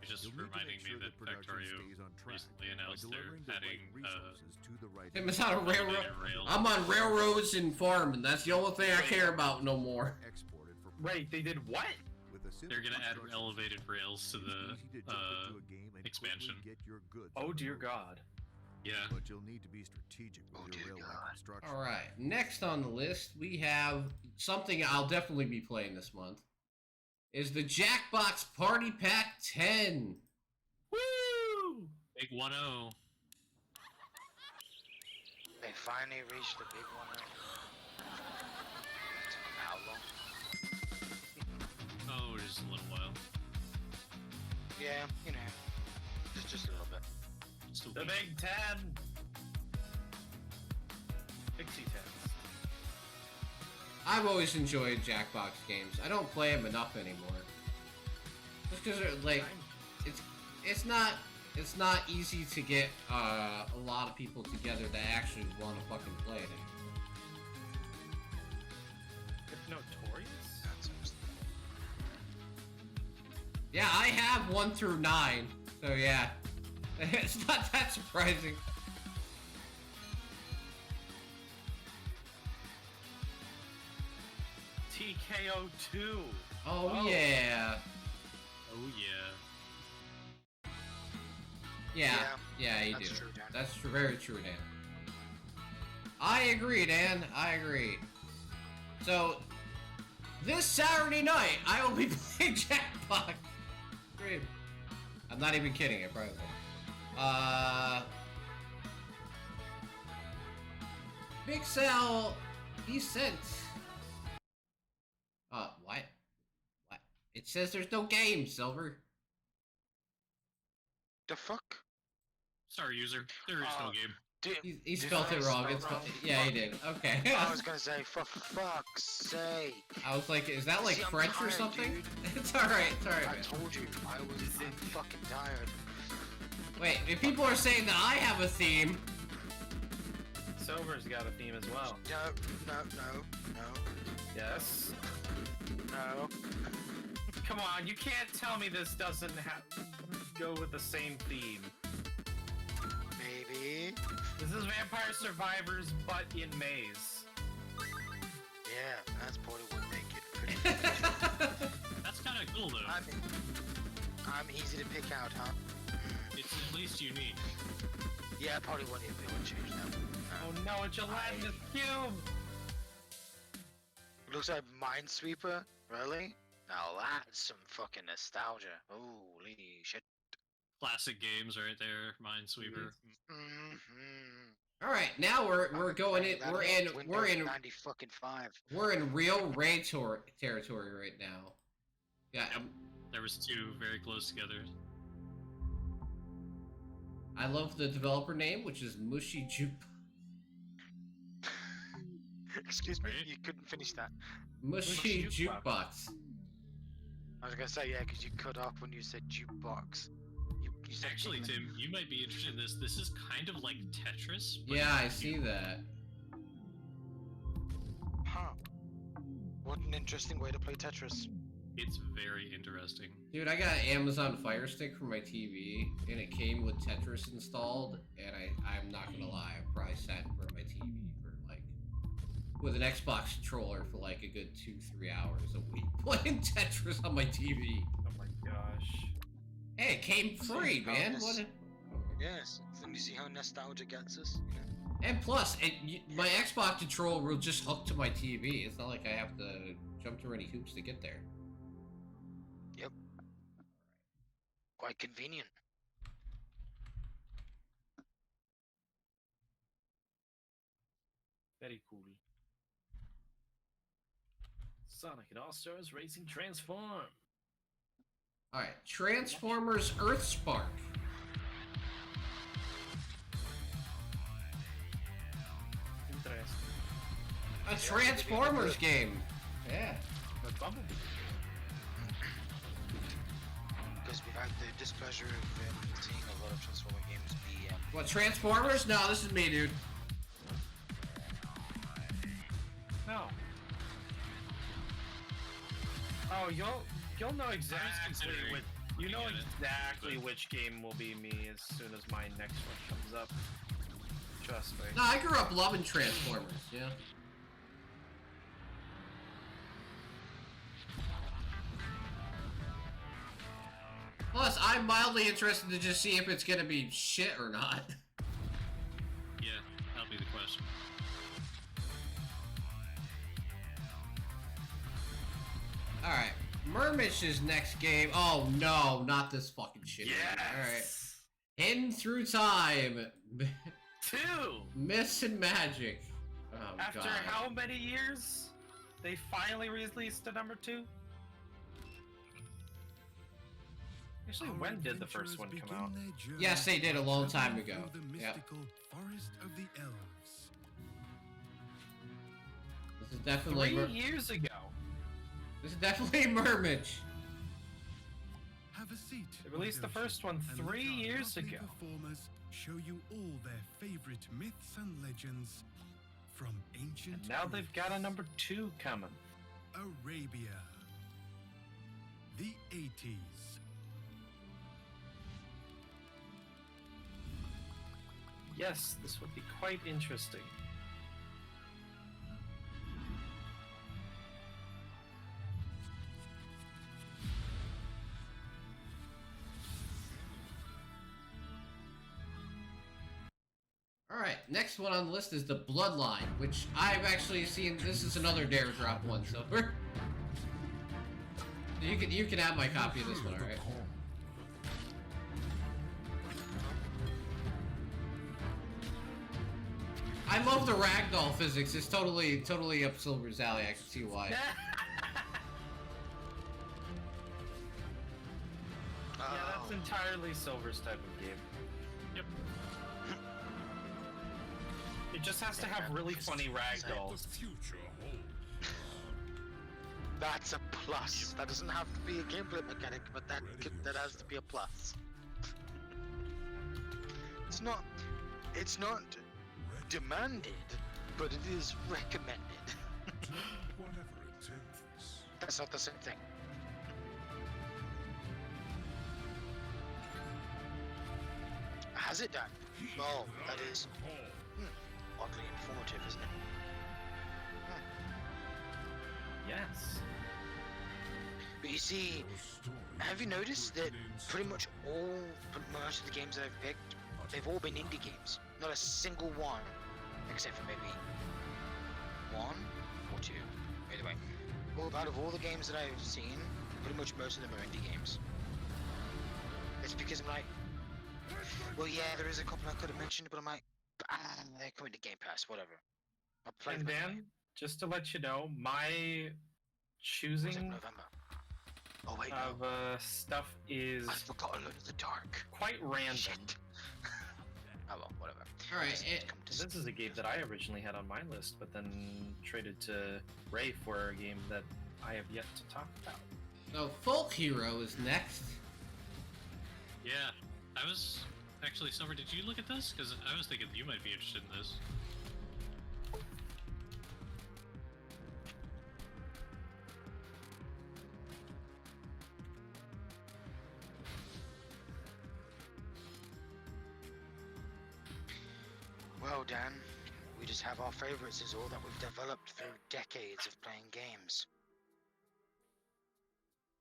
It's just You'll need to reminding make me sure that production Factorio stays on track recently by announced they're delivering the right adding resources to the right It was on a railroad. automated rail. I'm on railroads and farming. That's the only thing I care about no more. exported for Wait, they did what? With a simple They're gonna add construction elevated system, rails to it's the easy to jump into a game and expansion. quickly get your goods Oh on the dear road. God. Yeah. But you'll need to be strategic with Oh your dear railway God. construction. All right. Next on the list, we have something I'll definitely be playing this month. Is the Jackbox Party Pack 10. Woo! Big 1-0. They finally reached the big one. How long? Oh, just a little while. Yeah, you know, just a little bit. Just a The week. Big Ten. Pixie Tens. I've always enjoyed Jackbox games. I don't play them enough anymore. Just because they're like, it's not easy to get a lot of people together that actually want to fucking play it anymore. Notorious? That's understandable. Yeah, I have 1 through 9, so yeah, it's not that surprising. TKO 2. Oh yeah, Oh yeah. yeah, you That's do. true, Dan. That's very true, Dan. I agree, Dan. I agree. So, this Saturday night, I will be playing Jackbox. Great. I'm not even kidding. I probably will. Big Sal, he sent. What? What? It says there's no game, Silver. The fuck? Sorry, user. There is no game. Dude, He did spelled I it wrong. spell It's wrong? yeah, he did. Okay. I was gonna say, for fuck's sake. I was like, is that like See, I'm French or tired, something? dude. It's alright, it's alright, I man. told you, I'm fucking tired. Wait, if people are saying that I have a theme, Silver's got a theme as well. No. Yes. No. Come on, you can't tell me this doesn't go with the same theme. Maybe. This is Vampire Survivors, but in maze. Yeah, that's probably what make it pretty. That's kind of cool though. I'm easy to pick out, huh? It's at least unique. Yeah, probably what it would change that. Oh no, a gelatinous cube! Looks like Minesweeper? Really? Now that's some fucking nostalgia. Holy shit. Classic games right there. Minesweeper. Mm-hmm. alright, now we're going in we're in 90 fucking 5. we're in real raid territory right now. Yeah, Yep. There was two very close together. I love the developer name, which is Mushy Juke. Excuse me, Right? you couldn't finish that. Mushy Mushy Jukebox. I was gonna say, yeah, because you cut off when you said jukebox. You said Actually, Tim, you might be interested in this. This is kind of like Tetris. but Yeah, I it's see that. Huh. What an interesting way to play Tetris. It's very interesting. Dude, I got an Amazon Fire Stick for my TV, and it came with Tetris installed, and I'm not gonna lie, I probably sat in front of my TV for like, with an Xbox controller for like a good 2-3 hours a week playing Tetris on my TV. Oh my gosh. Hey, it came free, how man. this- What? Yes, then you see how nostalgia gets us. You know? And plus, my Xbox controller will just hook to my TV. It's not like I have to jump through any hoops to get there. Quite convenient. Very cool. Sonic and All-Stars Racing Transform. All right, Transformers Earthspark. Interesting. A Transformers game. Yeah. But Bumblebee. Because we've had the displeasure of seeing a lot of Transformer games be. What, Transformers? No, this is me, dude. No. Oh, you'll know exactly considering which, you know looking at it, exactly but- which game will be me as soon as my next one comes up. Trust me. No, I grew up loving Transformers, yeah. Plus, I'm mildly interested to just see if it's gonna be shit or not. Yeah, that'll be the question. Alright, Murmish's next game. Oh no, not this fucking shit. Alright. Hidden Through Time. 2! Myths and Magic. Oh, After God. how many years? They finally released a number 2? Actually, when did the first one come out? Yes, they did a long time ago. Yeah. Forest of the Elves. This is definitely 3 years ago. This is definitely Murmich. Have a seat. They released the first one and 3 let our years lovely ago. Performers show you all their favorite myths and legends from ancient. And now they've got a number 2 coming. Arabia. The 80s. Yes, this will be quite interesting. Alright, next one on the list is the Bloodline, which I've actually seen. This is another Dare Drop one, so you can have my copy of this one, alright? I love the ragdoll physics. It's totally up Silver's alley. I can see why. Yeah, that's entirely Silver's type of game. Yep. It just has to have really funny ragdolls. That's a plus. That doesn't have to be a gameplay mechanic, but that has to be a plus. It's not demanded, but it is recommended. That's not the same thing. Has it done? Oh, that is oddly informative, isn't it? Yes. But you see, have you noticed that pretty much most of the games that I've picked, they've all been indie games. Not a single one, except for maybe 1 or 2. Anyway, out of all the games that I've seen, pretty much most of them are indie games. It's because I'm like, well, yeah, there is a couple I could have mentioned, but I'm like, they're coming to Game Pass, whatever. I'll play And them Dan, anyway. just to let you know, my Was it choosing November? Oh wait, of no. stuff is I forgot Alone in the Dark. quite random. Shit. Oh well, whatever. Alright, Doesn't come to This is a game that I originally had on my list, but then traded to Ray for a game that I have yet to talk about. So Folk Hero is next. Yeah, I was actually, Silver. Did you look at this? Because I was thinking you might be interested in this. Well, Dan, we just have our favorites is all that we've developed through decades of playing games.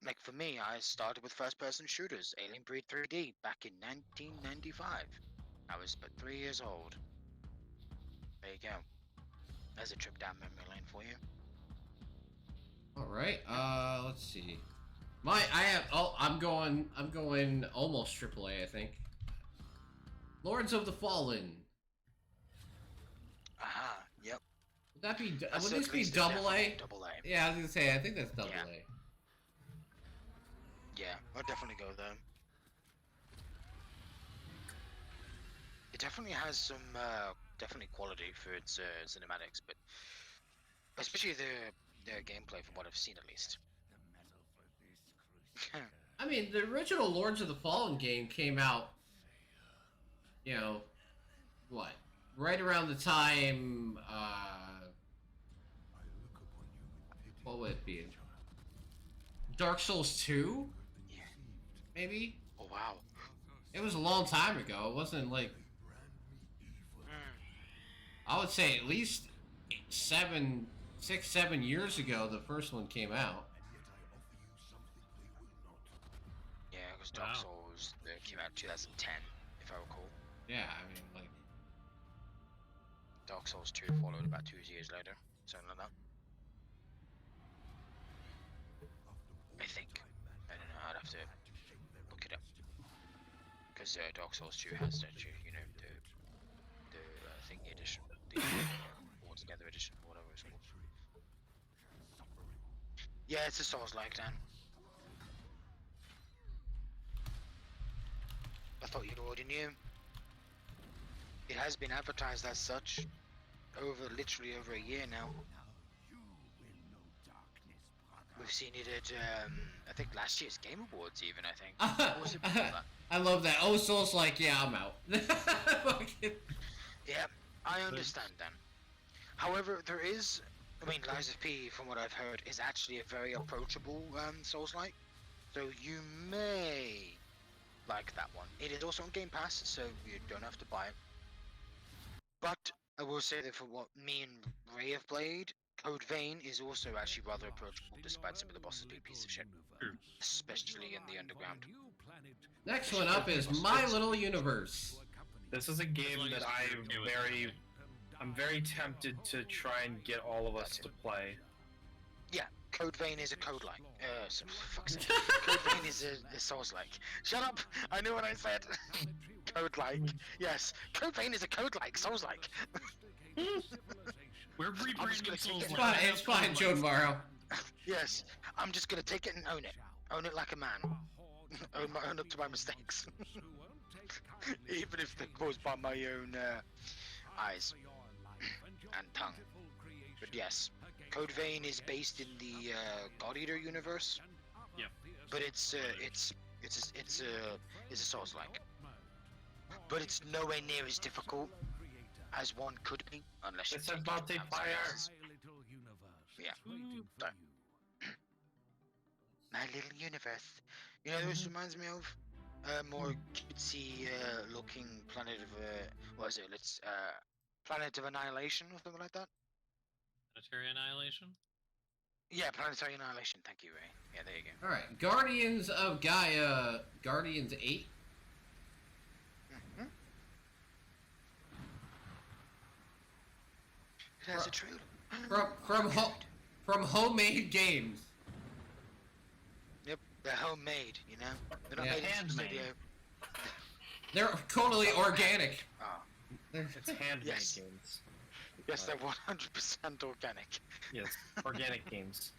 Like for me, I started with first-person shooters, Alien Breed 3D, back in 1995. I was but 3 years old. There you go. There's a trip down memory lane for you. Alright, let's see. I'm going almost AAA, I think. Lords of the Fallen. Aha, yep. Would that be, That's would at this be least double A? Double A. Yeah, I was gonna say, I think that's double Yeah. A. Yeah. I'll definitely go there. It definitely has some definitely quality for its cinematics, but especially the gameplay from what I've seen at least. I mean, the original Lords of the Fallen game came out, you know, what? Right around the time, what would it be? Dark Souls 2? Yeah. Maybe? Oh wow. It was a long time ago. It wasn't like, I would say at least 6, 7 years ago the first one came out. Yeah, because Dark Wow. Souls came out in 2010, if I recall. Yeah, I mean, like, Dark Souls 2 followed about 2 years later, something like that. I think. I don't know. I'd have to look it up. Because Dark Souls 2 has that, you know, the thing edition, the altogether edition, or whatever it's called. Yeah, it's a Souls-like, Dan. I thought you already knew. It has been advertised as such literally over a year now. We've seen it at I think last year's Game Awards even, I think. Or was it before that? I love that. Oh, Soul's like, yeah, I'm out. Fucking- Yeah, I understand then. However, there is, I mean, Lies of P, from what I've heard, is actually a very approachable Souls-like. So you may like that one. It is also on Game Pass, so you don't have to buy it. But I will say that for what me and Ray have played, Code Vein is also actually rather approachable, despite some of the bosses being a piece of shit, especially in the underground. Next one up is My Little Universe. This is a game that I'm very tempted to try and get all of us to play. Yeah, Code Vein is a code-like. For fuck's sake. Code Vein is a Souls-like. Shut up! I knew what I said! Code-like. Yes, Code Vein is a code-like, Souls-like. We're I'm just rebranding gonna Souls. take it. It's fine, Joe Morrow. Yes, I'm just gonna take it and own it. Own it like a man. own up to my mistakes. Even if they're caused by my own eyes and tongue. But yes, Code Vein is based in the God Eater universe. Yeah. But it's a Souls-like. But it's nowhere near as difficult as one could be, unless you It's take a it down some multiplayer. levels. Yeah. So, My Little Universe. You know, this reminds me of a more cutesy looking Planet of what is it? Planet of Annihilation or something like that. Planetary Annihilation? Yeah, Planetary Annihilation. Thank you, Ray. Yeah, there you go. All right, Guardians of Gaia, Guardians 8. Mhm. It has a trailer. From Homemade Games. Yep, they're homemade. You know, they're not Yeah. made in some Handmade. studio. They're totally organic. Ah, It's handmade Yes. games. yes, they're 100% organic. Yes, organic games.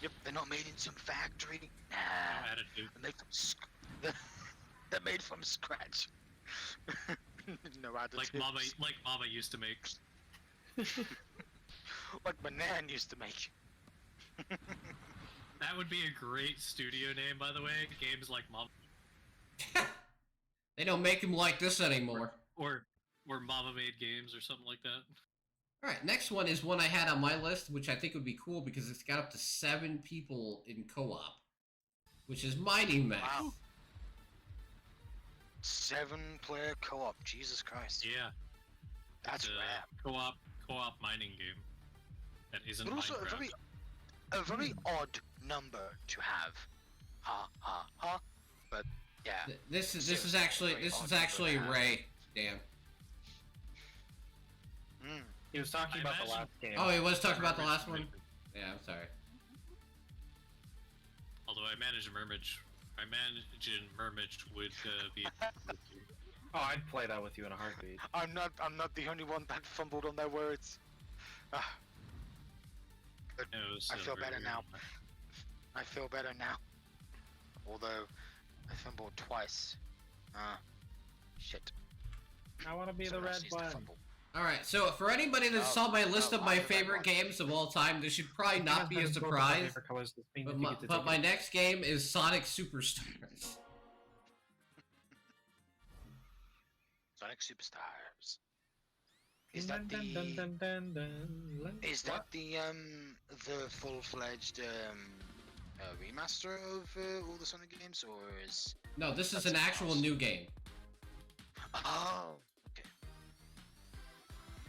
Yep, they're not made in some factory. No Nah, attitude. they're made from they're made from scratch. No additives. Like Mama used to make. Like my nan used to make. That would be a great studio name, by the way. Games like Mama They don't make them like this anymore. or Mama Made Games or something like that. All right, next one is one I had on my list, which I think would be cool because it's got up to 7 people in co-op, which is Mining Mech. Wow. 7-player co-op. Jesus Christ. Yeah, That's it's rare. a co-op mining game that isn't But also Minecraft. a very odd number to have. Ha ha ha. But yeah. This is Seriously, actually very this odd is to actually have. Ray. Damn. Mm. He was talking I about the imagine- last game. Oh, he was talking about the last one. Yeah, I'm sorry. Although I imagine Mermage would be. Oh, I'd play that with you in a heartbeat. I'm not the only one that fumbled on their words. Ah, No, I feel better now. I feel better now. Although I fumbled twice. Shit. I want to be the Someone else red needs to one. fumble. Alright, so for anybody that No, saw my list no, of my I'm the red favorite one. games of all time, this should probably not be a Both of my surprise. favorite colors, this means But if you my, get to but take my it. next game is Sonic Superstars. Sonic Superstars. Is that Dun, dun, the dun, dun, dun. is that What? the full-fledged remaster of all the Sonic games, or is No, this is That's an actual awesome. new game. oh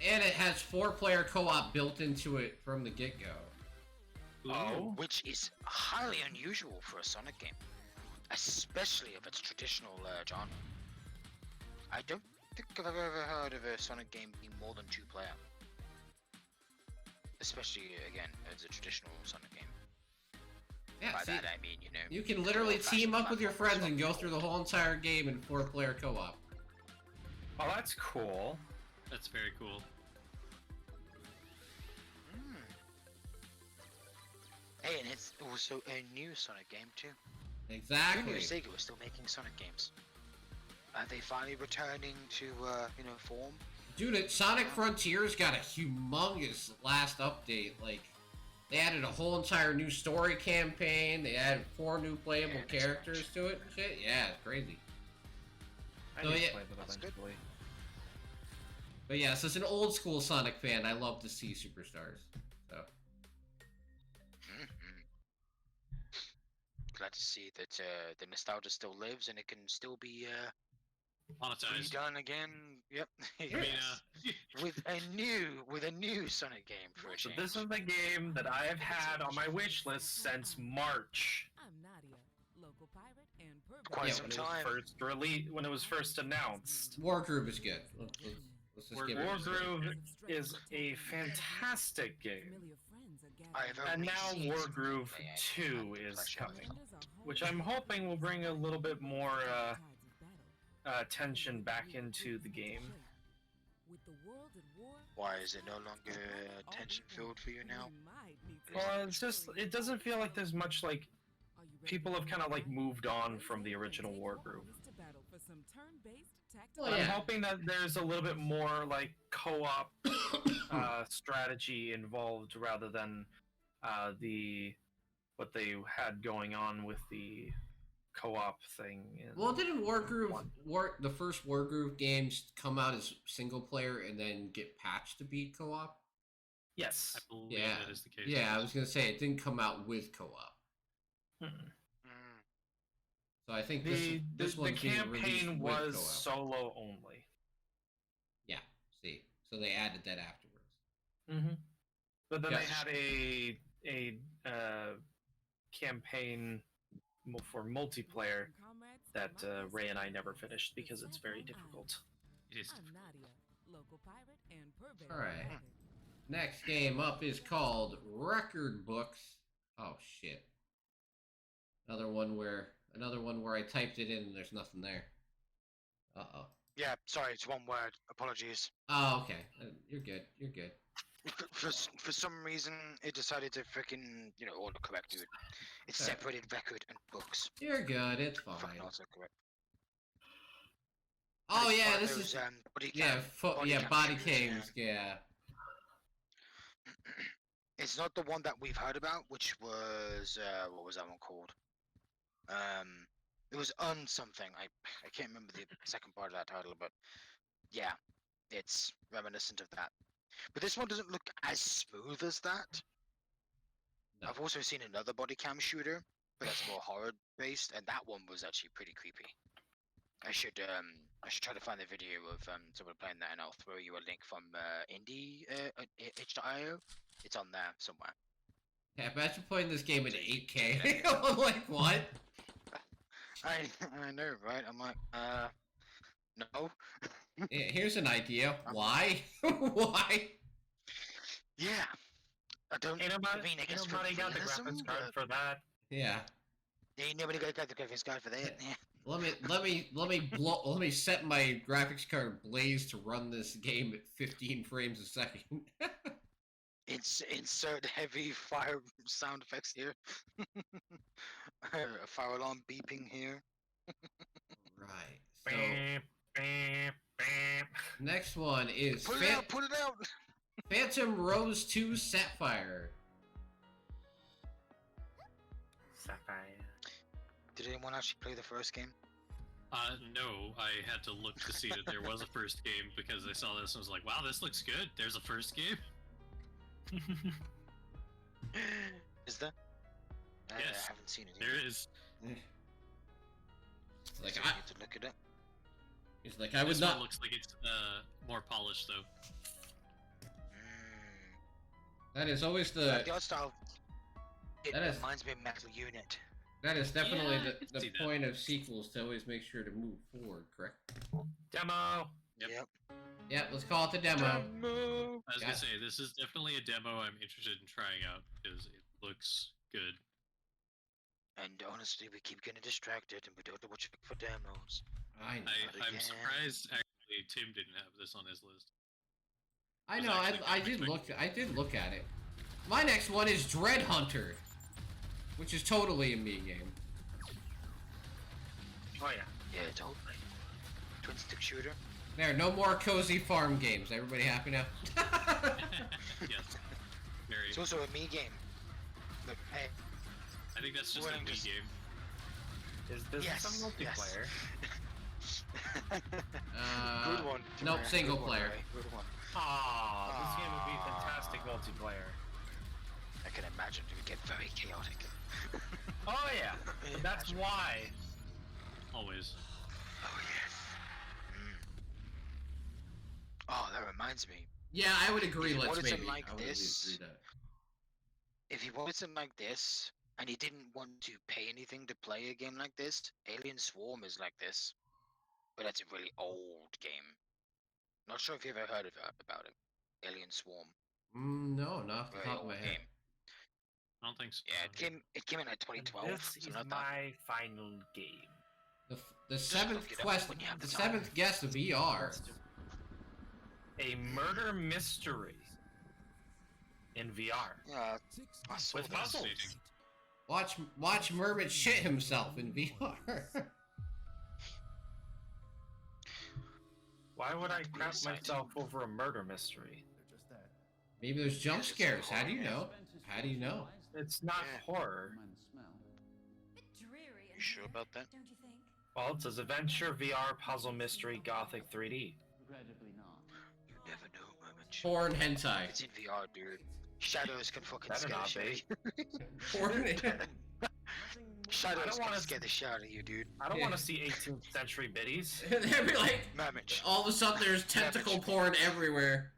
And it has 4-player co-op built into it from the get-go. Oh. which is highly unusual for a Sonic game, especially of its traditional genre. I don't think I've ever heard of a Sonic game being more than 2-player. Especially, again, as a traditional Sonic game. Yeah, By see, that I mean, you know... you can literally team up with your friends and go through the whole entire game in 4-player co-op. Oh, that's cool. That's very cool. Hey, and it's also a new Sonic game, too. Who Exactly. knew Sega was still making Sonic games? Are they finally returning to, form? Dude, Sonic Frontiers got a humongous last update. Like, they added a whole entire new story campaign. They added 4 new playable Yeah, that's characters much. to it. And shit, yeah, it's crazy. I So, need yeah, to play that that's good. eventually. But yes, as an old school Sonic fan, I love to see Superstars. So Glad to see that the nostalgia still lives and it can still be Monetized. redone again. Yep. I mean, Yes. with a new Sonic game for a So change. this is the game that I have had on my wish list since March. I'm Nadia, local pirate and Quite Yeah, some when time. it was first released, when it was first announced. Wargroove is good. Let's just give it. Wargroove is a fantastic game, I've and only now seen some Wargroove gameplay. 2 I is flesh out coming, which I'm hoping will bring a little bit more tension back into the game. Why is it no longer tension filled for you now? Well, it's just, it doesn't feel like there's much, like, people have kind of, like, moved on from the original Wargroove. Well, I'm yeah. hoping that there's a little bit more, like, co-op strategy involved rather than what they had going on with the co-op thing. Well, didn't the first Wargroove games come out as single player and then get patched to be co-op? Yes. I believe Yeah. that is the case. Yeah, I was gonna say it didn't come out with co-op. Mm. So I think The this one's being released campaign with was co-op. solo only. Yeah, see, so they added that afterwards. Mm-hmm. But then Yes. they had a campaign for multiplayer that Ray and I never finished because it's very difficult. It is. All right. Next game up is called Record Books. Oh shit! Another one where I typed it in and there's nothing there. Uh-oh. Yeah, sorry, it's one word. Apologies. Oh, okay. You're good. You're good. For some reason, it decided to freaking, autocorrect, dude. It Alright. separated record and books. You're good. It's fine. Fucking autocorrect. Oh It's yeah, one of this those, is body yeah, cam- body shooters, cams. Yeah. It's not the one that we've heard about, which was what was that one called? It was something. I can't remember the second part of that title, but yeah, it's reminiscent of that. But this one doesn't look as smooth as that. No. I've also seen another body cam shooter, but that's more horror based, and that one was actually pretty creepy. I should try to find the video of someone playing that, and I'll throw you a link from indie itch.io. It's on there somewhere. Yeah, imagine playing this game in 8K. I'm like, what? I know, right? I'm like, no. Yeah, here's an idea. Why? Why? Yeah. I don't. Ain't nobody, I mean, I guess for got the realism, graphics card but- for that. Yeah. Ain't nobody got the graphics card for that. Yeah. Let me set my graphics card ablaze to run this game at 15 frames a second. Insert heavy fire sound effects here. A fire alarm beeping here. Right. So Bam, bam, bam. next one is Put it out! Put it out! Phantom Rose 2 Sapphire. Sapphire. Did anyone actually play the first game? No, I had to look to see that there was a first game because I saw this and was like, wow, this looks good. There's a first game. Is there? Yes, I haven't seen it. There is. Like So I, we get to look at it. he's like I would This not. one looks like it's more polished though. That is always Like the. the art style. It That is- reminds me of Metal Unit. That is definitely Yeah, I can the see that. point of sequels, to always make sure to move forward. Correct. Demo. Yep. Yeah. Let's call it the demo. I was Yeah. gonna say this is definitely a demo I'm interested in trying out because it looks good. And honestly, we keep getting distracted and we don't know what to look for demos. I know. But I'm again- surprised actually Tim didn't have this on his list. I was know. actually I kind of did look. expecting I did look at it. My next one is Dread Hunter, which is totally a me game. Oh yeah. Yeah, totally. Twin stick shooter. There, no more cozy farm games. Everybody happy now? Yes. Very. It's also a me game. But hey, I think that's just a Winning Wii just- game. Is this Yes, some multiplayer? good one. Nope, Ray, single good one, player. Ray, Good one. Ah, this game would be Ah. fantastic multiplayer. I can imagine it would get very chaotic. Oh yeah. But that's Imagine. why. Always. Oh yes. Oh, that reminds me. Yeah, I would agree. If you Let's wanted to maybe. like I would this- agree that. If he wanted something like this, and he didn't want to pay anything to play a game like this, Alien Swarm is like this. But that's a really old game. Not sure if you've ever heard of about it. Alien Swarm. No, not off the Very top of old my head. game. I don't think so. Yeah, it came in like 2012. This is something like that. my final game. The seventh look it up quest, when you have the the time. seventh guest of VR. A murder mystery in VR. Yeah, I saw With that. puzzles. Watch Mermit shit himself in VR. Why would I Not crap exciting. myself over a murder mystery? Maybe there's jump it's scares. How do you horror. know? How do you know? It's not Yeah. horror. You sure about that? Well, it says adventure, VR, puzzle, mystery, gothic, 3D. You never know, Mermit. Porn hentai. It's in VR, dude. Shadows can fucking Better scare the not shit. be. Porn. Shadows don't can wanna- scare the shit out of you, dude. I don't Yeah. want to see 18th century biddies. They'd be like, Mermit. all of a sudden there's tentacle porn everywhere.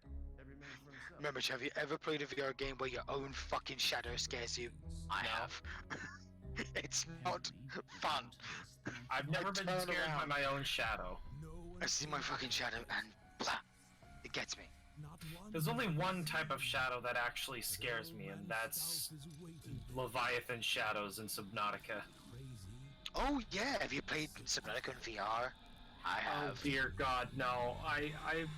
Mermit, have you ever played a VR game where your own fucking shadow scares you? I No. have. It's not fun. I've never been turn scared by around. my own shadow. I see my fucking shadow and blah. It gets me. There's only one type of shadow that actually scares me, and that's Leviathan shadows in Subnautica. Oh yeah, have you played Subnautica in VR? I Oh have. dear God, no!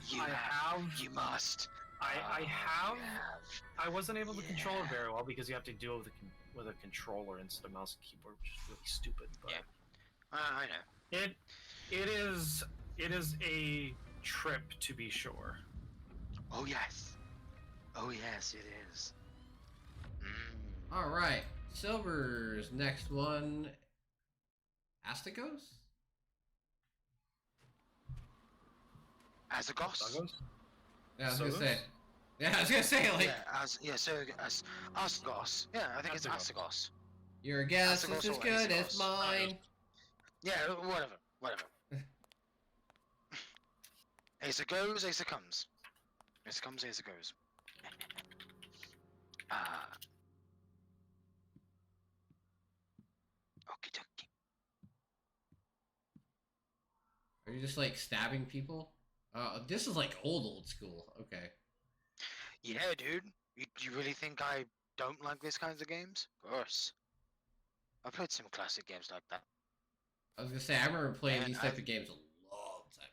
You I have. You must. I Oh, have. you have. I wasn't able to control it Yeah. very well because you have to deal with a controller instead of mouse and keyboard, which is really stupid. But Yeah. I know. it is a trip to be sure. Oh yes. Oh yes, it is. Mm. All right, Silver's next one. Asticos? Azagos? Douglas? Yeah, I was gonna Asticos? say. Yeah, I was gonna say like Asagos. Yeah, I think it's Asagos. Asagos. your guess Asticos is as or good as Asticos? mine. Yeah, whatever. Asa goes, Asa comes. Asa comes, Asa goes. Okie dokie. Are you just like stabbing people? This is like old school. Okay. Yeah, dude. You really think I don't like these kinds of games? Of course. I've played some classic games like that. I was gonna say I remember playing Man, these type of games a long time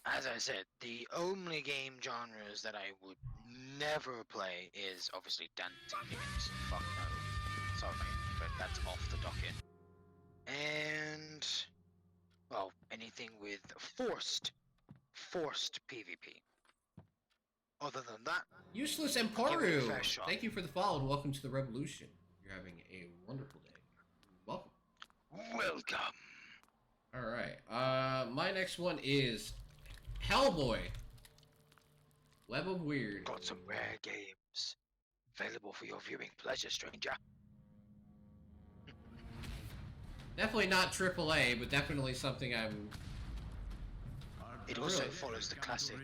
As I said, the only game genres that I would never play is obviously dancing games. Fuck no. Sorry, but that's off the docket. And well, anything with forced PvP. Other than that, Useless give it a Emporu, fair shot. thank you for the follow and welcome to the revolution. You're having a wonderful day. Welcome. Welcome. All right. My next one is Hellboy. Web of Weird. Got some rare games available for your viewing pleasure, stranger. Definitely not AAA, but definitely something I'm. It also Really? follows the classic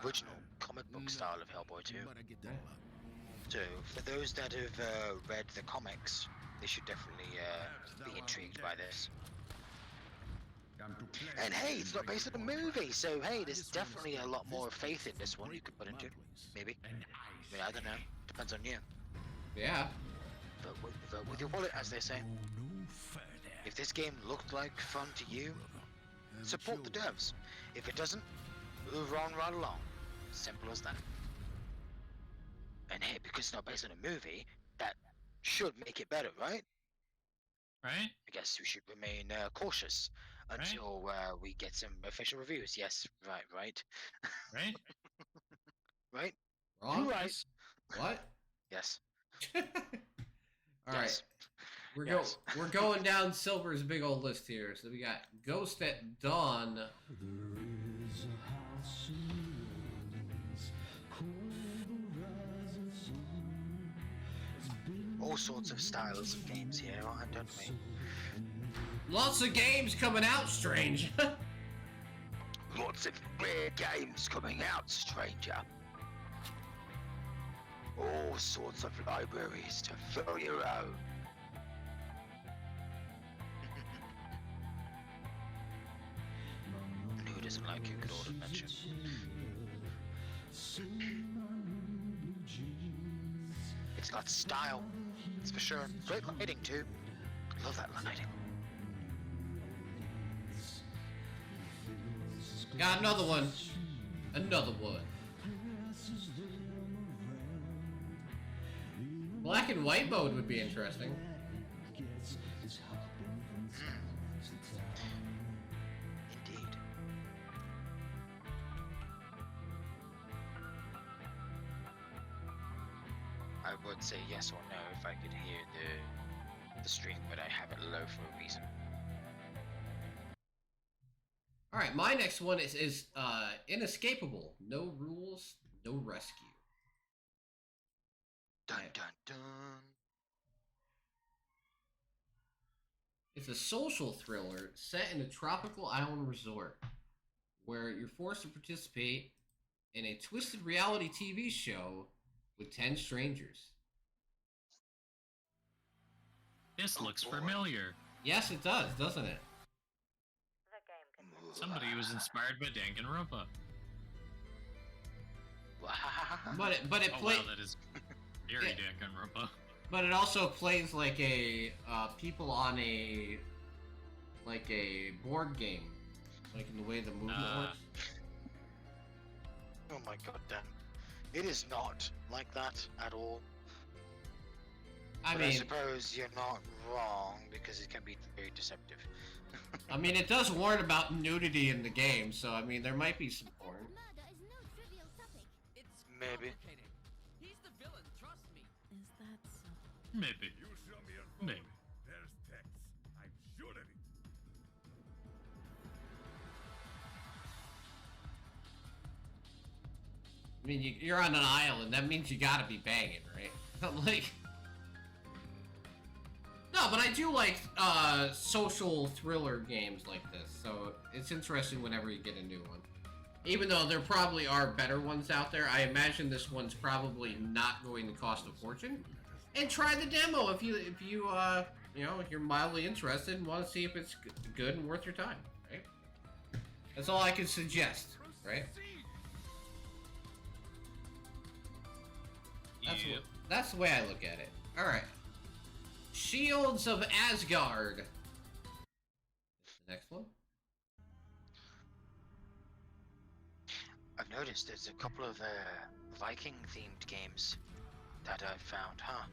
original comic book style of Hellboy 2. So, for those that have read the comics, they should definitely be intrigued by this. And hey, it's not based on a movie, so hey, there's definitely a lot more faith in this one you could put into. Maybe. I mean, I don't know. Depends on you. Yeah. Vote with your wallet, as they say. If this game looked like fun to you, support the devs. If it doesn't, move on right along. Simple as that. And hey, because it's not based on a movie, that should make it better, right? Right? I guess we should remain cautious until we get some official reviews. Yes, right. Right? Right? Wrong? Right. What? Yes. All right. Yes. We're going down Silver's big old list here. So we got Ghost at Dawn. All sorts of styles of games here, don't we? Lots of games coming out, Strange. Lots of rare games coming out, stranger. All sorts of libraries to fill your own. And who doesn't like a good old adventure? It's got style, that's for sure. Great lighting too. Love that lighting. Got another one. Another one. Black and white mode would be interesting. Indeed. I would say yes or no if I could hear the stream, but I have it low for a reason. All right, my next one is Inescapable. No rules, no rescue. Dun dun dun. It's a social thriller set in a tropical island resort where you're forced to participate in a twisted reality TV show with 10 strangers. This looks familiar. Yes, it does, doesn't it? Somebody was inspired by Danganronpa. But it Oh plays. wow, that is very Danganronpa. But it also plays like a people on a board game, like in the way the movement works. Oh my god damn. It is not like that at all. I But mean, I suppose you're not wrong because it can be very deceptive. I mean, it does warn about nudity in the game, so I mean, there might be some porn. Murder is no trivial topic. It's Maybe. complicated. He's the villain, trust me. Is that so? Maybe. You show me your phone. Maybe. There's text. I'm shooting it. I mean, you're on an island. That means you gotta be banging, right? I'm like, no, but I do like social thriller games like this. So it's interesting whenever you get a new one. Even though there probably are better ones out there, I imagine this one's probably not going to cost a fortune. And try the demo if you you know, if you're mildly interested and want to see if it's good and worth your time, right? That's all I can suggest, right? Yep. That's the way I look at it. All right. Shields of Asgard. The next one. noticed there's a couple of Viking-themed games that I found, huh?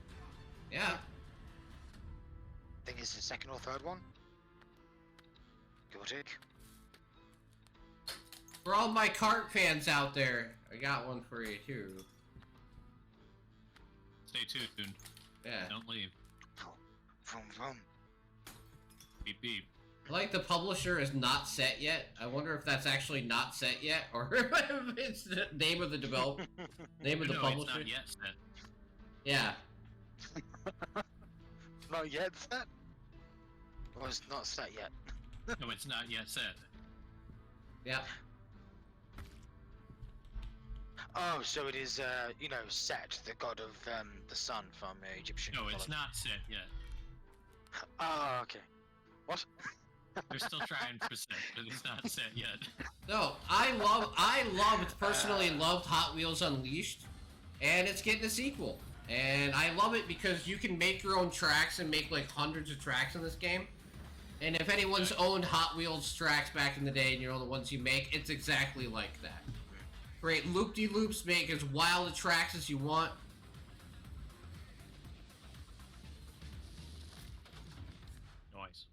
Yeah. I think it's the second or third one. Give or take. For all my kart fans out there, I got one for you too. Stay tuned. Yeah. Don't leave. Vroom vroom. Beep beep. I like the publisher is not set yet. I wonder if that's actually not set yet, or if it's the name of the name of the No, publisher. it's not yet set. Yeah. Not yet set? Or it's not set yet? No, it's not yet set. Yeah. Oh, so it is, you know, Set, the god of the sun from Egyptian No, it's mythology. not set yet. Oh, okay. What? They're still trying for set, but it's not set yet. No, I personally loved Hot Wheels Unleashed, and it's getting a sequel. And I love it because you can make your own tracks and make like hundreds of tracks in this game. And if anyone's owned Hot Wheels tracks back in the day and you know the ones you make, it's exactly like that. Create loop-de-loops, make as wild a tracks as you want. Noise.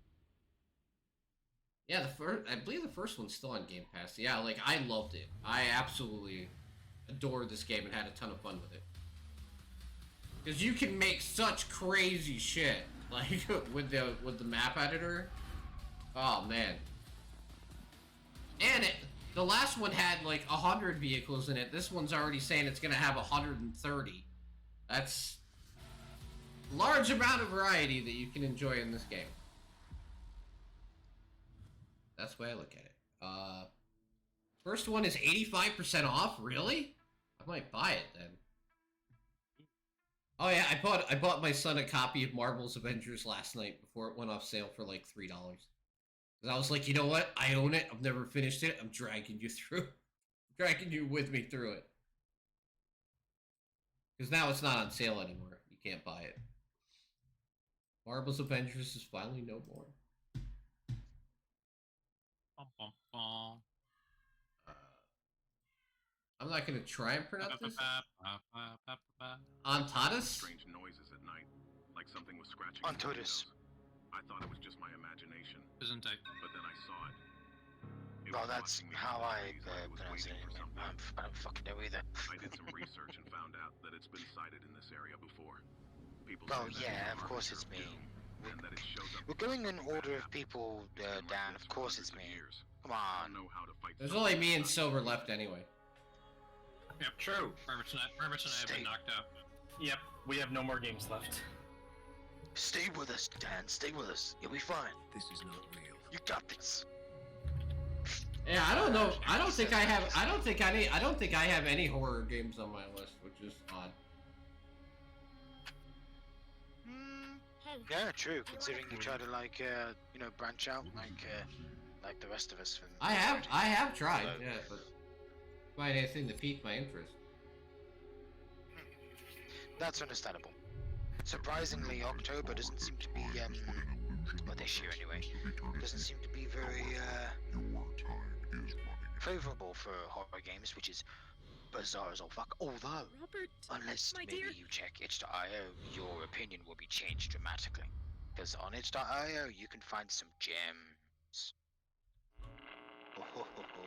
Yeah, I believe the first one's still on Game Pass. Yeah, like, I loved it. I absolutely adored this game and had a ton of fun with it. Because you can make such crazy shit, like, with the map editor. Oh, man. And the last one had, like, 100 vehicles in it. This one's already saying it's gonna have 130. That's a large amount of variety that you can enjoy in this game. That's the way I look at it. First one is 85% off. Really? I might buy it then. Oh yeah, I bought my son a copy of Marvel's Avengers last night before it went off sale for like $3. Cause I was like, you know what? I own it. I've never finished it. I'm dragging you through. Dragging you with me through it. Because now it's not on sale anymore. You can't buy it. Marvel's Avengers is finally no more. Bum, bum, bum. I'm not gonna try and pronounce this. Antatus? Strange noises at night, like something was scratching. Antatus. I thought it was just my imagination, Isn't it? but then I saw it. It No, was that's watching me how for I days like it was pronounce it. waiting for something. I don't fucking know either. I did some research and found out that it's been sighted in this area before. People Oh say that yeah, it's of a course harbinger it's me. of doom, and that it shows up We're going in no order matter of how people, It's been like Dan. this Of for course hundreds it's of me. years. Come I on. don't know how to fight There's something only me and like Silver this. left anyway. Yep. True. Rabbits and I have been knocked out. Yep, we have no more games left. Stay with us, Dan. Stay with us. You'll be fine. This is not real. You got this. Yeah, I don't know. I don't think I have any horror games on my list, which is odd. Yeah, true. Considering you try to like, you know, branch out like the rest of us. From I have tried, So- yeah, but find anything to pique my interest. That's understandable. Surprisingly, October doesn't seem to be, well, this year anyway, doesn't seem to be very, favorable for horror games, which is bizarre as all fuck. Although, Robert, unless my maybe dear. you check itch.io, your opinion will be changed dramatically. Because on itch.io, you can find some gems. Oh, ho, ho, ho.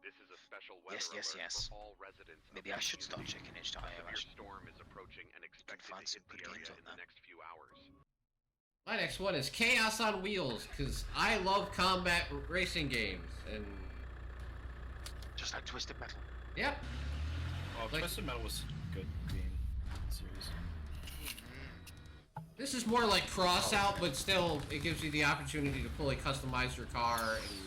This is a special Yes, weather yes, alert yes. for all residents. Maybe of I the should start community. checking itch.io, A severe actually. storm is approaching and expected find to some hit good the games area on in the that. next few hours. My next one is Chaos on Wheels, because I love combat racing games, and Just like Twisted Metal. yep. Well, Like- Twisted Metal was a good game series. This is more like Crossout, but still, it gives you the opportunity to fully customize your car and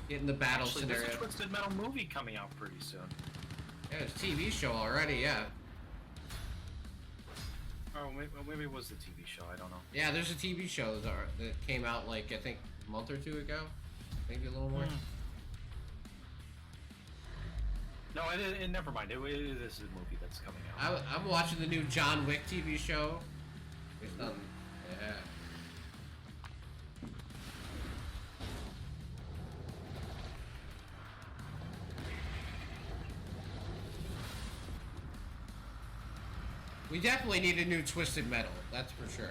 get in the battle Actually, scenario. there's a Twisted Metal movie coming out pretty soon. Yeah, there's a TV show already, yeah. Oh, maybe it was the TV show. I don't know. Yeah, there's a TV show that came out, like, I think, a month or two ago. Maybe a little more. No, never mind. This is a movie that's coming out. I'm watching the new John Wick TV show. Based on, yeah. We definitely need a new Twisted Metal. That's for sure.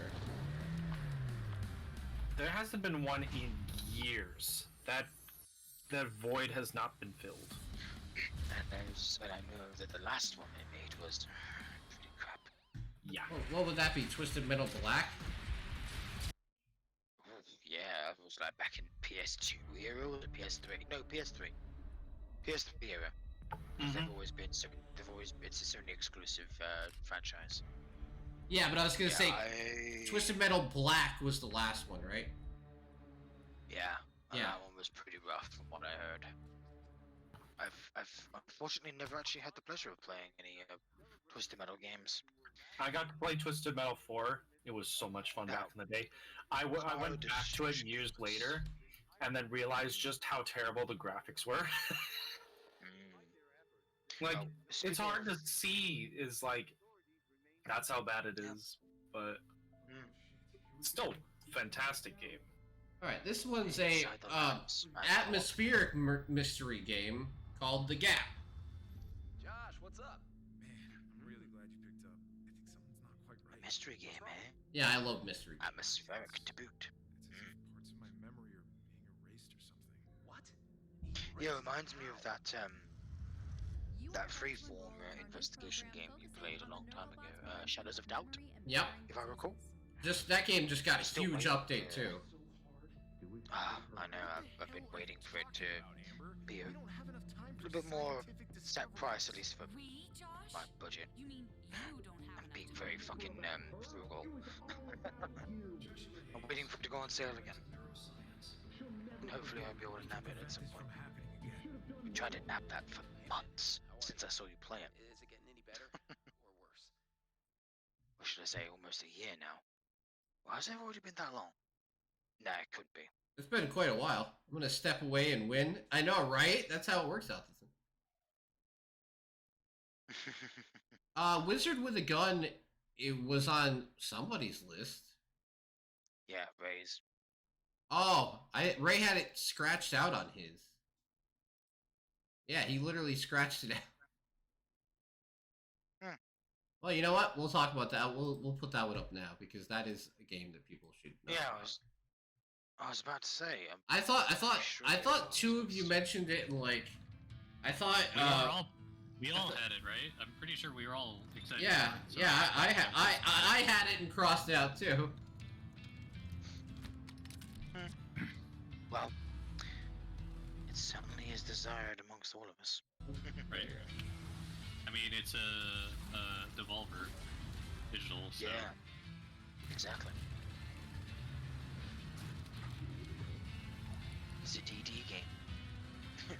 There hasn't been one in years. That void has not been filled. And I know that the last one they made was pretty crap. Yeah. What would that be? Twisted Metal Black? Yeah, it was like back in PS2 era or the PS3. No, PS3. PS3 era. They've always been it's a Sony exclusive franchise. Yeah, but I was gonna say Twisted Metal Black was the last one, right? Yeah. Yeah. That one was pretty rough from what I heard. I've unfortunately never actually had the pleasure of playing any Twisted Metal games. I got to play Twisted Metal 4. It was so much fun back in the day. I went back to it years later, and then realized just how terrible the graphics were. Like, it's hard to see, is like, that's how bad it is, but it's still a fantastic game. Alright, this one's a atmospheric mystery game called The Gap. Josh, what's up? Man, I'm really glad you picked up. I think something's not quite right. Mystery game, eh? Yeah, I love mystery games. Atmospheric to boot. It's as if parts of my memory are being erased or something. What? Yeah, it reminds me of that freeform investigation game you played a long time ago, Shadows of Doubt. Yep. If I recall. That game just got a huge update too. I know. I've been waiting for it to be a little bit more set price, at least for my budget. I'm being very fucking frugal. I'm waiting for it to go on sale again. And hopefully I'll be able to nab it at some point. I tried to nab that for months since I saw you play it. Is it getting any better or worse? Or should I say almost a year now? Well, has it already been that long? Nah, it could be. It's been quite a while. I'm gonna step away and win. I know, right? That's how it works out. Wizard with a Gun, it was on somebody's list. Yeah, Ray's. Oh, Ray had it scratched out on his. Yeah, he literally scratched it out. Well, you know what? We'll talk about that. We'll put that one up now because that is a game that people should know. Yeah, I was about to say. I thought two of you mentioned it and like, I thought. We all had it, right? I'm pretty sure we were all excited. Yeah, for it, so yeah. I had it and crossed it out too. Well, it certainly is desired amongst all of us. Right. I mean, it's a Devolver digital, so. Yeah. Exactly. It's a DD game. DD.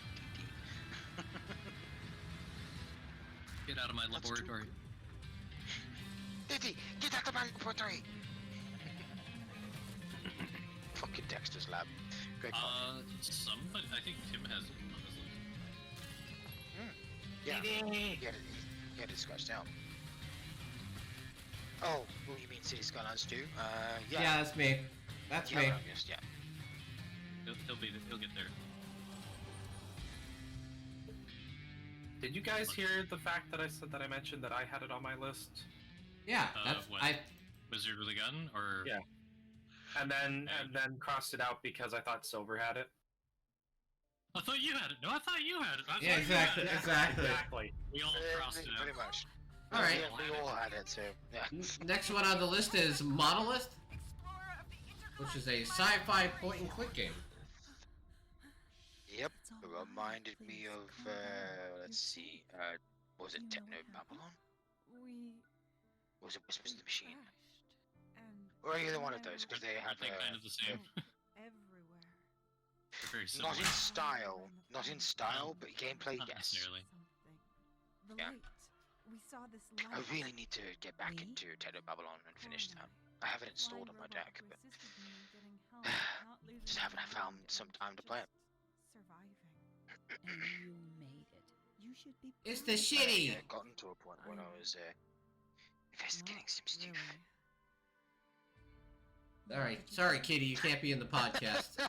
Get out of my laboratory. DD, get out of my laboratory! Fucking Dexter's Lab. Great fun. Somebody, I think Tim has it on his list. Yeah. He had it scratched out. Oh, well, you mean City Skylines 2? Yeah. Yeah, that's me. That's me. Yeah. He'll get there. Did you guys hear the fact that I said that I mentioned that I had it on my list? Yeah, that's what? Wizard with a Gun, or yeah, and then crossed it out because I thought Silver had it. I thought you had it. No, I thought you had it. Yeah, exactly. We all crossed it out. Pretty much. All right. Yeah, we all had it too. Yeah. Next one on the list is Monolith, which is a sci-fi point-and-click game. Yep, it reminded me of, let's see, was it Techno Babylon? Or was it Whispers of the Machine? Or either one of those, because they have kind of the same. Very not in style, but gameplay, Not yes. necessarily. Yeah. I really need to get back into Techno Babylon and finish that. I have it installed on my deck, but just haven't found some time to play it. You made it. You should be. It's the shitty. I had gotten to a point when I was investigating some stuff. All right, sorry, Kitty, you can't be in the podcast.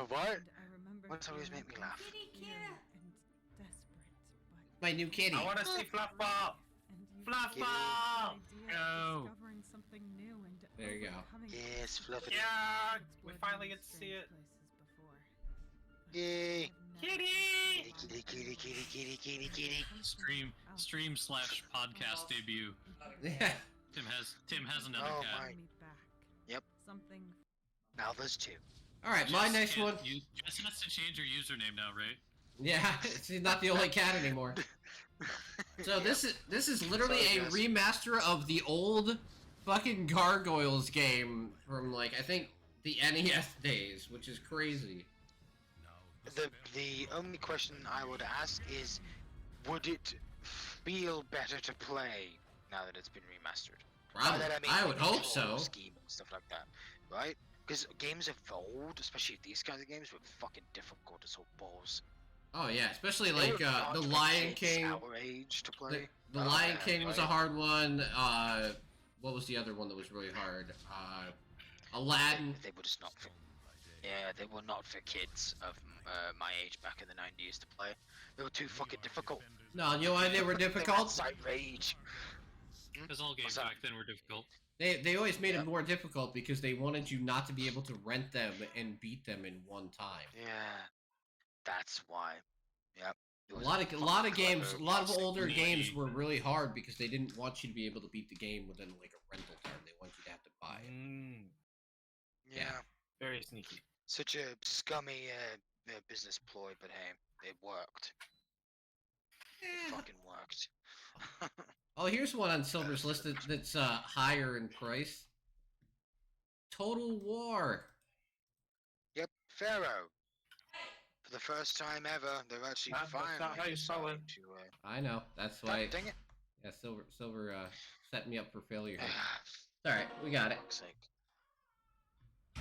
What? What's always make me laugh? my new kitty. I want to see Fluffball. Fluffball. Go. Discovering something new and There you go. overcoming Yes, Fluffy. Yeah, we finally get to see it. Yay! Kitty. Kitty, kitty, kitty, kitty, kitty, kitty. Stream/podcast debut. Yeah. Tim has another Oh cat. my. Yep. Something. Now there's two. All right, my next one. Jess has to change her username now, right? Yeah, she's not the only cat anymore. So this is literally a remaster of the old fucking Gargoyles game from like I think the NES days, which is crazy. The only question I would ask is, would it feel better to play now that it's been remastered? By that I mean I would hope so. Scheme and stuff like that, right? Because games evolved, especially these kinds of games, were fucking difficult as all balls. Oh yeah, especially They like were not the for Lion kids King. our age to play. The Oh, Lion man, King was a right? hard one. What was the other one that was really hard? Aladdin. They were just not for. Yeah, they were not for kids of my age back in the 90s to play. They were too fucking difficult. No, you know why they were difficult? Side rage. Because all games back then were difficult. They always made it more difficult because they wanted you not to be able to rent them and beat them in one time. Yeah, that's why. Yep. A lot of games, a lot of older games were really hard because they didn't want you to be able to beat the game within like a rental time. They want you to have to buy it. Yeah. Very sneaky. Such a scummy business ploy, but hey, it worked. It fucking worked. Oh, here's one on Silver's list that's higher in price. Total War. Yep, Pharaoh. For the first time ever, they're actually That's finally not how you spell it. deciding to. I know. That's why. Dang it. Yeah, Silver set me up for failure here. All right, we got it. Fuck's sake.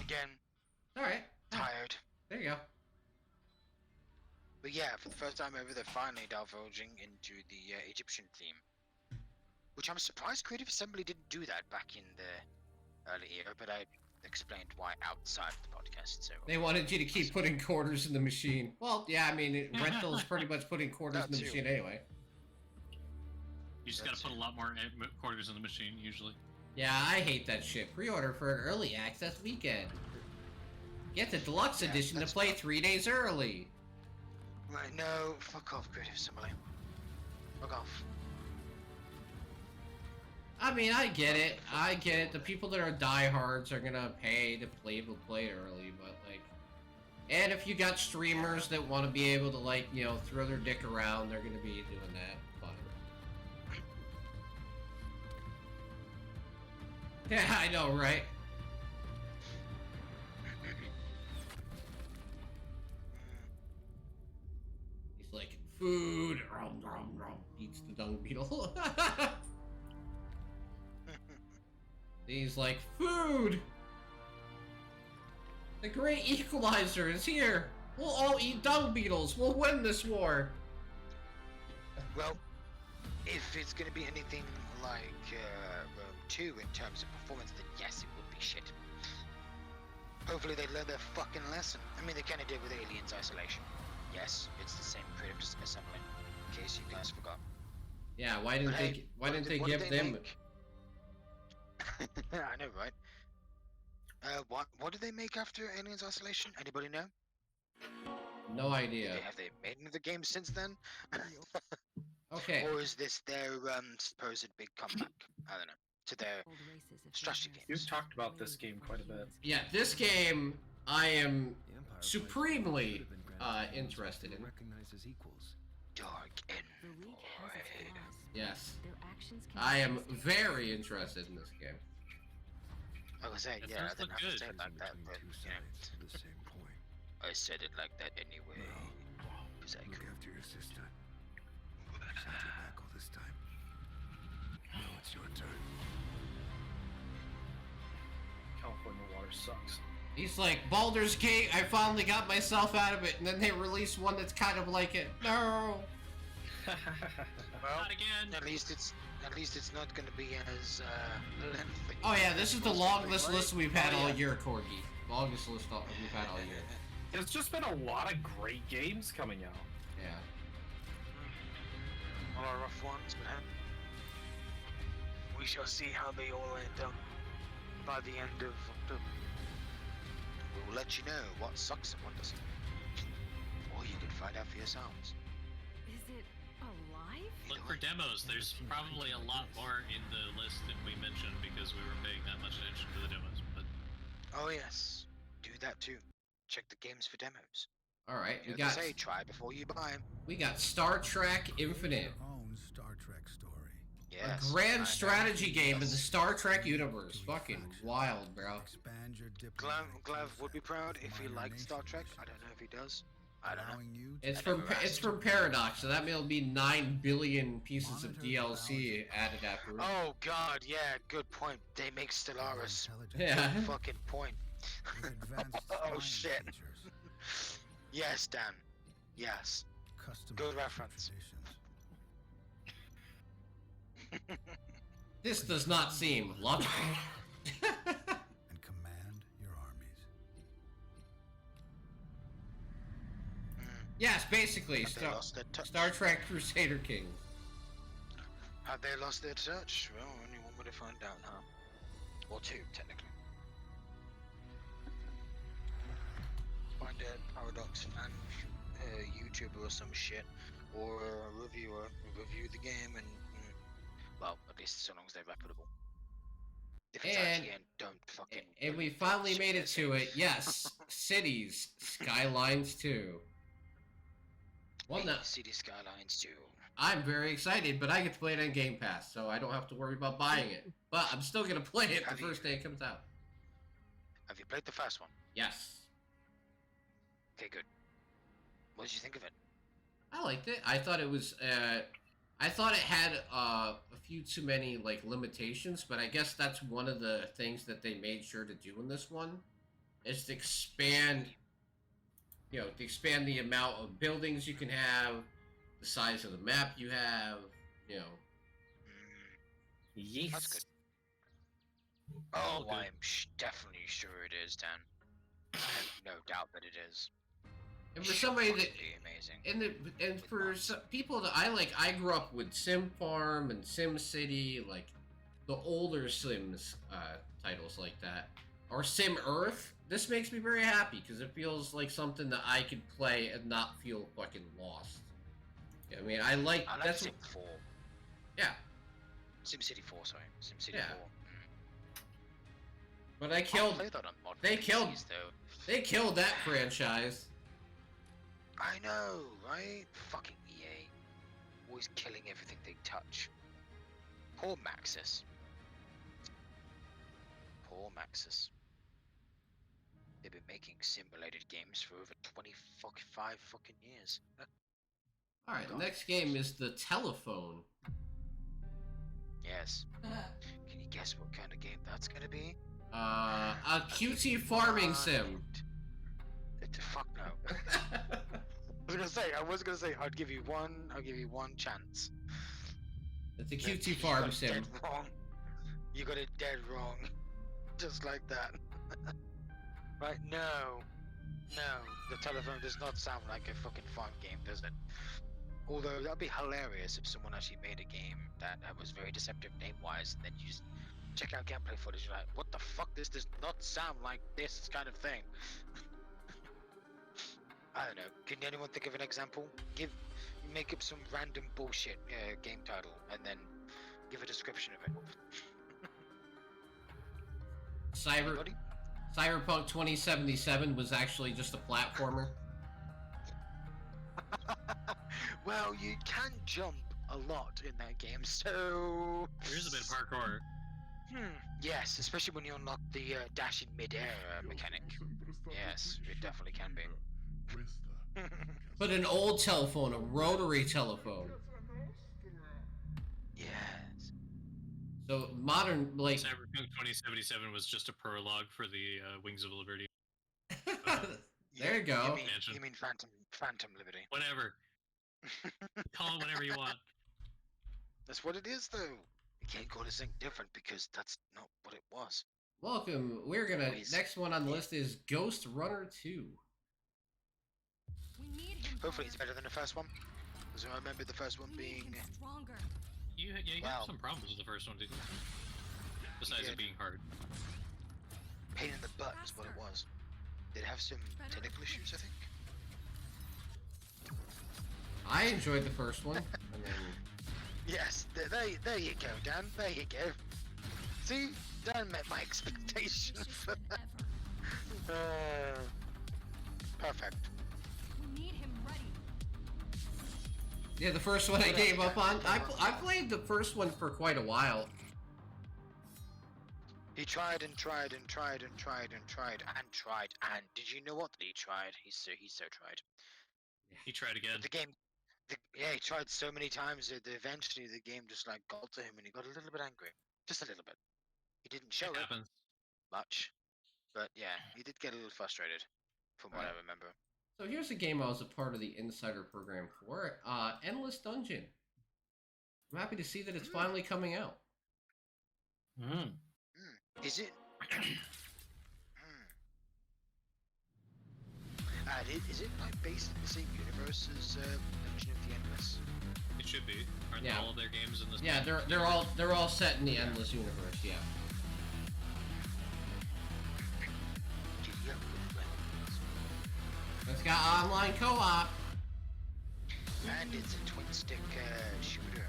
Again. All right. Tired. There you go. But yeah, for the first time ever, they're finally divulging into the Egyptian theme. Which I'm surprised Creative Assembly didn't do that back in the early era, but I explained why outside of the podcast, so... They wanted you to keep putting quarters in the machine. Well, yeah, I mean, rental is pretty much putting quarters in the machine anyway. You just gotta put a lot more quarters in the machine, usually. Yeah, I hate that shit. Pre-order for an early access weekend. Get the deluxe edition to play 3 days early. Right, no, fuck off, Creative Assembly. Fuck off. I mean, I get it. I get it. The people that are diehards are gonna pay to play early, but like... And if you got streamers that want to be able to, like, you know, throw their dick around, they're gonna be doing that. Fine. Yeah, I know, right? He's like, food, rum, rum, rum, eats the dung beetle. He's like, food! The great equalizer is here! We'll all eat dung beetles! We'll win this war! Well, if it's gonna be anything like Rome 2 in terms of performance, then yes, it would be shit. Hopefully they learn their fucking lesson. I mean, they kinda did with Aliens Isolation. Yes, it's the same Creative Assembly, in case you guys forgot. Yeah, why didn't they give them... I know, right? What did they make after Aliens Isolation? Anybody know? No idea. Have they made another game since then? Okay. Or is this their supposed big comeback? I don't know. To their strategy games. You've talked about this game quite a bit. Yeah, this game I am supremely interested in. Dark Envoy. Yes. I am very interested in this game. I was saying, yeah, I didn't have to say it like that, but I said it like that anyway. Because I could. After your sister. I sent you back all this time. Now it's your turn. California water sucks. He's like, Baldur's Gate, I finally got myself out of it, and then they release one that's kind of like it. No! Well, not again. At least it's not going to be as lengthy. Oh yeah, this is the longest list we've had all year, Corgi. Longest list we've had all year. There's just been a lot of great games coming out. Yeah. All our rough ones, but we shall see how they all end up by the end of October. We'll let you know what sucks and what doesn't. Or you can find out for yourselves. Is it alive? Look for demos. There's probably a lot more in the list than we mentioned because we were paying that much attention to the demos. But Oh yes, do that too. Check the games for demos. All right, You we know what got they say, try before you buy. we got Star Trek Infinite, Your own Star Trek story. Yes. a grand I know. strategy game in the Yes. Star Trek universe. Fucking wild, bro. Expand your Glav would be proud if he liked Star Trek. I don't know if he does. I don't know. It's I from never it's asked. from Paradox, so that will be 9 billion pieces of DLC added after. Oh god, yeah, good point. They make Stellaris. Yeah. Good fucking point. Oh shit. Yes, Dan. Yes. Good reference. This does not seem logical. And command your armies. Yes, basically, Have they lost their touch? Star Trek Crusader Kings. Have they lost their touch? Well, only one way to find out, huh? Or two, technically. Find a Paradox fan, YouTuber or some shit, or a reviewer, review the game, and well, at least so long as they're reputable. If it's And- actually in, don't fucking. And we finally made it to it. Yes, Cities Skylines 2. Well, no, City Skylines 2. I'm very excited, but I get to play it on Game Pass, so I don't have to worry about buying it. But I'm still gonna play it the Have you- first day it comes out. Have you played the first one? Yes, Okay, good. What did you think of it? I liked it. I thought it was. I thought it had a few too many like limitations, but I guess that's one of the things that they made sure to do in this one, is to expand. You know, to expand the amount of buildings you can have, the size of the map you have. You know. Mm, that's good. Oh, I'm definitely sure it is, Dan. I have no doubt that it is. And for somebody that, Amazing. and for some people that I grew up with Sim Farm and Sim City, like the older Sims titles like that, or Sim Earth. This makes me very happy because it feels like something that I could play and not feel fucking lost. I mean, I like that's Sim 4. Yeah. SimCity 4, sorry. SimCity Yeah. 4. But I killed. play that on mod They for killed. PCs, though. They killed that franchise. I know, right? Fucking EA. Always killing everything they touch. Poor Maxis. Poor Maxis. They've been making simulated games for over 25 fucking years. All right, the next game is the Telephone. Yes. Can you guess what kind of game that's gonna be? A QT farming sim. Fuck no. I was gonna say I'd give you one chance. It's a QT farm sim. Dead wrong. You got it dead wrong. Just like that. Right? No. The Telephone does not sound like a fucking farm game, does it? Although that'd be hilarious if someone actually made a game that was very deceptive name-wise, and then you just check out gameplay footage, you're like, what the fuck? This does not sound like this kind of thing. I don't know. Can anyone think of an example? Make up some random bullshit game title, and then give a description of it. Cyberpunk 2077 was actually just a platformer. Well, you can jump a lot in that game, so... There's a bit of parkour. Yes, especially when you unlock the dash in mid-air mechanic. Yes, it definitely can be. But an old telephone, a rotary telephone. Yes. So modern, like... Cyberpunk 2077 was just a prologue for the Wings of Liberty. There you go. You mean Phantom Liberty. Whatever. Call it whatever you want. That's what it is, though. You can't call this thing different because that's not what it was. Welcome. We're gonna... Next one on the list is Ghost Runner 2. Hopefully it's better than the first one. Because I remember the first one being. Stronger. You Wow. have some problems with the first one, didn't you? Besides it being hard. Pain in the butt is what it was. Did it have some technical issues, I think? I enjoyed the first one. And then... Yes, there you go, Dan. There you go. See? Dan met my expectations for that. Perfect. We need him ready. Yeah, the first one I gave up on. I played the first one for quite a while. He tried and tried and tried and tried and tried and tried, and did you know what he tried? He so tried. He tried again. The game, he tried so many times that eventually the game just like got to him, and he got a little bit angry, just a little bit. He didn't show it Happens. much, but yeah, he did get a little frustrated, from what I remember. So here's a game I was a part of the insider program for. Endless Dungeon. I'm happy to see that it's finally coming out. Is it? Is it like based in the same universe as Dungeon of the Endless? It should be. Aren't Yeah. all of their games in this? Yeah, they're all set in the Endless universe. Yeah. It's got online co-op. And it's a twin-stick shooter,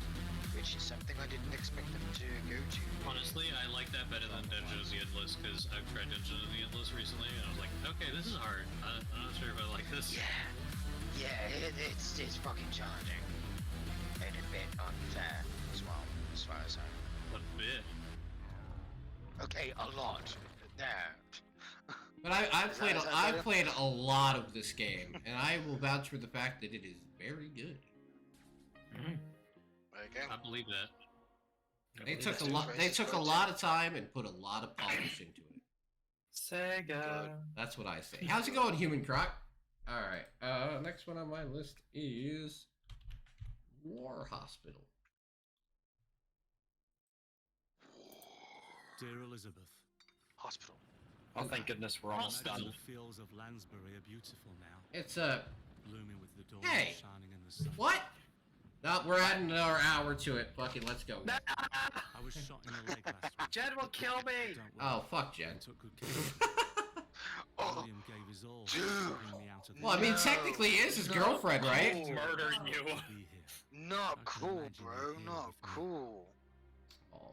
which is something I didn't expect them to go to. Honestly, I like that better than Dungeon of the Endless because I've tried Dungeon of the Endless recently, and I was like, okay, this is hard. I'm not sure if I like this. Yeah, it's fucking challenging, and a bit unfair as well, as far as I. A bit. Okay, a lot. There. But I've played a lot of this game, and I will vouch for the fact that it is very good. Okay. I believe that. They took a lot of time and put a lot of polish into it. Sega. That's what I say. How's it going, Human Croc? All right. Next one on my list is War Hospital. Dear Elizabeth. Hospital. Oh, thank goodness we're almost done. The fields of Lansbury are beautiful now. It's blooming with the dawn Hey! shining in the sun. What? No, we're adding another hour to it. Fucking let's go. I was shot in the leg last week. Jen will kill me. Oh, fuck Jen. Took good care of me. William gave his all to bring me out of the Well, I mean, technically he is his girlfriend, right? Murder you. Not cool, bro. Not cool.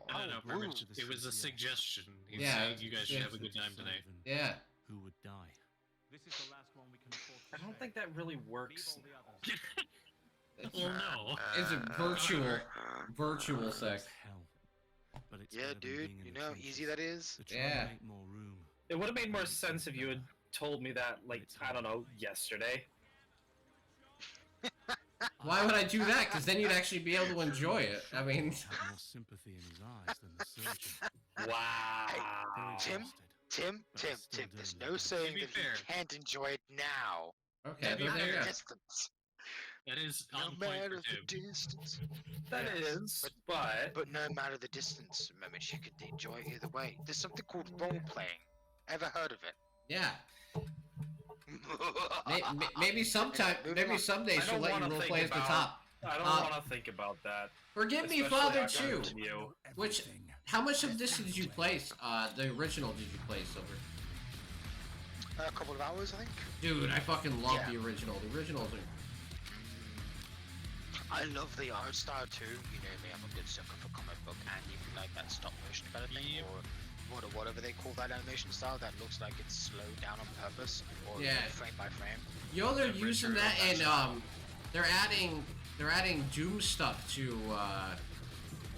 No, perfect. It was a suggestion. He's Yeah, saying you guys should have a good time tonight. Yeah. Who would die? This is the last one we can afford. I don't think that really works. Well, no. It's a virtual sex. But it's Yeah, dude. You know how easy that is? Yeah. It would have made more sense if you had told me that, like, I don't know, yesterday. Why would I do that? Because then you'd actually be able to enjoy it. I mean, Had more sympathy in his eyes than the surgeon. Wow. Tim, there's no saying that you can't enjoy it now. Okay, no there matter you the go. distance. That is No on point matter for the Tim. distance. That is, but no matter the distance, remember, she could enjoy it either way. There's something called role playing. Ever heard of it? Yeah. Maybe sometime, maybe someday she'll let you roleplay as the top. I don't want to think about that. Forgive me, Especially Father after Chew. you. Which, how much of this did you play? The original did you play, Silver? A couple of hours, I think. Dude, I fucking love the original. The originals are. I love the art style too. You know me, I'm a good sucker for comic book and even like that stop motion kind of thing, or whatever they call that animation style that looks like it's slowed down on purpose, or frame by frame. Yo, they're using that, and they're adding Doom stuff to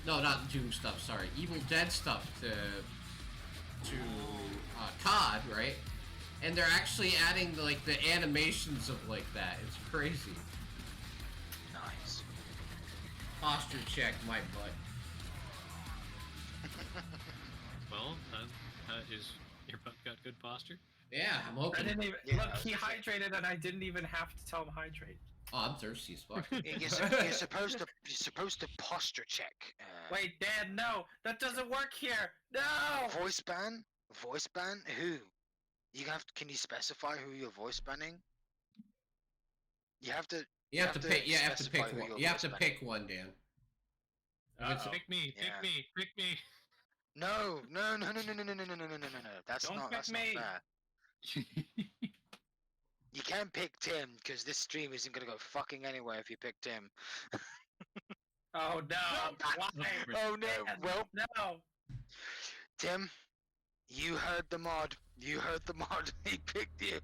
no, not Doom stuff. Sorry, Evil Dead stuff to COD, right? And they're actually adding like the animations of like that. It's crazy. Nice. Posture check my butt. Well, is your butt got good posture? Yeah, I'm hoping. I didn't even look. He hydrated, and I didn't even have to tell him hydrate. Oh, I'm thirsty as fuck. You're supposed to posture check. Wait, Dad, no, that doesn't work here. No. Voice ban? Voice ban? Who? Can you specify who you're voice banning? You have to. You have to pick. You have to pick specify who one. you're You have to gonna pick one, Dan. Pick me, Yeah. pick me, pick me. No. That's Don't not. pick That's me. not fair. You can't pick Tim because this stream isn't gonna go fucking anywhere if you pick Tim. Oh no! Why? Oh no! Well, No! Tim, you heard the mod. You heard the mod. He picked you.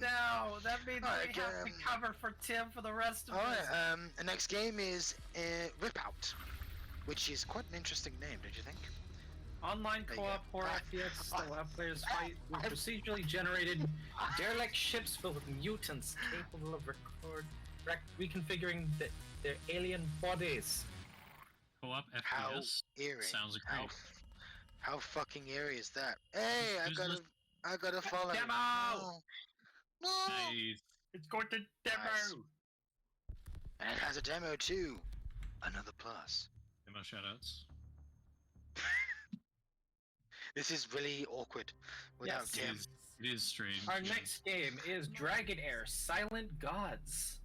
No! That means Alright, we have to cover for Tim for the rest of All this. right. The next game is Rip Out, which is quite an interesting name, don't you think? Online There you co-op go. horror FPS will have players fight with procedurally generated derelict ships filled with mutants capable of reconfiguring their alien bodies. Co-op How FPS eerie. sounds great. How fucking eerie is that? Hey, Who's I gotta follow. Demo! No. Nice. It's going to demo! Nice. And it has a demo too. Another plus. Demo shoutouts. This is really awkward without Yes. Tim. It is strange. Our next game is Dragon Heir Silent Gods,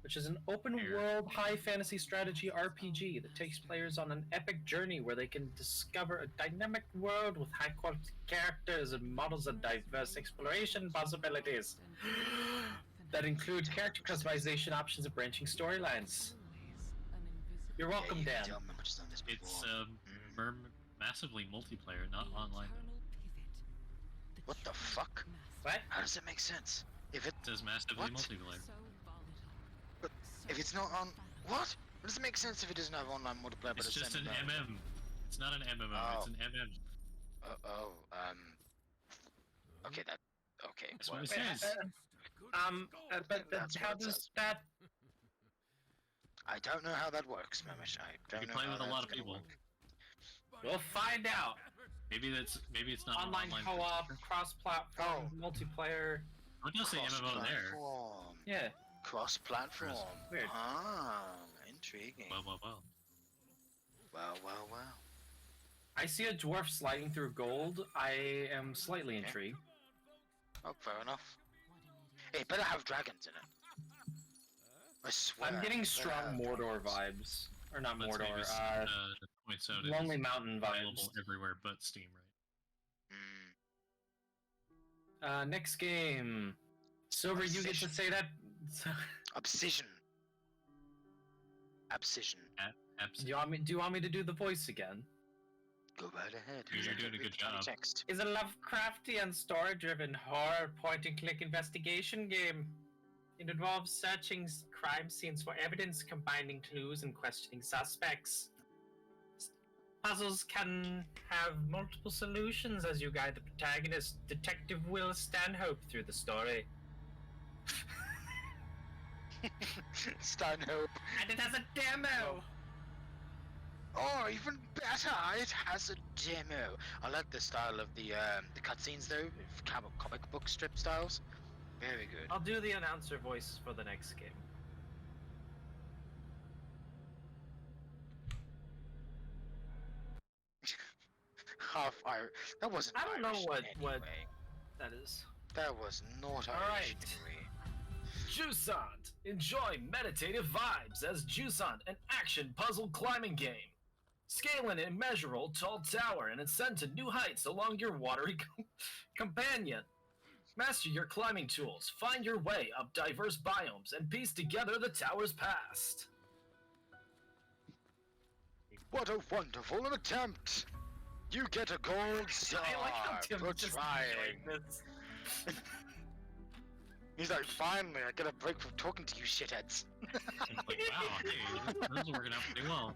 which is an open world high fantasy strategy RPG that takes players on an epic journey where they can discover a dynamic world with high quality characters and models of diverse exploration possibilities that include character customization options and branching storylines. You're welcome, you can Dan. tell me much done this It's before. massively multiplayer, not online. What the fuck? What? How does it make sense? If it says massively What? multiplayer. But if it's not on what? What does it make sense if it doesn't have online multiplayer? But It's just an MM. It's not an MMO. Oh. It's an MM. Okay, that. Okay. That's what it whatever. says. But That's how what it does says. that? I don't know how that works, Mamish. I don't You know can play how with a that's lot of gonna people. work. We'll find out. Maybe it's not an Online co-op, cross-platform, multiplayer. What does say MMO there? Cross-platform. Yeah. Cross-platform. Weird. Ah, intriguing. Well. Well. I see a dwarf sliding through gold. I am slightly intrigued. Oh, fair enough. It better have dragons in it. I swear. I'm getting it better strong have Mordor dragons. vibes. Or not Let's maybe Mordor, points out Lonely it's Mountain available vibes. everywhere but Steam, right? Mm. Next game. Silver, you get to Obsession. say that. Obsession. Do you want me to do the voice again? Go right ahead. You're doing a good job. Text. Is a Lovecraftian story-driven horror point-and-click investigation game. It involves searching crime scenes for evidence, combining clues, and questioning suspects. Puzzles can have multiple solutions as you guide the protagonist, Detective Will Stanhope, through the story. Stanhope. And it has a demo! Oh, even better! It has a demo. I like the style of the cutscenes though, comic book strip styles. Very good. I'll do the announcer voice for the next game. That wasn't. I don't know Irish what anyway. that is. That was not All Irish. right. anyway. Jusant! Enjoy meditative vibes as Jusant, an action puzzle climbing game. Scale an immeasurable tall tower and ascend to new heights along your watery companion. Master your climbing tools, find your way up diverse biomes, and piece together the tower's past. What a wonderful attempt! You get a gold star I like how Tim for just trying. enjoyed this. He's like, finally, I get a break from talking to you shitheads. Like, wow, hey, this is working out pretty well.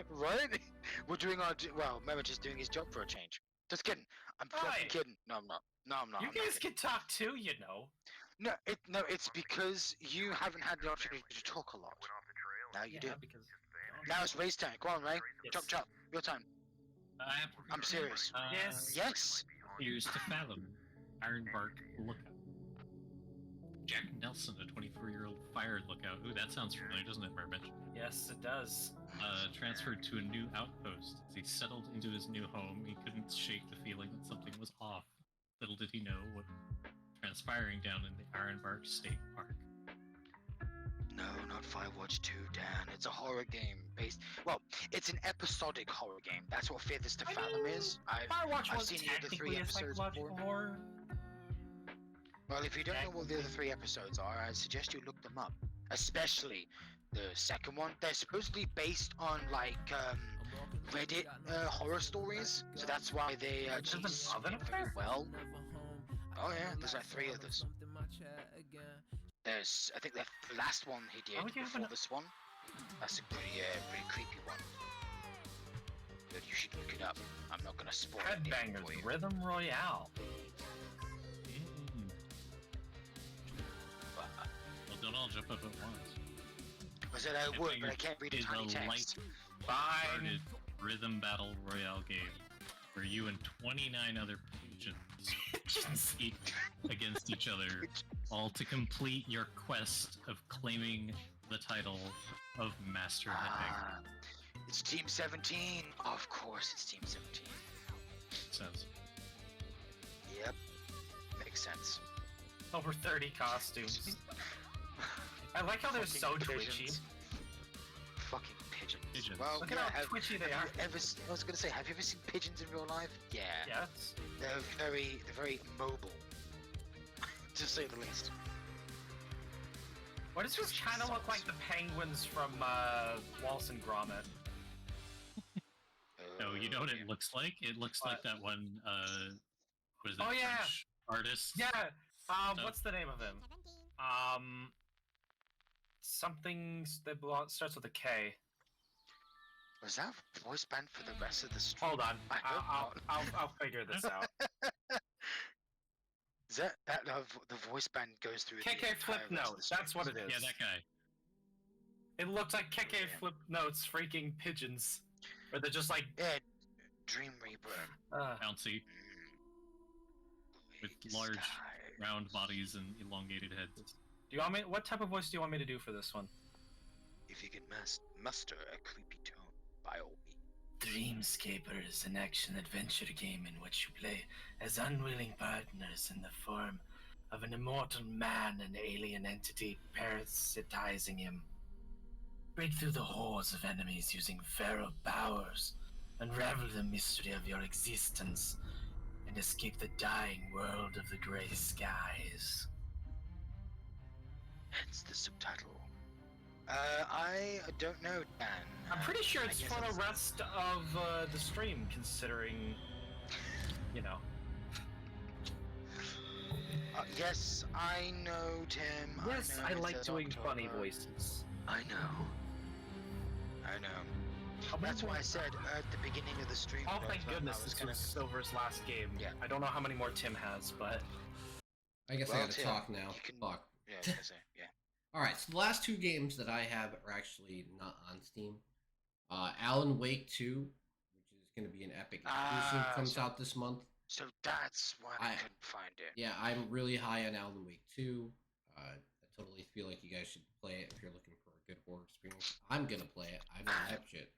Right? We're doing our well, Merritt is doing his job for a change. Just kidding. I'm fucking Right. kidding. No, I'm not. No, I'm not. You I'm not guys kidding. can talk too, you know. No, it's because you haven't had the opportunity to talk a lot. Now you do. Because Now it's Ray's turn. Go on, Ray. Yes. Chop. Your time. I have I'm serious. Yes. Yes. Here's to Fathom, Ironbark Lookout. Jack Nelson, a 24-year-old fire lookout. Ooh, that sounds familiar, doesn't it, Mermit? Yes, it does. Transferred to a new outpost. As he settled into his new home, he couldn't shake the feeling that something was off. Little did he know what transpiring down in the Ironbark State Park. No, not Firewatch 2, Dan. It's a horror game based. Well, it's an episodic horror game. That's what Fear to Fathom is. Firewatch I've was seen the other 3 technically a episodes psychological before. horror. Well, if you don't know what the other 3 episodes are, I suggest you look them up. Especially the second one. They're supposedly based on like Reddit horror stories, so that's why they actually spin very well. Oh yeah, there's like 3 others. There's, I think the last one he did before this one. That's a pretty creepy one. But you should look it up. I'm not gonna spoil it for Headbangers you. Rhythm Royale. Well, don't all jump up at once. I said I would, but I can't read a It's tiny a text. light-hearted rhythm battle royale game where you and 29 other pigeons compete against each other, all to complete your quest of claiming the title of Master Headbanger. It's Team 17. Of course, it's Team 17. Sense. Yep, makes sense. Over 30 costumes. I like how they're so Fucking twitchy. pigeons. Fucking pigeons. Well, Look at yeah, how twitchy they are. I was gonna say, have you ever seen pigeons in real life? Yeah. Yes. They're very mobile, to say the least. Why does this kind of look like the penguins from Wallace and Gromit? No, you know what it looks like? It looks like that one, what is it? Oh, yeah. French artist? Yeah. stuff. What's the name of him? Something that starts with a K. Was that voice band for the rest of the stream? Hold on. I hope not. I'll figure this out. Is that the voice band goes through? KK the entire Flip rest of Notes. the That's what it stream? is. Yeah, that guy. It looks like KK Flip Notes freaking pigeons. Or they're just like... Yeah, Dream Reaper. Bouncy. With large, round bodies and elongated heads. Do you want me? What type of voice do you want me to do for this one? If you can muster a creepy tone, by all means. Dreamscaper is an action-adventure game in which you play as unwilling partners in the form of an immortal man and alien entity parasitizing him. Break through the hordes of enemies using feral powers, unravel the mystery of your existence, and escape the dying world of the gray skies. Hence the subtitle. I don't know, Dan. I'm pretty sure I it's guess for the rest of the stream, considering, you know. Yes, I know, Tim. Yes, know I it like says doing October. funny voices. I know. That's why I said at the beginning of the stream. Oh, that thank I goodness, was this gonna- was Silver's last game. Yeah. I don't know how many more Tim has, but... I guess I Well, gotta Tim, talk now. you can- Fuck. Yeah, I was gonna say, yeah. Alright, so the last 2 games that I have are actually not on Steam. Alan Wake 2, which is going to be an Epic exclusive, comes out this month. So that's why I couldn't find it. Yeah, I'm really high on Alan Wake 2. I totally feel like you guys should play it if you're looking for a good horror experience. I'm going to play it. I know that shit.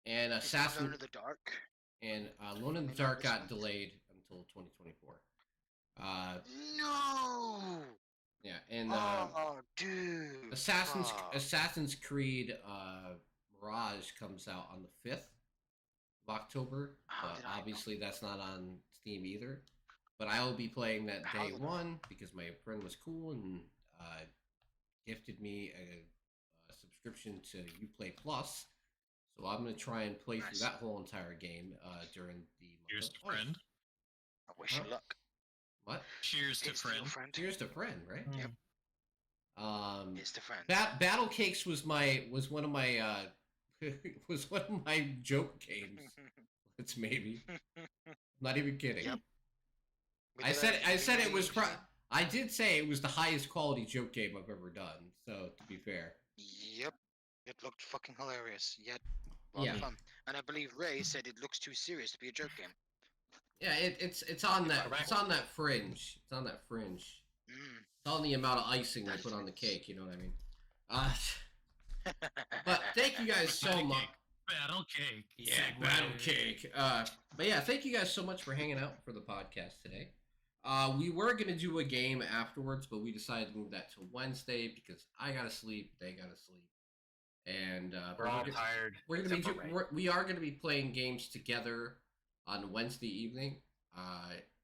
And Assassin... Alone in the Dark? And Alone in the Dark got delayed until 2024. No! Yeah, and dude. Assassin's Creed Mirage comes out on the 5th of October. But obviously that's not on Steam either. But I will be playing that day one because my friend was cool and gifted me a subscription to Uplay Plus. So I'm gonna try and play through that whole entire game during the month Cheers of to August. friend. I wish you luck. What? Cheers to friend. Cheers to friend, right? Yep. It's the friend. Battle Cakes was one of my was one of my joke games. It's maybe. I'm not even kidding. Yep. I said it was I did say it was the highest quality joke game I've ever done. So to be fair. Yep. It looked fucking hilarious. Yet well fun. And I believe Ray said it looks too serious to be a joke game. Yeah, it's on that fringe. It's on that fringe. It's on the amount of icing they put on the cake. You know what I mean? But thank you guys so much. Battle cake. Yeah, battle cake. But yeah, thank you guys so much for hanging out for the podcast today. We were gonna do a game afterwards, but we decided to move that to Wednesday because I gotta sleep, they gotta sleep, and We're all tired. We're gonna be except for Ray. we are gonna be playing games together on Wednesday evening,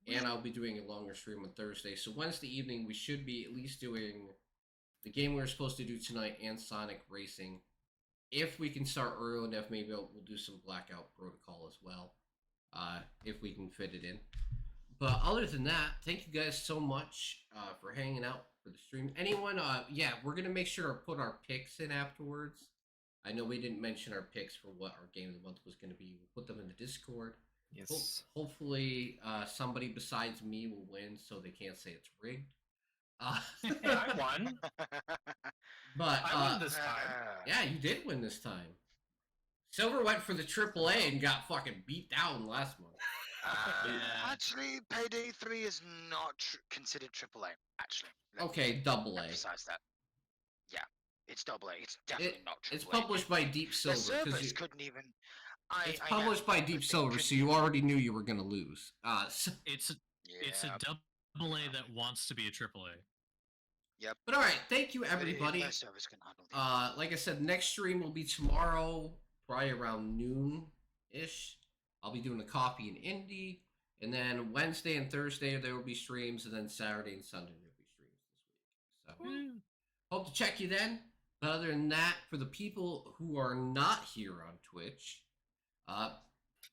and I'll be doing a longer stream on Thursday. So Wednesday evening we should be at least doing the game we were supposed to do tonight and Sonic Racing. If we can start early enough, maybe we'll do some Blackout Protocol as well, if we can fit it in. But other than that, thank you guys so much for hanging out for the stream. Anyone, yeah, we're going to make sure to put our picks in afterwards. I know we didn't mention our picks for what our game of the month was going to be. We'll put them in the Discord. Yes. Hopefully, somebody besides me will win so they can't say it's rigged. Hey, I won. But I won this time. yeah, you did win this time. Silver went for the AAA and got fucking beat down last month. Actually, Payday 3 is not considered AAA. Actually. Okay, AA. Besides that, yeah, it's AA. It's definitely not AAA. It's published by Deep Silver. The servers couldn't even. It's published by Deep Silver, so you already knew you were gonna lose. So... It's a AA that wants to be a AAA. Yep. But all right, thank you everybody. Like I said, next stream will be tomorrow, probably around noon-ish. I'll be doing a coffee and indie, and then Wednesday and Thursday there will be streams, and then Saturday and Sunday there will be streams this week. So hope to check you then. But other than that, for the people who are not here on Twitch,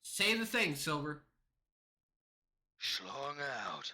say the thing, Silver. Schlong out.